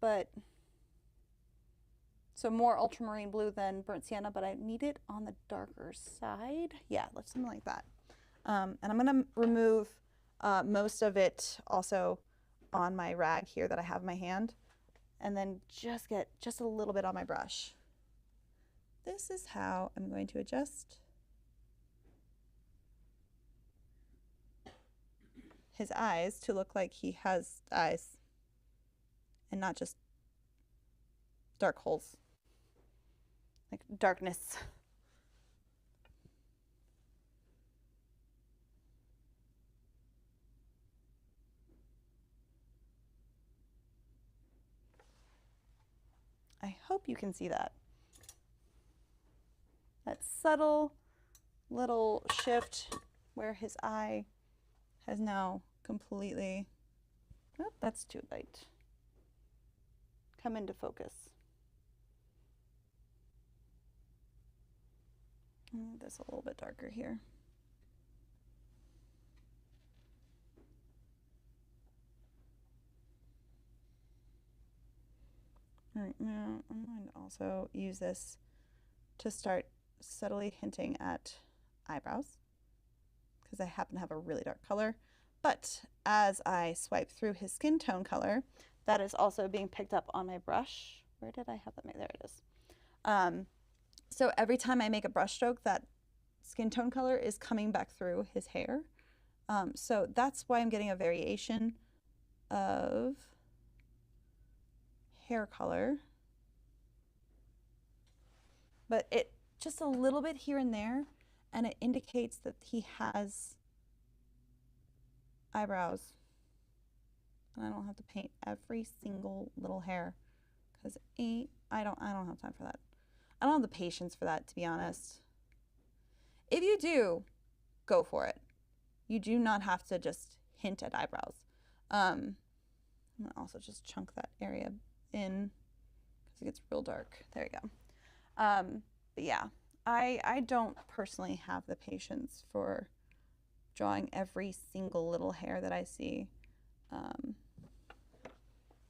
but so more ultramarine blue than burnt sienna, but I need it on the darker side. Yeah, let's something like that. And I'm gonna remove most of it also on my rag here that I have in my hand, and then just get just a little bit on my brush. This is how I'm going to adjust his eyes to look like he has eyes and not just dark holes, like darkness. I hope you can see that. That subtle little shift where his eye has now completely, oh, that's too light, come into focus. This a little bit darker here. All right, now I'm going to also use this to start subtly hinting at eyebrows because I happen to have a really dark color. But as I swipe through his skin tone color, that is also being picked up on my brush. Where did I have that? There it is. So every time I make a brush stroke, that skin tone color is coming back through his hair. So that's why I'm getting a variation of hair color. But it just a little bit here and there, and it indicates that he has eyebrows. And I don't have to paint every single little hair because I don't have time for that. I don't have the patience for that, to be honest. If you do, go for it. You do not have to just hint at eyebrows. I'm gonna also just chunk that area in because it gets real dark. There you go. But yeah, I don't personally have the patience for drawing every single little hair that I see.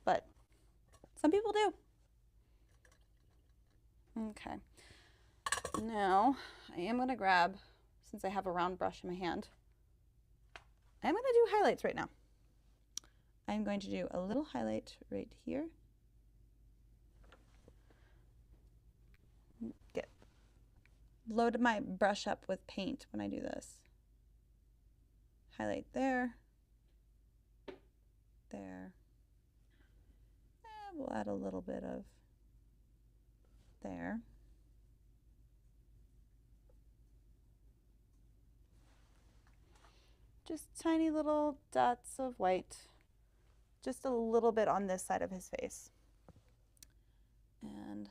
But some people do. Okay. Now I am going to grab, since I have a round brush in my hand, I'm going to do highlights right now. I'm going to do a little highlight right here. Load my brush up with paint when I do this. Highlight there. There. And we'll add a little bit of there. Just tiny little dots of white. Just a little bit on this side of his face. And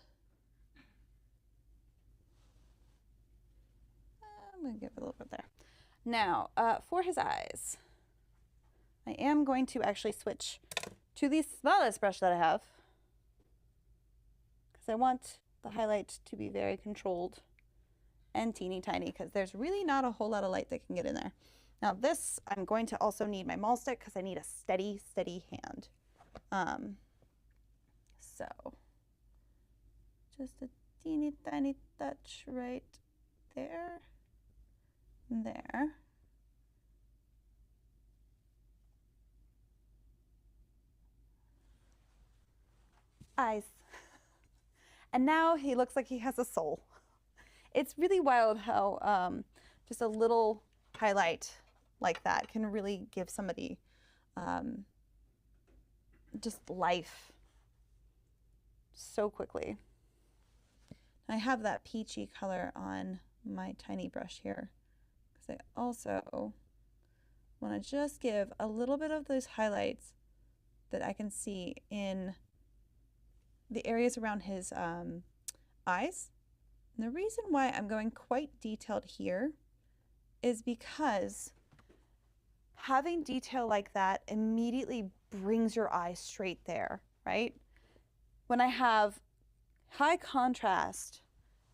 I'm going to give it a little bit there. Now, for his eyes, I am going to actually switch to the smallest brush that I have because I want the highlight to be very controlled and teeny tiny because there's really not a whole lot of light that can get in there. Now this, I'm going to also need my maul stick because I need a steady hand. So just a teeny tiny touch right there, there. Eyes. And now he looks like he has a soul. It's really wild how just a little highlight like that can really give somebody just life so quickly. I have that peachy color on my tiny brush here because I also want to just give a little bit of those highlights that I can see in the areas around his eyes. And the reason why I'm going quite detailed here is because having detail like that immediately brings your eye straight there, right? When I have high contrast,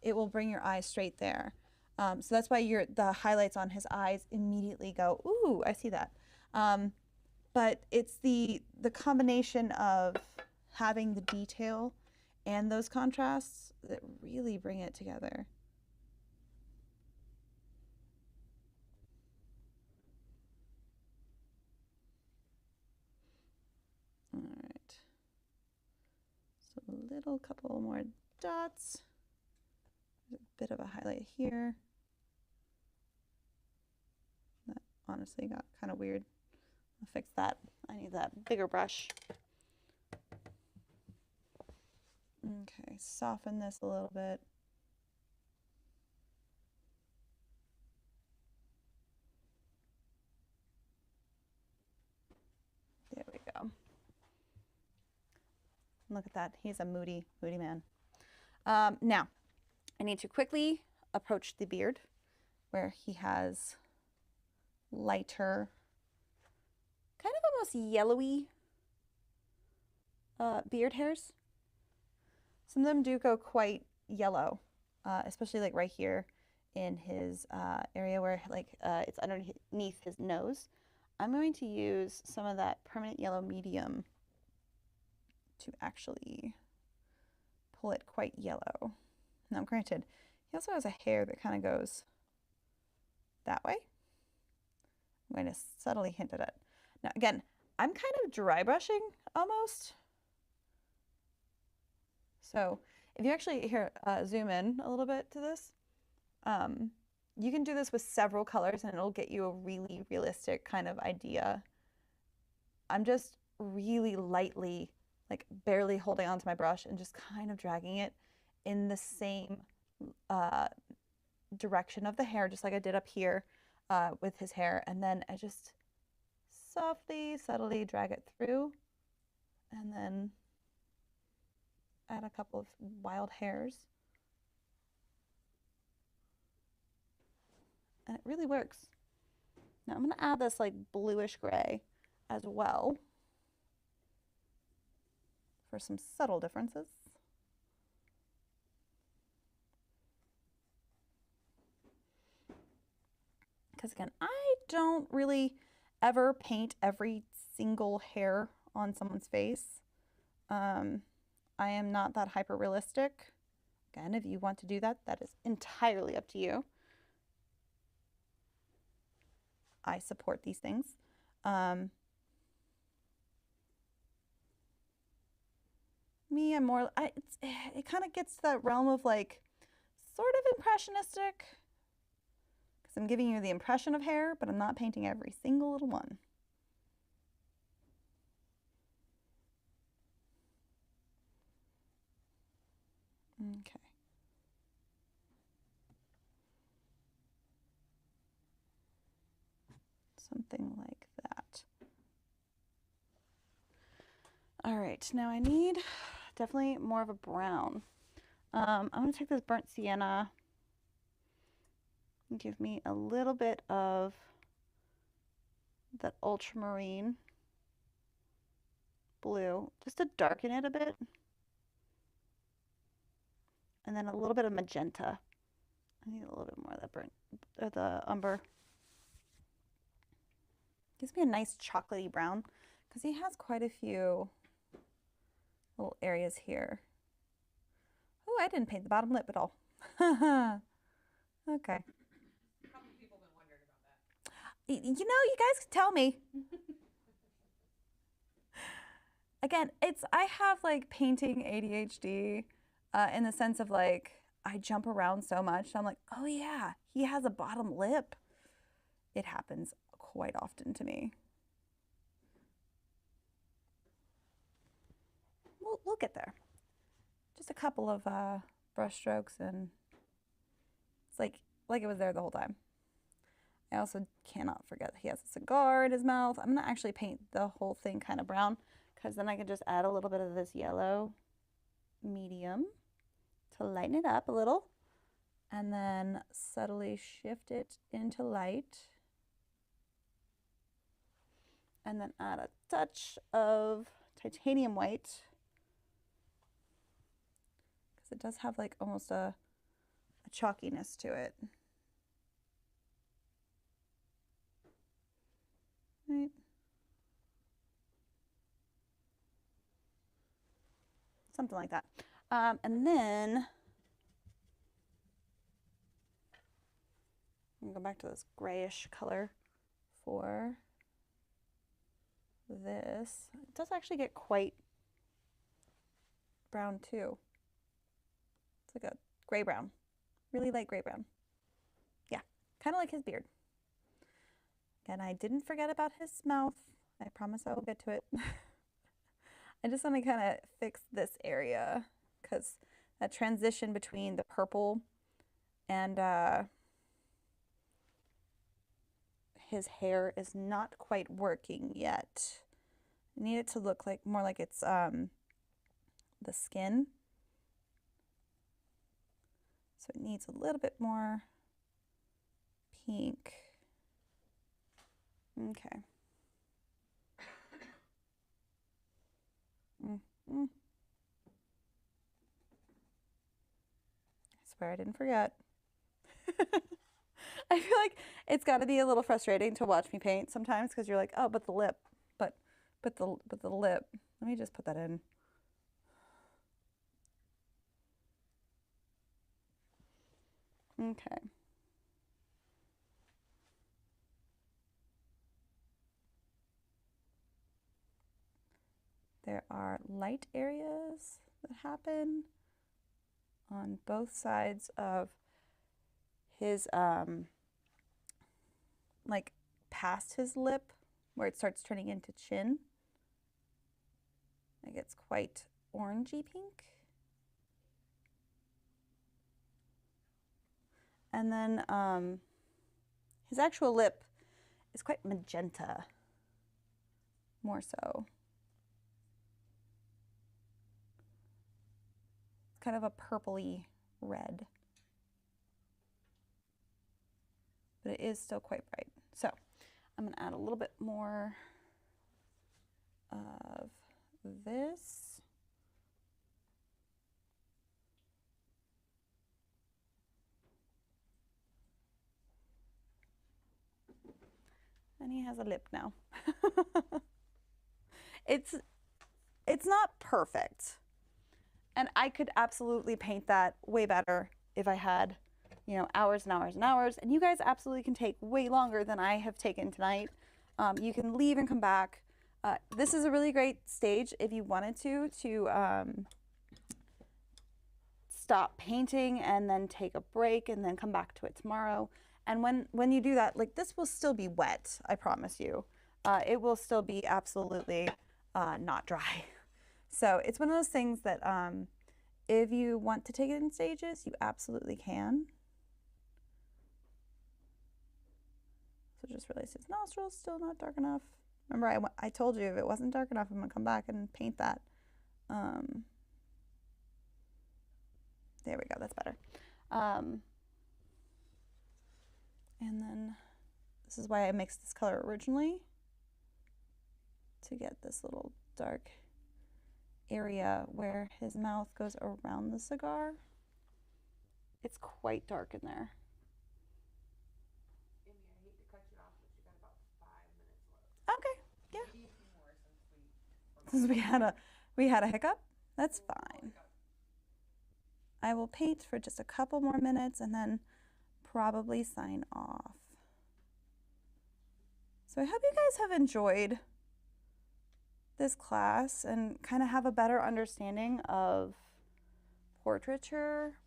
it will bring your eyes straight there. So that's why the highlights on his eyes immediately go, ooh, I see that. But it's the combination of having the detail and those contrasts that really bring it together. All right. So a little couple more dots. There's a bit of a highlight here. That honestly got kind of weird. I'll fix that. I need that bigger brush. Okay, soften this a little bit. There we go. Look at that. He's a moody man. Now, I need to quickly approach the beard where he has lighter, kind of almost yellowy beard hairs. Some of them do go quite yellow, especially like right here in his area where like it's underneath his nose. I'm going to use some of that permanent yellow medium to actually pull it quite yellow. Now, granted, he also has a hair that kind of goes that way. I'm going to subtly hint at it. Now, again, I'm kind of dry brushing almost. So if you actually here zoom in a little bit to this, you can do this with several colors and it'll get you a really realistic kind of idea. I'm just really lightly, like barely holding onto my brush and just kind of dragging it in the same direction of the hair, just like I did up here with his hair. And then I just softly, subtly drag it through and then add a couple of wild hairs. And it really works. Now I'm going to add this like bluish gray as well for some subtle differences. Because again, I don't really ever paint every single hair on someone's face. I am not that hyper realistic. Again, if you want to do that, that is entirely up to you. I support these things. Me, I'm more, it kind of gets to that realm of like sort of impressionistic, because I'm giving you the impression of hair, but I'm not painting every single little one. Okay. Something like that. All right, now I need definitely more of a brown. I'm going to take this burnt sienna and give me a little bit of that ultramarine blue, just to darken it a bit. And then a little bit of magenta. I need a little bit more of that burnt, or the umber. Gives me a nice chocolatey brown because he has quite a few little areas here. Oh, I didn't paint the bottom lip at all. Okay. A couple people have been wondering about that. You know, you guys can tell me. Again, I have like painting ADHD in the sense of like, I jump around so much. I'm like, oh yeah, he has a bottom lip. It happens quite often to me. We'll get there. Just a couple of brush strokes and it's like it was there the whole time. I also cannot forget that he has a cigar in his mouth. I'm gonna actually paint the whole thing kind of brown because then I can just add a little bit of this yellow medium to lighten it up a little and then subtly shift it into light and then add a touch of titanium white because it does have like almost a chalkiness to it. Right. Something like that. And then I'm going to go back to this grayish color for this. It does actually get quite brown too. It's like a gray brown, really light gray brown. Yeah, kind of like his beard. Again, I didn't forget about his mouth. I promise I will get to it. I just want to kind of fix this area because that transition between the purple and his hair is not quite working yet. I need it to look like more like it's the skin. So it needs a little bit more pink. Okay. I swear I didn't forget. I feel like it's got to be a little frustrating to watch me paint sometimes because you're like, oh, but the lip, but the lip. Let me just put that in. Okay. There are light areas that happen on both sides of his, like past his lip where it starts turning into chin. It gets quite orangey pink. And then his actual lip is quite magenta, more so. It's kind of a purpley red, but it is still quite bright. So I'm going to add a little bit more of this. And he has a lip now. It's not perfect. And I could absolutely paint that way better if I had, you know, hours and hours and hours. And you guys absolutely can take way longer than I have taken tonight. You can leave and come back. This is a really great stage if you wanted to stop painting and then take a break and then come back to it tomorrow. And when you do that, like this will still be wet, I promise you. It will still be absolutely not dry. So it's one of those things that if you want to take it in stages, you absolutely can. So just realized his nostrils still not dark enough. Remember, I told you if it wasn't dark enough, I'm gonna come back and paint that. There we go, that's better. And then this is why I mixed this color originally, to get this little dark area where his mouth goes around the cigar. It's quite dark in there. Emmy, I hate to cut you off, but you got about 5 minutes left. Okay, yeah. Maybe a few more since we had a hiccup. That's fine. I will paint for just a couple more minutes and then probably sign off. So I hope you guys have enjoyed this class and kind of have a better understanding of portraiture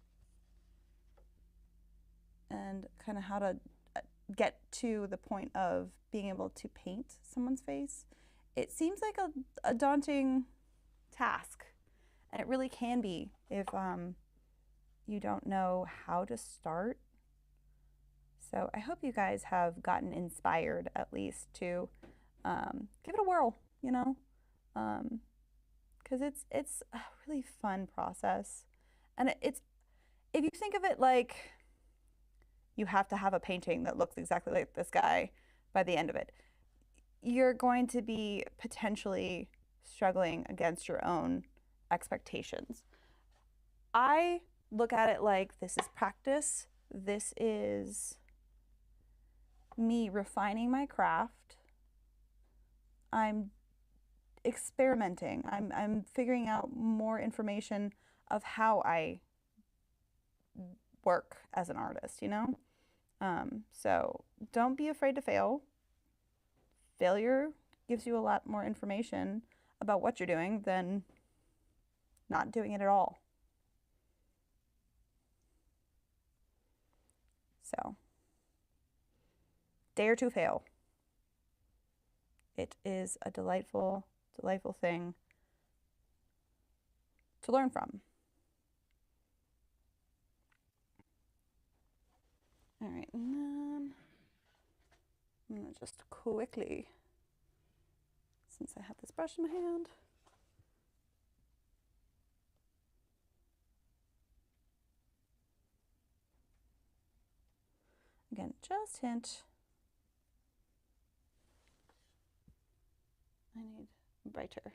and kind of how to get to the point of being able to paint someone's face. It seems like a daunting task, and it really can be if you don't know how to start. So I hope you guys have gotten inspired at least to give it a whirl, you know, because it's a really fun process. And it's, if you think of it like you have to have a painting that looks exactly like this guy by the end of it, you're going to be potentially struggling against your own expectations. I look at it like this is practice. This is me refining my craft. I'm experimenting. I'm figuring out more information of how I work as an artist, you know? So don't be afraid to fail. Failure gives you a lot more information about what you're doing than not doing it at all. So, dare to fail. It is a delightful, delightful thing to learn from. All right, and then I'm gonna just quickly, since I have this brush in my hand, again, just hint. I need brighter.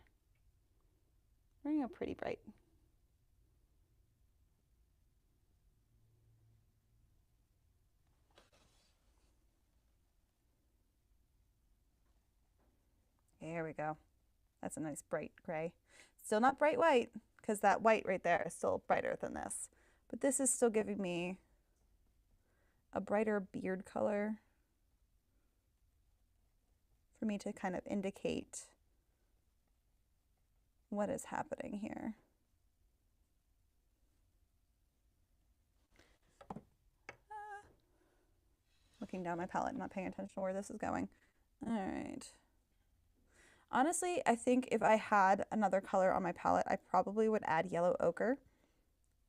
Bring it pretty bright. There we go. That's a nice bright gray. Still not bright white, because that white right there is still brighter than this. But this is still giving me a brighter beard color for me to kind of indicate what is happening here. Looking down my palette, not paying attention to where this is going. All right. Honestly, I think if I had another color on my palette, I probably would add yellow ochre.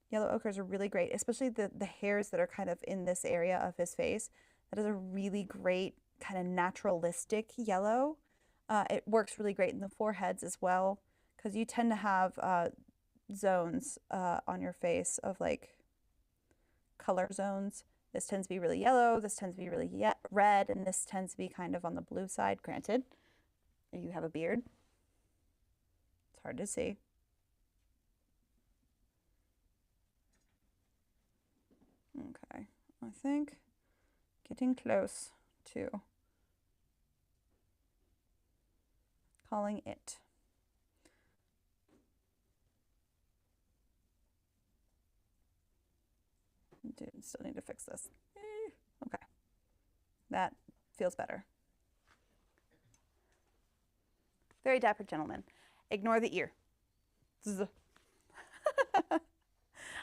Yellow ochres are really great, especially the hairs that are kind of in this area of his face. That is a really great kind of naturalistic yellow. It works really great in the foreheads as well, because you tend to have zones on your face of like color zones. This tends to be really yellow, this tends to be really red, and this tends to be kind of on the blue side. Granted, you have a beard. It's hard to see. Okay, I think getting close to calling it. Dude, still need to fix this. Okay, that feels better. Very dapper gentleman. Ignore the ear.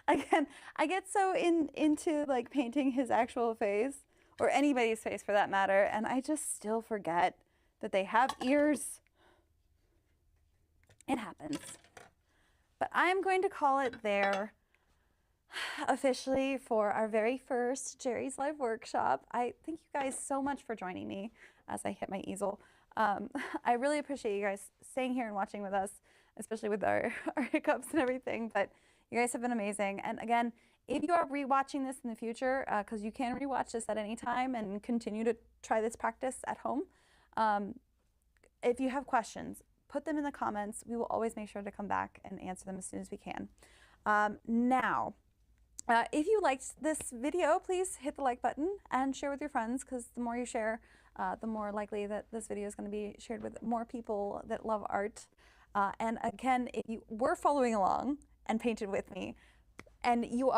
Again, I get so into like painting his actual face, or anybody's face for that matter, and I just still forget that they have ears. It happens. But I'm going to call it there officially for our very first Jerry's Live workshop. I thank you guys so much for joining me as I hit my easel. I really appreciate you guys staying here and watching with us, especially with our hiccups and everything, but you guys have been amazing. And again, if you are rewatching this in the future, because you can rewatch this at any time and continue to try this practice at home, if you have questions, put them in the comments. We will always make sure to come back and answer them as soon as we can. Now, if you liked this video, please hit the like button and share with your friends, because the more you share, the more likely that this video is going to be shared with more people that love art. And again, if you were following along and painted with me, and you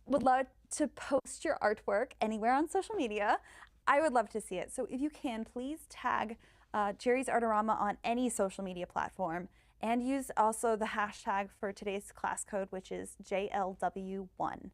would love to post your artwork anywhere on social media, I would love to see it. So if you can, please tag JerrysArtarama on any social media platform, and use also the hashtag for today's class code, which is JLW1.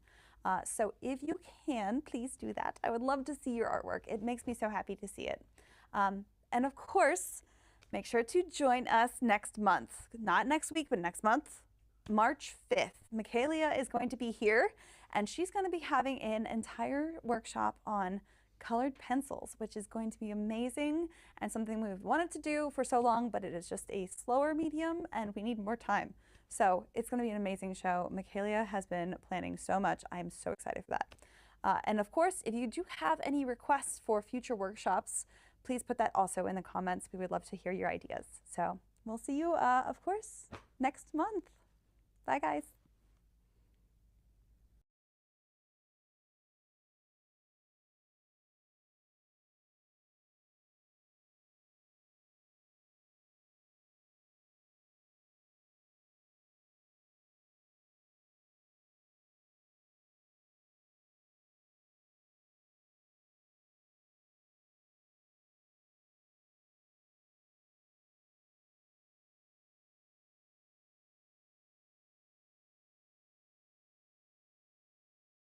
So if you can, please do that. I would love to see your artwork. It makes me so happy to see it. And of course, make sure to join us next month. Not next week, but next month, March 5th. Michaela is going to be here, and she's going to be having an entire workshop on colored pencils, which is going to be amazing and something we've wanted to do for so long, but it is just a slower medium and we need more time. So it's going to be an amazing show. Michaela has been planning so much. I'm so excited for that. And of course, if you do have any requests for future workshops, please put that also in the comments. We would love to hear your ideas. So we'll see you, of course, next month. Bye, guys.